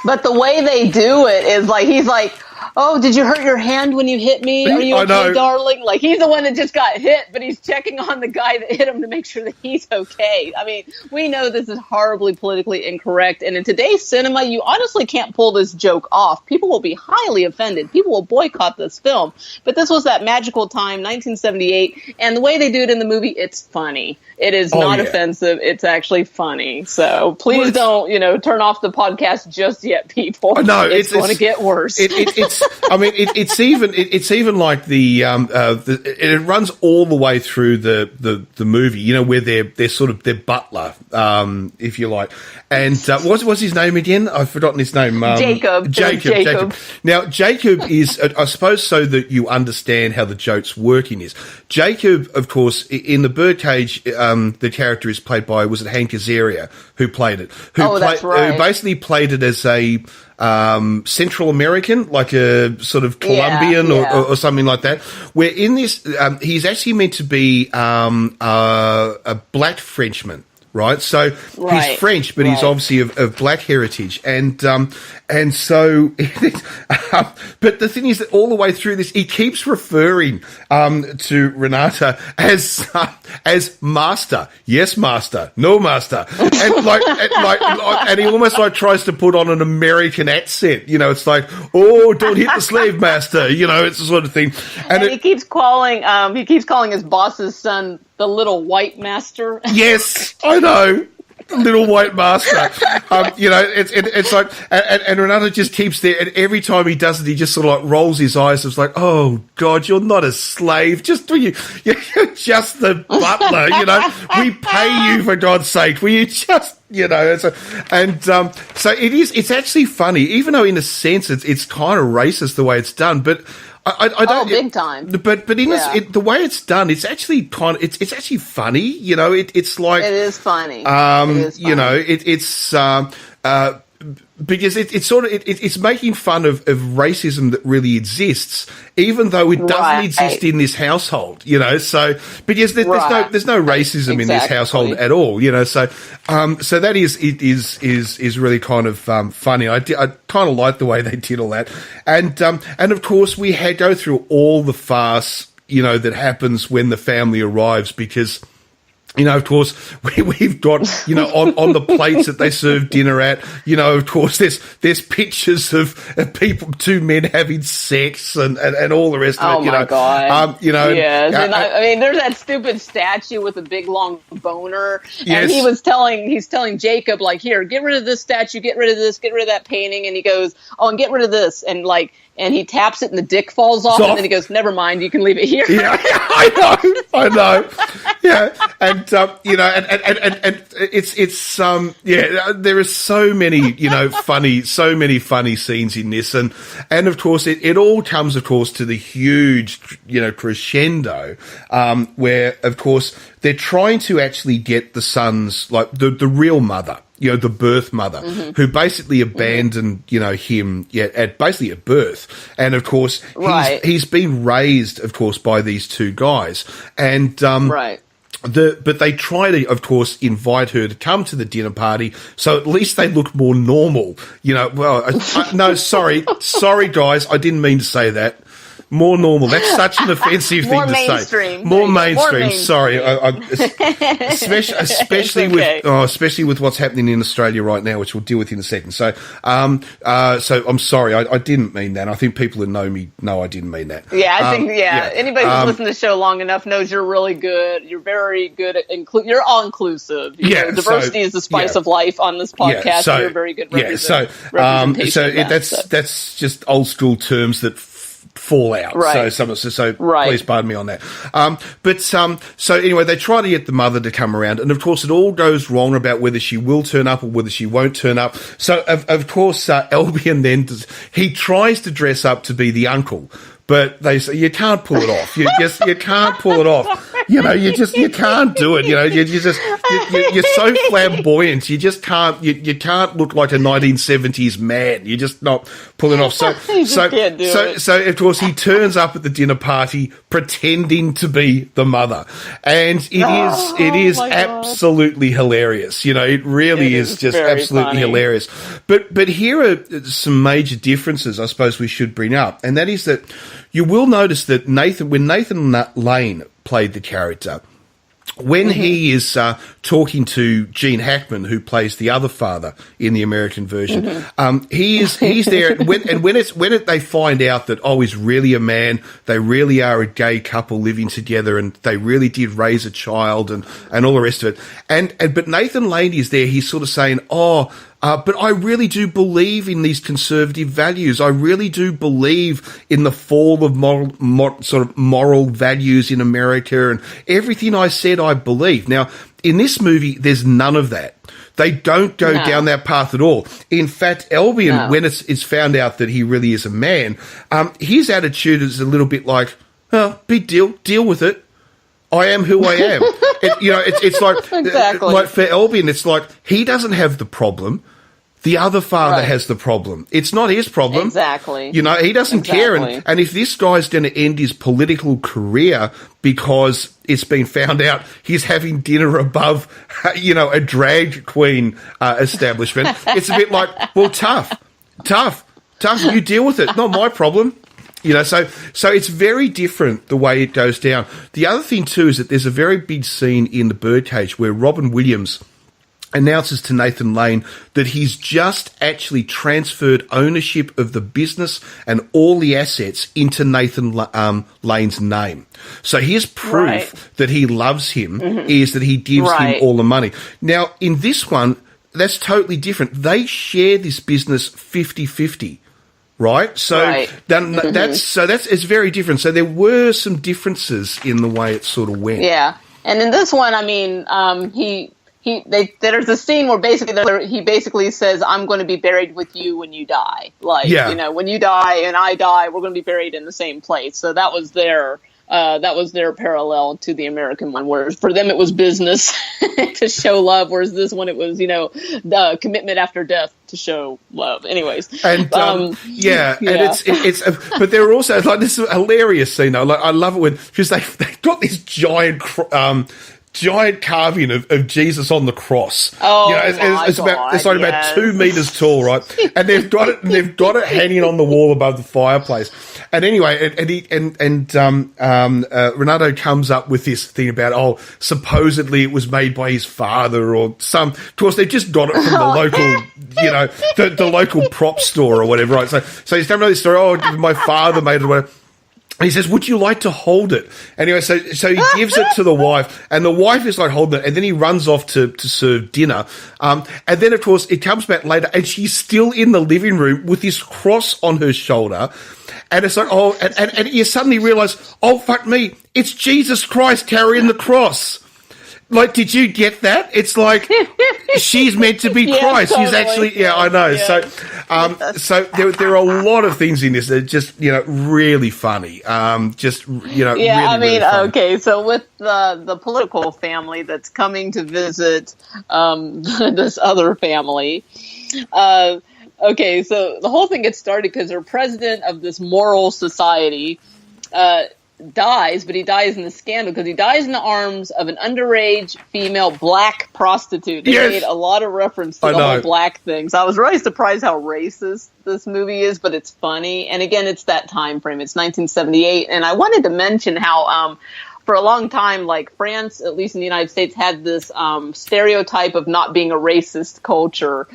But the way they do it is he's like, oh, did you hurt your hand when you hit me? Are you okay, darling? He's the one that just got hit, but he's checking on the guy that hit him to make sure that he's okay. I mean, we know this is horribly politically incorrect, and in today's cinema, you honestly can't pull this joke off. People will be highly offended. People will boycott this film. But this was that magical time, 1978, and the way they do it in the movie, it's funny. It is not offensive. It's actually funny. So please don't, turn off the podcast just yet, people. No, it's going to get worse. It's I mean, it's even like it runs all the way through the movie. You know, where they're sort of their butler, if you like. And what's his name again? I've forgotten his name. Jacob. Now, Jacob is, I suppose, so that you understand how the jokes work in this. Jacob, of course, in the Birdcage, the character is played by, was it Hank Azaria who played it? That's right. Who basically played it as a Central American, like a sort of Colombian or something like that. Where in this, he's actually meant to be a black Frenchman. Right, so he's French, but he's obviously of black heritage, and so. But the thing is that all the way through this, he keeps referring to Renata as master. Yes, master. No, master. And and he almost like tries to put on an American accent. You know, it's like, oh, don't hit the slave master. You know, it's the sort of thing. And he keeps calling his boss's son the little white master. Yes, I know. Little white master. You know, it's like, and Renata just keeps there, and every time he does it, he just sort of like rolls his eyes. It's like, oh God, you're not a slave. You're just the butler. You know, we pay you, for God's sake. Will you just, you know? So it's actually funny, even though in a sense it's kind of racist the way it's done, but. I don't, big time. But in the way it's done, it's actually it's actually funny. You know, it's like it is funny. You know, it's because it's sort of it's making fun of racism that really exists, even though it doesn't exist in this household. You know, so because there's no racism in this household at all. You know, so that is really kind of funny. I kind of like the way they did all that, and of course we go through all the farce, you know, that happens when the family arrives, because. You know, of course, we've got, you know, on the plates that they serve dinner at, you know, of course, there's pictures of people, two men having sex and all the rest of it, you know. Oh, my God. You know. Yes. I mean, there's that stupid statue with a big, long boner. And he's telling Jacob, like, here, get rid of this statue, get rid of this, get rid of that painting. And he goes, oh, and get rid of this. And, like, and he taps it and the dick falls off, and then he goes, never mind, you can leave it here. Yeah, I know. Yeah, and you know, and it's there are so many, you know, funny scenes in this, and of course it all comes, of course, to the huge, you know, crescendo, where of course they're trying to actually get the sons, like the real mother. You know, the birth mother, who basically abandoned, you know, him at birth. And of course, he's been raised, of course, by these two guys. And, but they try to, of course, invite her to come to the dinner party, so at least they look more normal. You know, well, no, sorry guys, I didn't mean to say that. More normal. That's such an offensive thing to say. More mainstream. Sorry, especially with what's happening in Australia right now, which we'll deal with in a second. So I'm sorry. I didn't mean that. I think people who know me know I didn't mean that. Yeah, I think anybody who's listened to the show long enough knows you're really good. You're very good at you're all inclusive. Diversity is the spice of life on this podcast. Yeah, so, you're very good. That's just old school terms that fall out. So please pardon me on that. So anyway, they try to get the mother to come around, and of course it all goes wrong about whether she will turn up or whether she won't turn up. So of course Albion then he tries to dress up to be the uncle, but they say you can't pull it off. You can't pull it off. You know, you can't do it. You know, you're so flamboyant. You just can't. You can't look like a 1970s man. You're just not pulling off. So of course he turns up at the dinner party pretending to be the mother, and it is absolutely hilarious. You know, it really is just absolutely hilarious. But here are some major differences I suppose we should bring up, and that is that you will notice that when Nathan Lane played the character, when he is talking to Gene Hackman, who plays the other father in the American version, he's there. When they find out that he's really a man, they really are a gay couple living together, and they really did raise a child, and all the rest of it. But Nathan Lane is there. He's sort of saying, But I really do believe in these conservative values. I really do believe in the fall of moral values in America, and everything I said I believe. Now, in this movie, there's none of that. They don't go down that path at all. In fact, Albion, when it's found out that he really is a man, his attitude is a little bit like, oh, big deal with it. I am who I am. It's like, exactly. Like for Albion, it's like he doesn't have the problem. The other father has the problem. It's not his problem. Exactly. He doesn't care. And if this guy's going to end his political career because it's been found out he's having dinner above, a drag queen establishment, it's a bit like, well, tough. You deal with it. Not my problem. So it's very different the way it goes down. The other thing, too, is that there's a very big scene in The Birdcage where Robin Williams announces to Nathan Lane that he's just actually transferred ownership of the business and all the assets into Nathan Lane's name. So his proof that he loves him is that he gives him all the money. Now, in this one, that's totally different. They share this business 50-50. Right, so it's very different. So there were some differences in the way it sort of went. Yeah, and in this one, I mean, there's a scene where he basically says, "I'm going to be buried with you when you die." Like, when you die and I die, we're going to be buried in the same place. So that was their parallel to the American one, whereas for them it was business to show love, whereas this one it was, the commitment after death to show love. Anyways, and and it's but there are also like this is a hilarious scene though. Like I love it because they've got this giant carving of Jesus on the cross. Oh, it's about 2 meters tall, right? And they've got it hanging on the wall above the fireplace. And anyway, Renato comes up with this thing about supposedly it was made by his father or some. Of course, they just got it from the local, the local prop store or whatever, right? So he's telling me this story. Oh, my father made it or whatever. And he says, would you like to hold it? Anyway, so he gives it to the wife, and the wife is like holding it, and then he runs off to serve dinner. And then, of course, it comes back later, and she's still in the living room with this cross on her shoulder. And it's like, and you suddenly realise, oh, fuck me, it's Jesus Christ carrying the cross. Like, did you get that? It's like she's meant to be Christ. Totally. She's actually, I know. Yeah. So there are a lot of things in this that are just, really funny. Really, I mean, really funny. okay. So with the political family that's coming to visit this other family, okay. So the whole thing gets started because they're president of this moral society. Dies, but he dies in the scandal because he dies in the arms of an underage female black prostitute. They made a lot of reference to the whole black thing. So I was really surprised how racist this movie is, but it's funny. And again, it's that time frame. It's 1978. And I wanted to mention how for a long time, like France, at least in the United States, had this stereotype of not being a racist culture.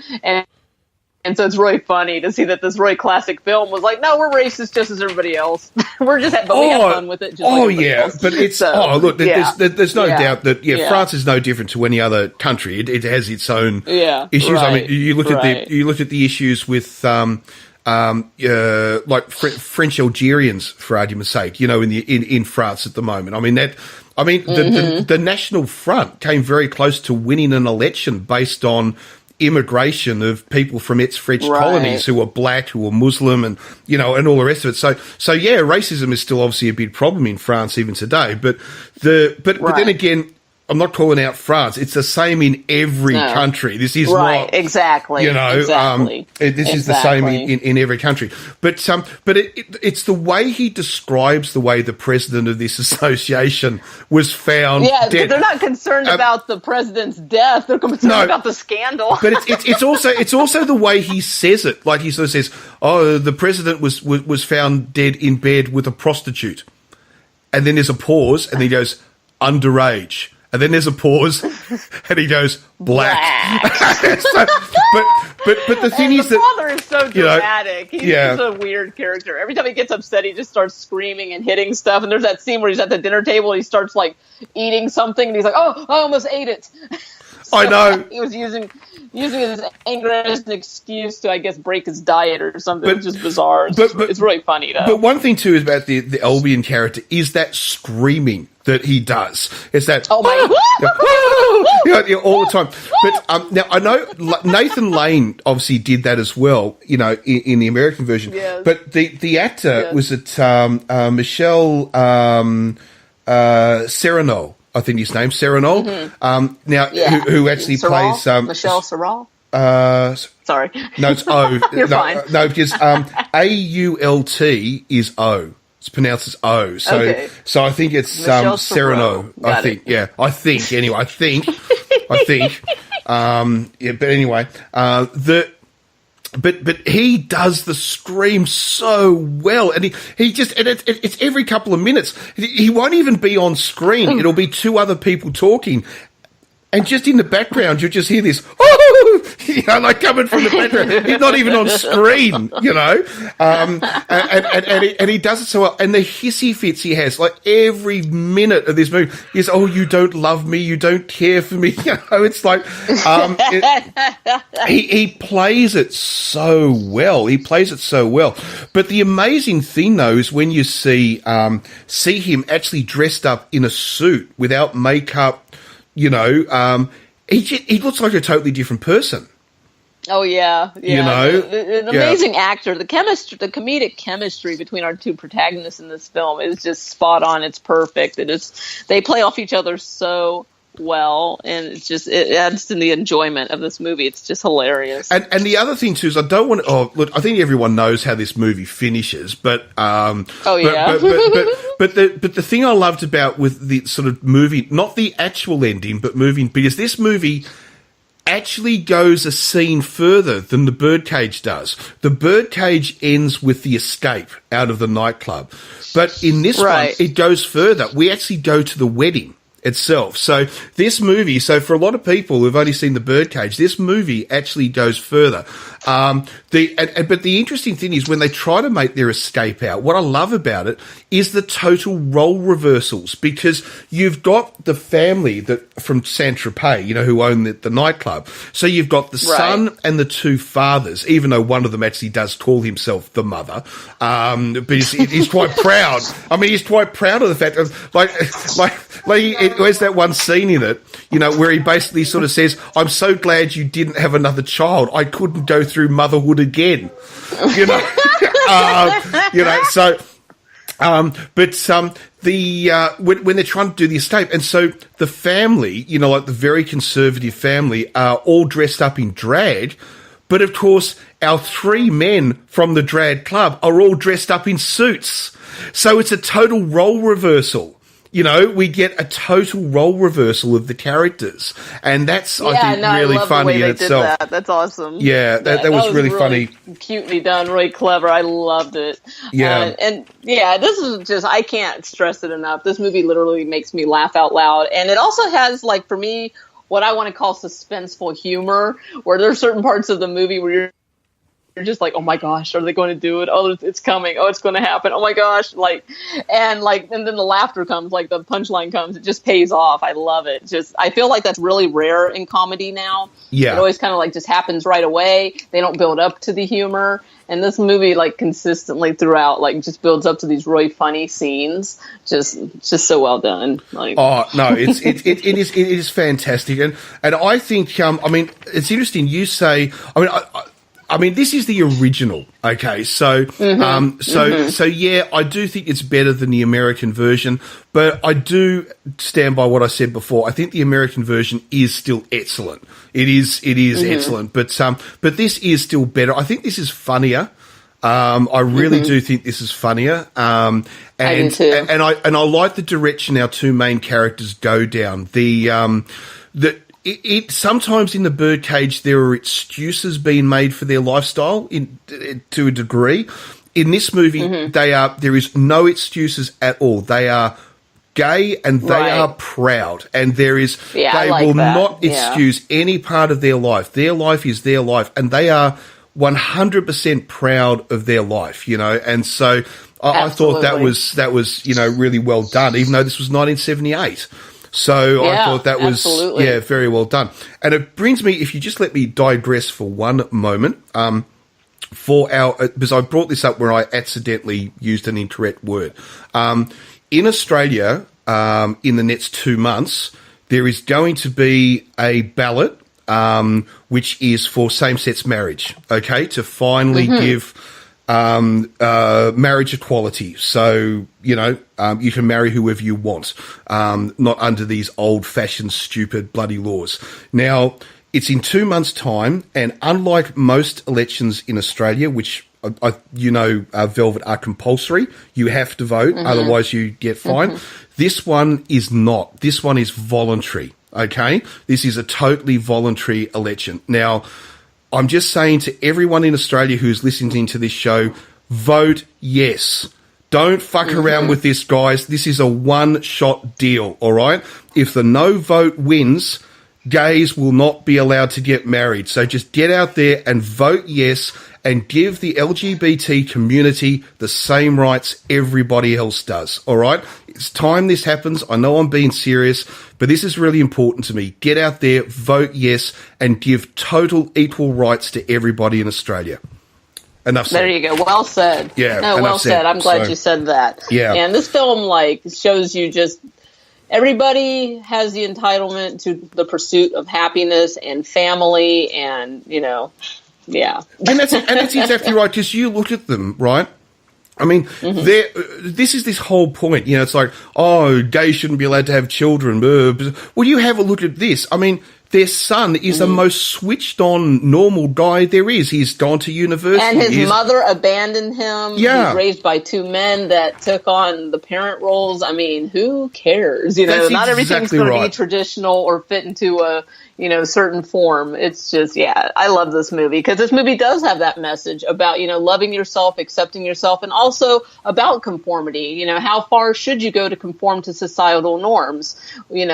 And so it's really funny to see that this really classic film was like, no, we're racist just as everybody else. We have fun with it. Just else. But it's there's no doubt that France is no different to any other country. It has its own issues. Right, I mean, you look at the issues with like French Algerians, for argument's sake. In France at the moment. The National Front came very close to winning an election based on immigration of people from ex-French colonies who were black, who were Muslim, and and all the rest of it. So racism is still obviously a big problem in France even today. But then again, I'm not calling out France. It's the same in every country. This is not exactly. This is the same in every country. But it's the way he describes the way the president of this association was found. Yeah, dead. They're not concerned about the president's death. They're concerned about the scandal. But it's also the way he says it. Like he sort of says, "Oh, the president was found dead in bed with a prostitute," and then there's a pause, and then he goes, "Underage." And then there's a pause, and he goes, black. but the thing is that the father is so dramatic. He's just a weird character. Every time he gets upset, he just starts screaming and hitting stuff. And there's that scene where he's at the dinner table, and he starts like eating something, and he's like, "Oh, I almost ate it." I know. He was using his anger as an excuse to, I guess, break his diet or something. It's just bizarre. It's really funny, though. But one thing, too, is about the Albion character is that screaming that he does. It's that, oh my, all the time. But now, I know Nathan Lane obviously did that as well, in the American version. Yes. But the actor was it Michelle Serrano, I think his name's Serrano. Mm-hmm. Who actually plays Michelle Serral. Sorry. No, it's O. You're fine. No, because AULT is O. It's pronounced as O. So I think it's Serrano. I think. Yeah. I think anyway. I think. Yeah. But anyway, But he does the scream so well, and he just it's every couple of minutes. He won't even be on screen; it'll be two other people talking, and just in the background you'll just hear this, like coming from the background. He's not even on screen, and he does it so well. And the hissy fits he has, like every minute of this movie, is, "Oh, you don't love me, you don't care for me." It's like he plays it so well. He plays it so well. But the amazing thing, though, is when you see him actually dressed up in a suit without makeup. He looks like a totally different person. Oh yeah. An Yeah. amazing actor. The comedic chemistry between our two protagonists in this film is just spot on. It's perfect. They play off each other so well, and it adds to the enjoyment of this movie. It's just hilarious. And the other thing too is I don't want to. Oh, look, I think everyone knows how this movie finishes, but but the thing I loved about with the sort of movie, not the actual ending, but because this movie actually goes a scene further than the Birdcage does. The Birdcage ends with the escape out of the nightclub, but in this one it goes further. We actually go to the wedding itself. So this movie, for a lot of people who've only seen the Birdcage, this movie actually goes further. But the interesting thing is when they try to make their escape out, what I love about it is the total role reversals, because you've got the family from Saint-Tropez, who own the nightclub. So you've got the son and the two fathers, even though one of them actually does call himself the mother. But he's quite proud. I mean, he's quite proud of the fact of there's that one scene in it, where he basically sort of says, "I'm so glad you didn't have another child. I couldn't go through motherhood again." When they're trying to do the escape, and so the family, like the very conservative family, are all dressed up in drag, but of course our three men from the drag club are all dressed up in suits. So it's a total role reversal. We get a total role reversal of the characters, and that's I think really funny in itself. That's awesome. Yeah, that was really funny, cutely done, really clever. I loved it. Yeah, this is just, I can't stress it enough. This movie literally makes me laugh out loud, and it also has, like, for me, what I want to call suspenseful humor, where there's certain parts of the movie where you're just like, oh my gosh, are they going to do it? Oh, it's coming. Oh, it's going to happen. Oh my gosh. And then the laughter comes, like the punchline comes. It just pays off. I love it. I feel like that's really rare in comedy now. Yeah. It always kind of just happens right away. They don't build up to the humor. And this movie, consistently throughout, just builds up to these really funny scenes. Just so well done. Oh no, it is fantastic. And I think, it's interesting. You say, I mean, this is the original, okay? So, so yeah, I do think it's better than the American version, but I do stand by what I said before. I think the American version is still excellent. It is excellent, but this is still better. I think this is funnier. I really do think this is funnier. I do too. And I like the direction our two main characters go down. Sometimes in the Birdcage there are excuses being made for their lifestyle to a degree. In this movie, there is no excuses at all. They are gay and they are proud, and they will not excuse any part of their life. Their life is their life, and they are 100% proud of their life. And so I thought that was really well done, even though this was 1978. So I thought that was absolutely. very well done. And it brings me, if you just let me digress for one moment, because I brought this up where I accidentally used an incorrect word. In Australia, in the next 2 months, there is going to be a ballot, which is for same-sex marriage, okay, to finally give marriage equality. So, you can marry whoever you want, not under these old-fashioned, stupid, bloody laws. Now, it's in 2 months' time, and unlike most elections in Australia, which Velvet, are compulsory, you have to vote, otherwise you get fined. This one is not. This one is voluntary, okay? This is a totally voluntary election. Now, I'm just saying to everyone in Australia who's listening to this show, vote yes. Don't fuck around with this, guys. This is a one-shot deal, all right? If the no vote wins, gays will not be allowed to get married. So just get out there and vote yes and give the LGBT community the same rights everybody else does, all right? It's time this happens. I know I'm being serious, but this is really important to me. Get out there, vote yes, and give total equal rights to everybody in Australia. Enough said. There you go. Well said. Yeah. No, well said. I'm glad you said that. Yeah. And this film, shows you just everybody has the entitlement to the pursuit of happiness and family and, yeah. And that's exactly right, because you look at them, right? I mean, this is this whole point. It's like, oh, gays shouldn't be allowed to have children. Well, you have a look at this. I mean, their son is the most switched-on, normal guy there is. He's gone to university. And his mother abandoned him. Yeah. He's raised by two men that took on the parent roles. I mean, who cares? Not everything's going to be traditional or fit into a, certain form. It's just, I love this movie because this movie does have that message about, loving yourself, accepting yourself, and also about conformity. How far should you go to conform to societal norms? When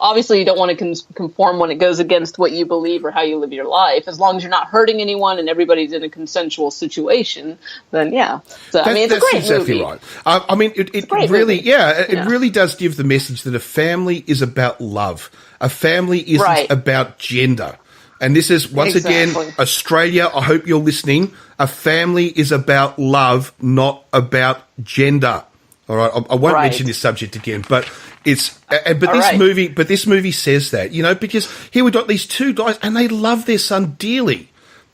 obviously you don't want to conform when it goes against what you believe or how you live your life. As long as you're not hurting anyone and everybody's in a consensual situation, then yeah. So I mean, it's a great movie. Right. I mean, it really, it really does give the message that a family is about love. A family isn't about gender. And this is, once again, Australia, I hope you're listening. A family is about love, not about gender. All right, I won't mention this subject again, but this movie says that, because here we've got these two guys and they love their son dearly.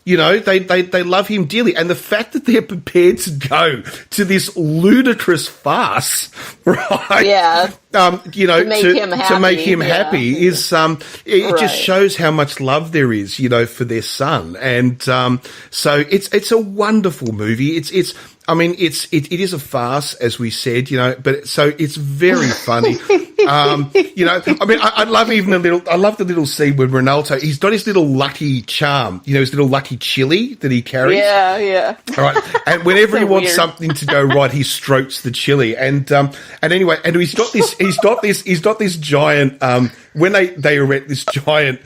They love him dearly. And the fact that they're prepared to go to this ludicrous farce, right? Yeah. To make him happy is, it just shows how much love there is, for their son. And, so it's a wonderful movie. It is a farce, as we said, but so it's very funny. I love the little scene when Ronaldo, he's got his little lucky charm, his little lucky chili that he carries. Yeah. All right. And whenever he wants something to go right, he strokes the chili. And anyway, and he's got this giant, when they erect this giant,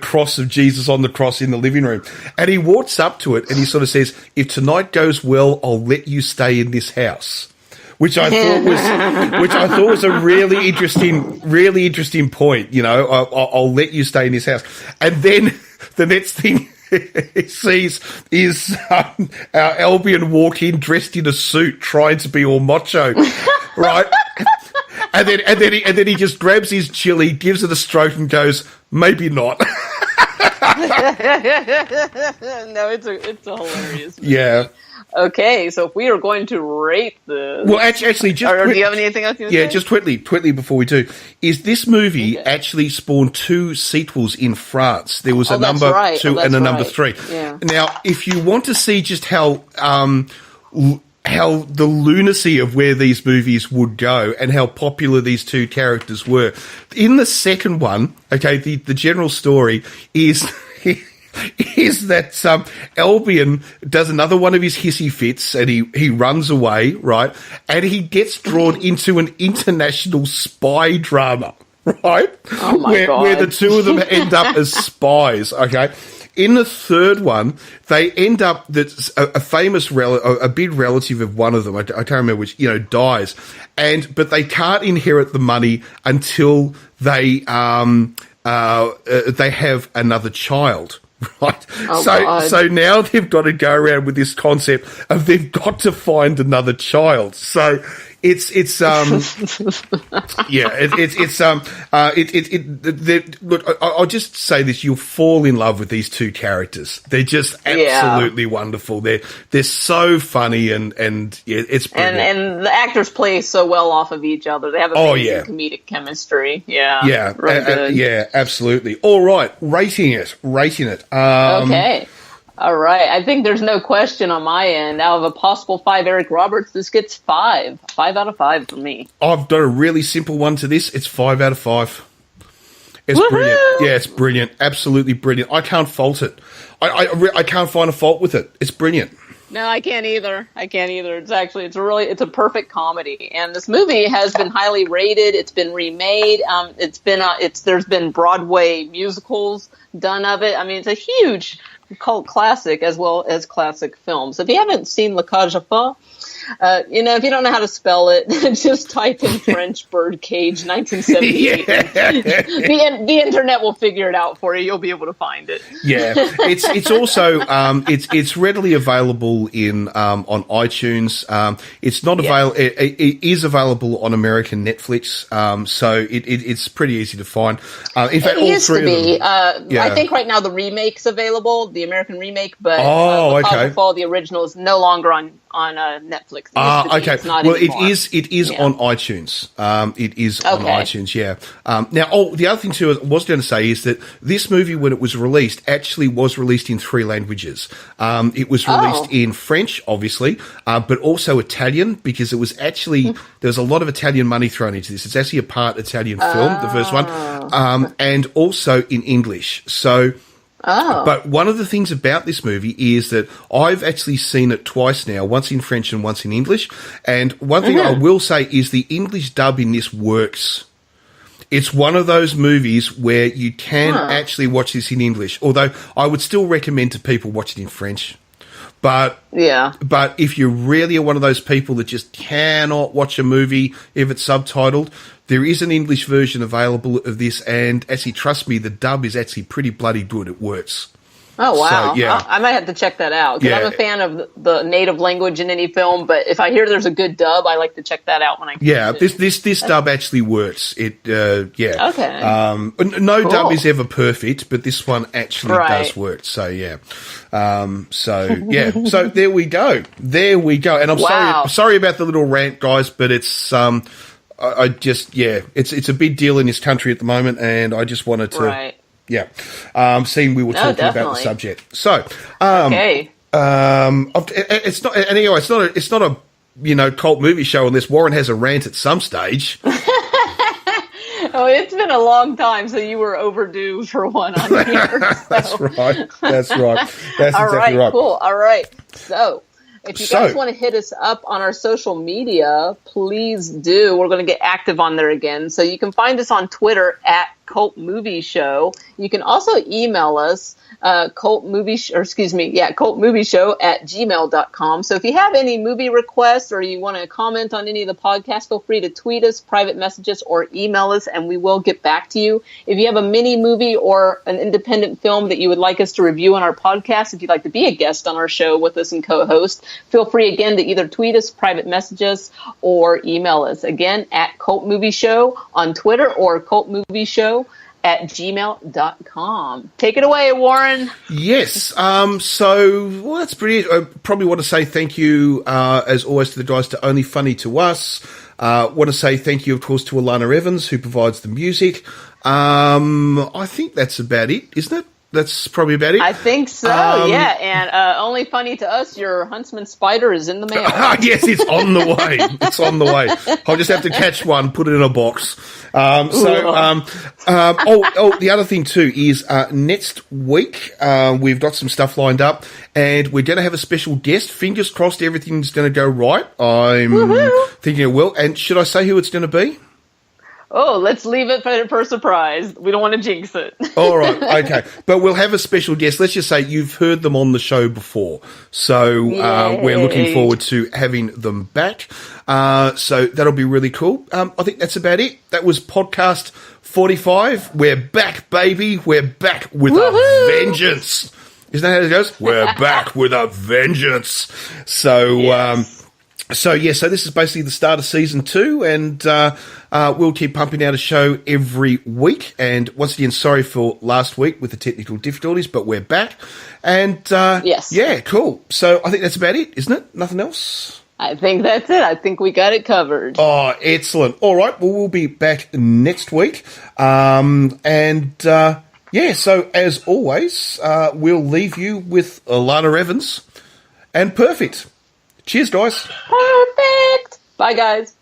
cross of Jesus on the cross in the living room, and he walks up to it and he sort of says, "If tonight goes well, I'll let you stay in this house," which I thought was a really interesting point. I'll let you stay in this house, and then the next thing he sees is our Albion walk in dressed in a suit, trying to be all macho, right? And then he just grabs his chili, gives it a stroke, and goes, "Maybe not." No, it's a hilarious movie. Yeah. Okay, so if we are going to rate this... Well, actually, just... do you have anything else you want to say? Yeah, just quickly before we do, is this movie actually spawned 2 sequels in France. There was a number 2 and a number 3. Yeah. Now, if you want to see just how the lunacy of where these movies would go and how popular these 2 characters were, in the second one, okay, the general story is... is that Albion does another one of his hissy fits and he runs away, right? And he gets drawn into an international spy drama, right? Oh my God. Where the 2 of them end up as spies, okay? in the third one, they end up that a big relative of one of them, I can't remember which, dies, but they can't inherit the money until they have another child. Right. So now they've got to go around with this concept of they've got to find another child. So look, I'll just say this, you'll fall in love with these two characters. They're just absolutely wonderful. They're so funny and it's brilliant. And the actors play so well off of each other. They have amazing comedic chemistry. Yeah. Really good. Yeah, absolutely. All right, rating it. Okay. All right. I think there's no question on my end. Out of a possible 5 Eric Roberts, this gets 5. 5 out of 5 for me. I've got a really simple one to this. It's 5 out of 5. It's Woo-hoo! Brilliant. Yeah, it's brilliant. Absolutely brilliant. I can't fault it. I can't find a fault with it. It's brilliant. No, I can't either. It's a perfect comedy. And this movie has been highly rated. It's been remade. There's been Broadway musicals done of it. I mean, it's a huge cult classic as well as classic film. So if you haven't seen La Cage aux Folles, if you don't know how to spell it, just type in French Birdcage 1978. The internet will figure it out for you. You'll be able to find it. Yeah, it's also it's readily available on iTunes. It's not available. It is available on American Netflix. So it's pretty easy to find. In fact, it used to be. I think right now the remake's available, the American remake, but La Cage aux Folles, the original, is no longer on Netflix. Okay. Well, anymore. it is on iTunes. It is on iTunes. Yeah. Now, the other thing too I was going to say is that this movie, when it was released, actually was released in 3 languages. It was released in French, obviously, but also Italian, because it was actually there's a lot of Italian money thrown into this. It's actually a part Italian film, the first one, and also in English. So. But one of the things about this movie is that I've actually seen it twice now, once in French and once in English. And one thing I will say is the English dub in this works. It's one of those movies where you can actually watch this in English, although I would still recommend to people watch it in French. But if you really are one of those people that just cannot watch a movie if it's subtitled, there is an English version available of this, and actually, trust me, the dub is actually pretty bloody good. It works. Oh, wow. So, I might have to check that out, because I'm a fan of the native language in any film, but if I hear there's a good dub, I like to check that out when I can. This dub actually works. Okay. No Cool. dub is ever perfect, but this one actually does work. So, yeah. So there we go. And I'm sorry about the little rant, guys, but it's it's a big deal in this country at the moment, and I just wanted to seeing we were talking about the subject. So it's not a cult movie show unless Warren has a rant at some stage. Oh, it's been a long time, so you were overdue for one on here. So. That's right. That's exactly right. Cool. All right. So, if you guys want to hit us up on our social media, please do. We're going to get active on there again. So you can find us on Twitter at Cult Movie Show. You can also email us, cultmovieshow@gmail.com. So if you have any movie requests or you want to comment on any of the podcasts, feel free to tweet us, private messages, or email us, and we will get back to you. If you have a mini movie or an independent film that you would like us to review on our podcast, if you'd like to be a guest on our show with us and co-host, feel free again to either tweet us, private messages, or email us. Again, at Cult Movie Show on Twitter or cultmovieshow@gmail.com. Take it away, Warren. Yes. That's pretty. I probably want to say thank you, as always, to the guys to Only Funny to Us. Want to say thank you, of course, to Alana Evans, who provides the music. I think that's about it, isn't it? That's probably about it. I think so, yeah. And Only Funny to Us, your Huntsman Spider is in the mail. Yes, it's on the way. It's on the way. I'll just have to catch one, put it in a box. The other thing too is next week we've got some stuff lined up, and we're going to have a special guest. Fingers crossed, everything's going to go right. I'm thinking it will. And should I say who it's going to be? Oh, let's leave it for a surprise. We don't want to jinx it. All right, okay. But we'll have a special guest. Let's just say you've heard them on the show before. So we're looking forward to having them back. So that'll be really cool. I think that's about it. That was podcast 45. We're back, baby. We're back with a vengeance. Isn't that how it goes? We're back with a vengeance. So, yes. So this is basically the start of season 2, and we'll keep pumping out a show every week. And once again, sorry for last week with the technical difficulties, but we're back. And yes, yeah, cool. So I think that's about it, isn't it? Nothing else? I think that's it. I think we got it covered. Oh, excellent. All right, well, we'll be back next week. Yeah, so as always, we'll leave you with Alana Evans and Perfect. Cheers, guys. Perfect. Bye, guys.